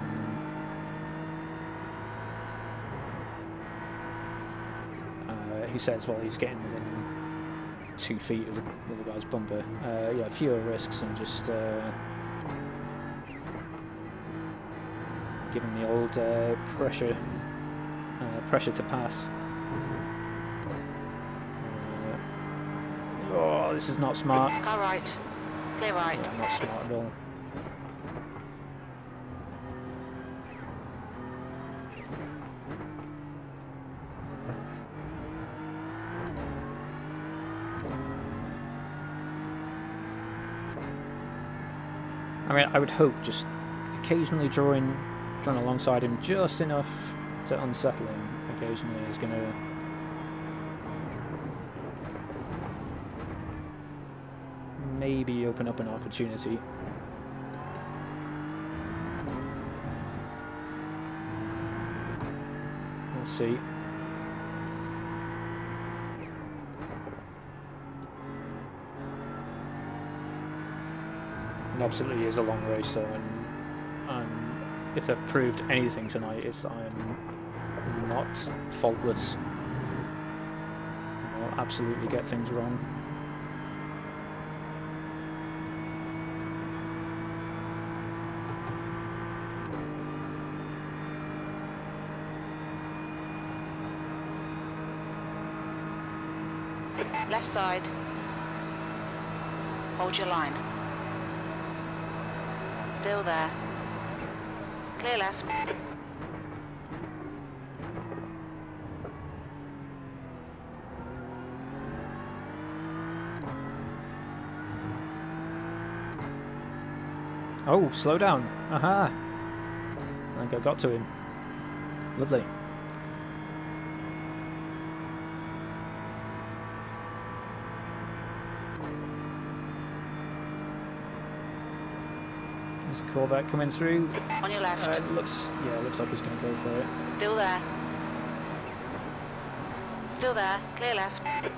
he says, well, he's getting within 2 feet of the other guy's bumper. Yeah, fewer risks and just Give him the old pressure to pass. Oh, this is not smart. Car right. Clear right. Yeah, not smart at all. I mean, I would hope just occasionally drawing alongside him just enough to unsettle him occasionally is going to maybe open up an opportunity. We'll see. It absolutely is a long race though, and if they've proved anything tonight, it's that I'm not faultless. I'll absolutely get things wrong. Left side. Hold your line. Still there. Clear left. Oh, slow down. Aha! I think I got to him. Lovely. Is Corvette coming through? On your left. It looks like he's going to go for it. Still there. Still there. Clear left. Yeah.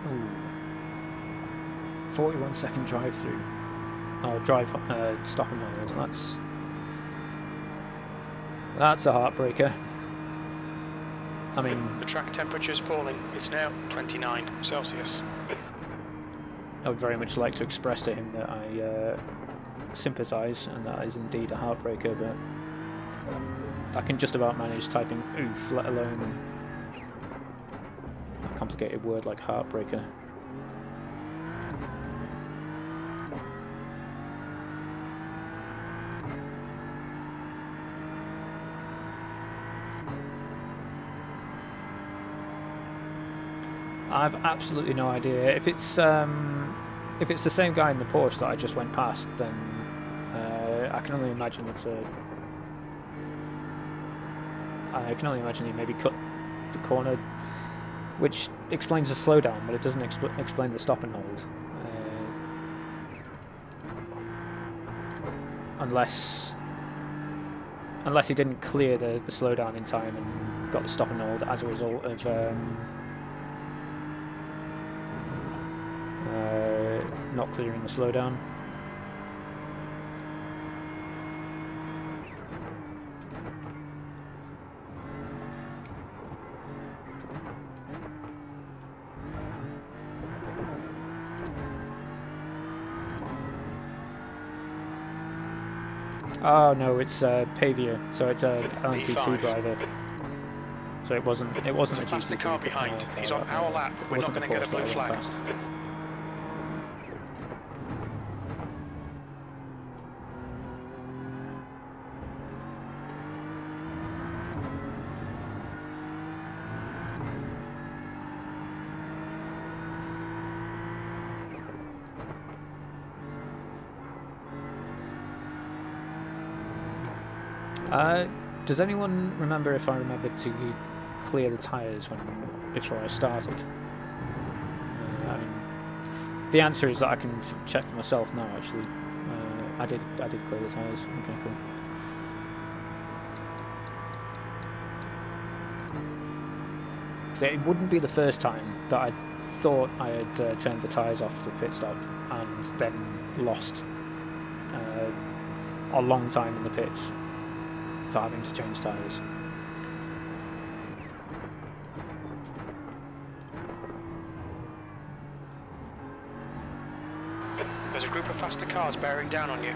Ooh. 41-second drive through. Oh, stop and hold. That's a heartbreaker. I mean, The track temperature is falling. It's now 29 Celsius. I would very much like to express to him that I sympathise and that is indeed a heartbreaker, but I can just about manage typing oof, let alone a complicated word like heartbreaker. I've absolutely no idea. If it's the same guy in the Porsche that I just went past, then I can only imagine I can only imagine he maybe cut the corner, which explains the slowdown, but it doesn't explain the stop and hold. Unless he didn't clear the slowdown in time and got the stop and hold as a result of not clearing the slowdown. Oh no, it's Pavia, so it's a LMP2 driver. So it wasn't a GT3 Past the car behind. He's on our lap. We're not going to get a blue flag. Does anyone remember if I remembered to clear the tyres before I started? I mean, the answer is that I can check for myself now. Actually, I did clear the tyres. Okay, cool. So it wouldn't be the first time that I thought I had turned the tyres off the pit stop and then lost a long time in the pits for having to change tyres. There's a group of faster cars bearing down on you.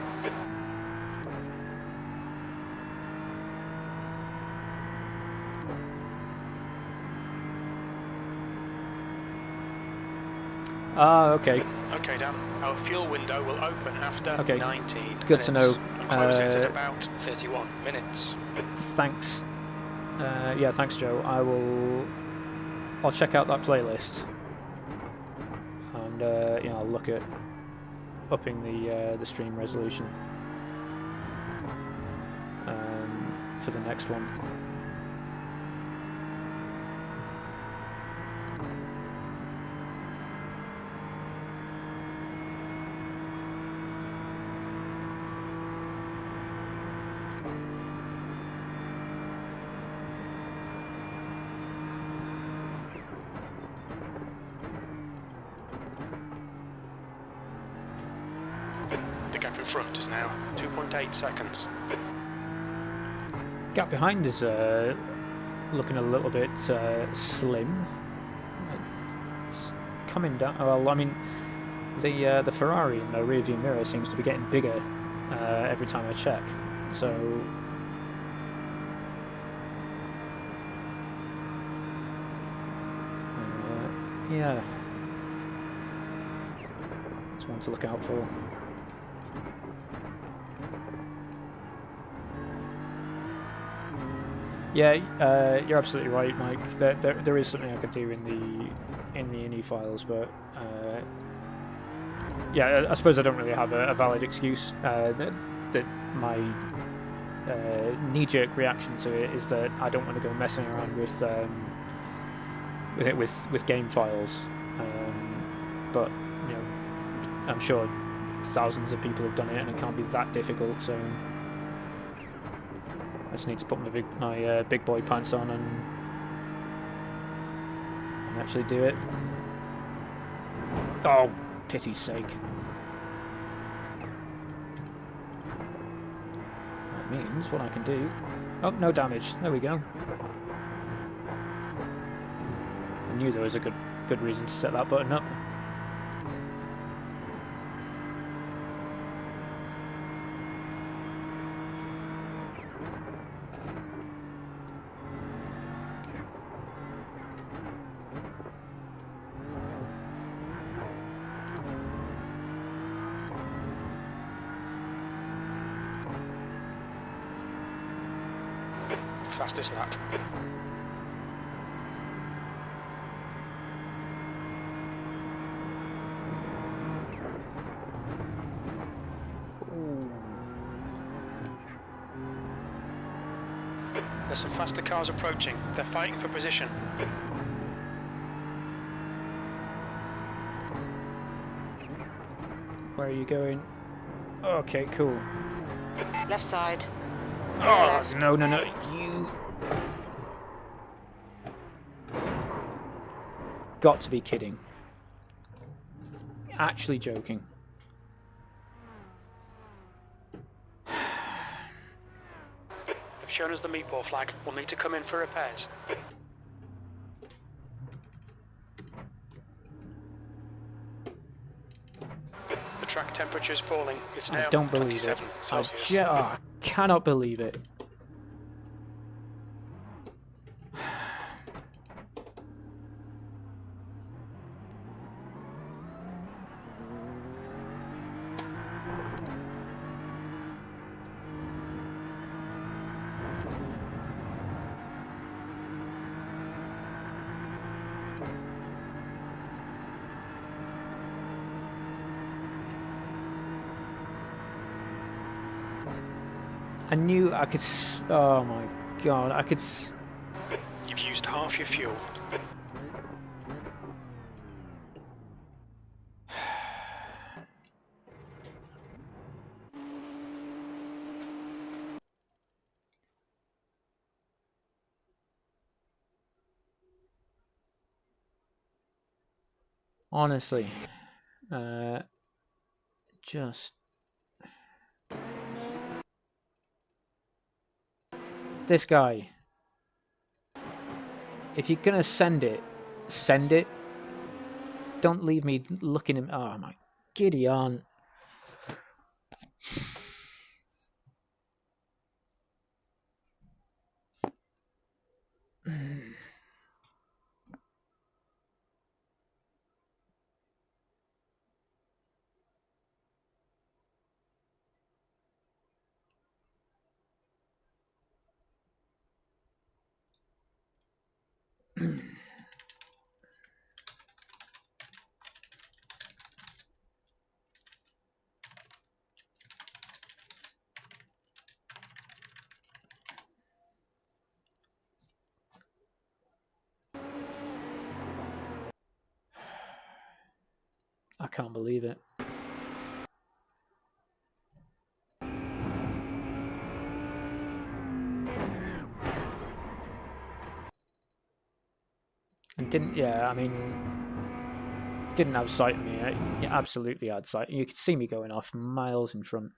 Ah, okay. Okay, Dan. Our fuel window will open after 19 Good to know. And closes in about 31 minutes. Thanks. Yeah, thanks, Joe. I'll check out that playlist, and yeah, I'll look at upping the stream resolution for the next one. The gap in front is now 2.8 seconds. Gap behind is looking a little bit slim. It's coming down. Well, I mean, the Ferrari in the rearview mirror seems to be getting bigger every time I check. So yeah, it's one to look out for. Yeah, you're absolutely right, Mike. There is something I could do in the INI files, but yeah, I suppose I don't really have a valid excuse. That my knee-jerk reaction to it is that I don't want to go messing around with game files. But you know, I'm sure thousands of people have done it, and it can't be that difficult. So I just need to put my big boy pants on and actually do it. Oh, pity's sake. That means what I can do... Oh, no damage. There we go. I knew there was a good reason to set that button up. Fastest lap. There's some faster cars approaching. They're fighting for position. Where are you going? Okay, cool. Left side. Oh, no, you... Got to be kidding. Actually joking. They've shown us the meatball flag. We'll need to come in for repairs. The track temperature is falling. It's now I don't believe it. 27 Celsius. I cannot believe it. I knew I could... Oh my God, I could. You've used half your fuel. Honestly, just this guy. If you're gonna send it, send it. Don't leave me looking at. Oh my giddy aunt. I can't believe it. And didn't, yeah, I mean, didn't have sight of me. Yeah, absolutely had sight. You could see me going off miles in front.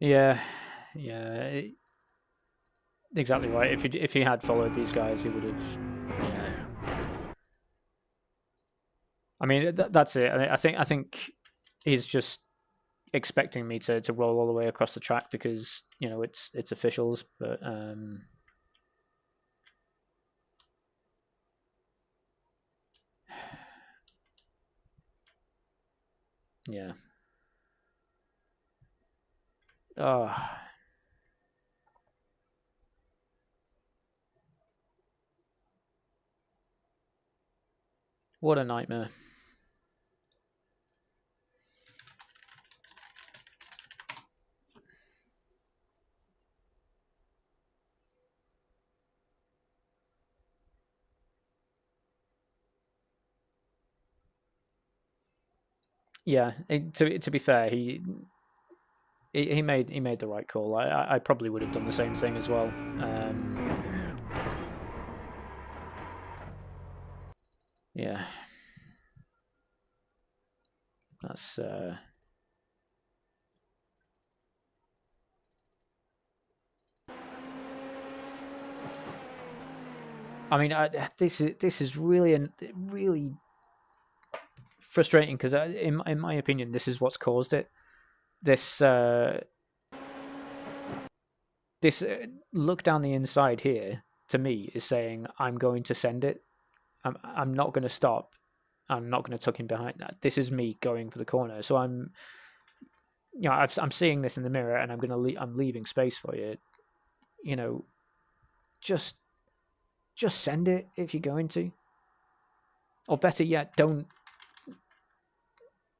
Yeah, yeah, exactly right. If he had followed these guys, he would have. Yeah. I mean, that's it. I think he's just expecting me to roll all the way across the track because it's officials, but yeah. Oh, what a nightmare. Yeah, to be fair, he made the right call. I probably would have done the same thing as well. Yeah, that's. I mean, this is really frustrating because in my opinion, this is what's caused it. This look down the inside here to me is saying I'm going to send it. I'm not going to stop. I'm not going to tuck in behind that. This is me going for the corner. So I'm seeing this in the mirror, and I'm leaving space for you. Just send it if you're going to, or better yet, don't.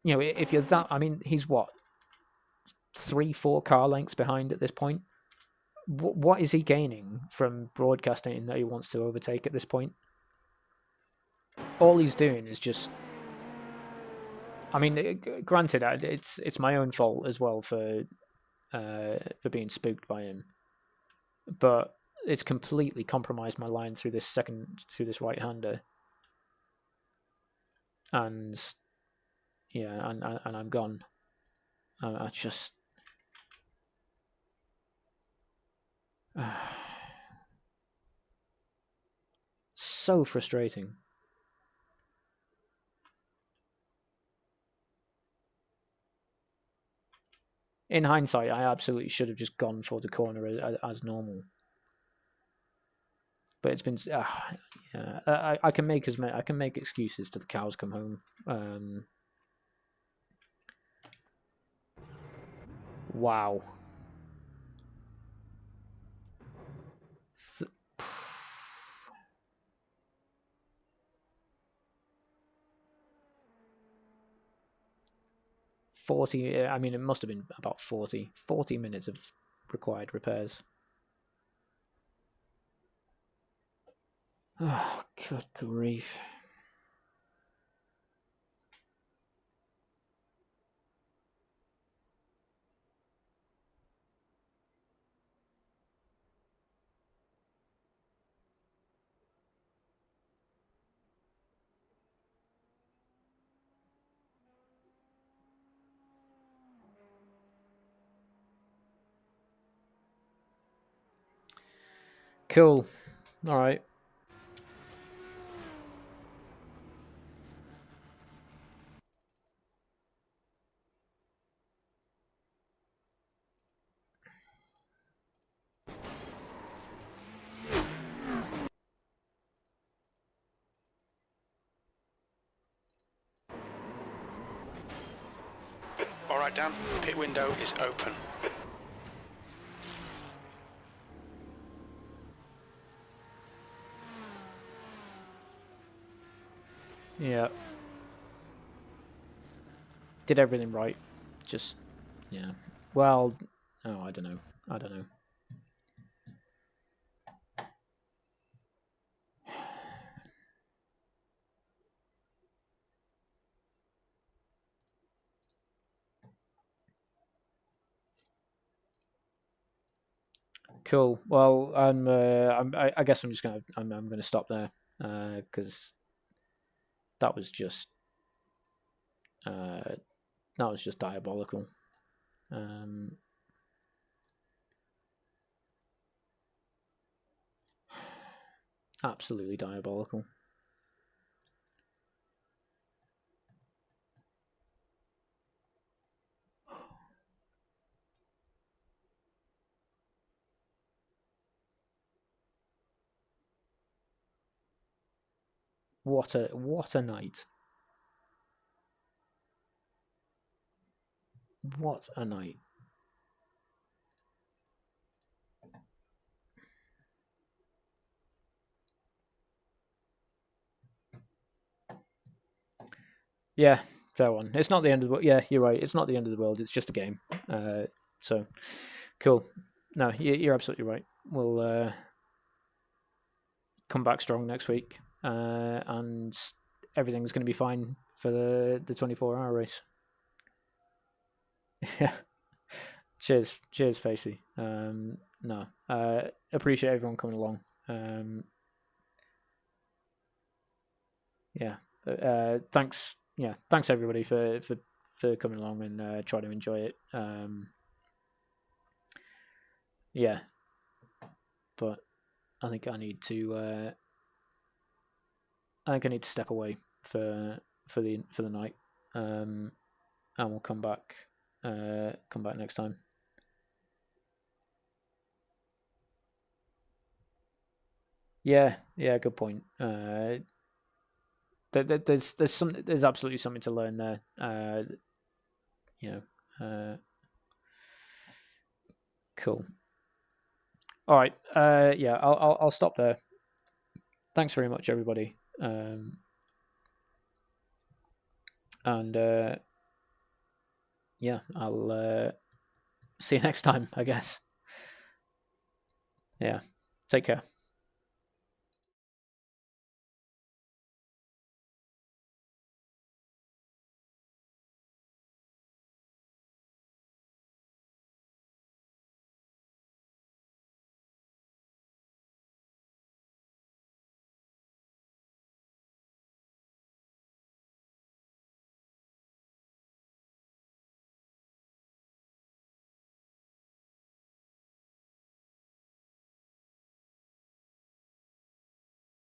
If you're that, I mean, he's what 3-4 car lengths behind at this point. What is he gaining from broadcasting that he wants to overtake at this point? All he's doing is just. I mean, granted, it's my own fault as well for being spooked by him, but it's completely compromised my line through this right-hander. and yeah, and I'm gone. I just so frustrating. In hindsight, I absolutely should have just gone for the corner as normal. But it's been, yeah. I can make I can make excuses till the cows come home. Wow. 40, I mean, it must have been about 40 minutes of required repairs. Oh, good grief. Cool. All right. All right, Dan, pit window is open. Yeah. Did everything right. Just, yeah. Well, oh, I don't know. I don't know. Cool. Well, I guess I'm just gonna I'm gonna stop there because that was just diabolical. Absolutely diabolical. What a night. What a night. Yeah, fair one. It's not the end of the world. Yeah, you're right. It's not the end of the world. It's just a game. So cool. No, you're absolutely right. We'll come back strong next week, and everything's going to be fine for the 24-hour race. Yeah. Cheers, Facey. No, appreciate everyone coming along. Yeah, thanks. Yeah, thanks everybody for coming along and trying to enjoy it. Yeah, but I think I need to. I think I need to step away for the night, and we'll come back next time. Yeah, good point. There's absolutely something to learn there. Cool. All right. Yeah, I'll stop there. Thanks very much, everybody. And yeah, I'll see you next time, I guess. Yeah. Take care.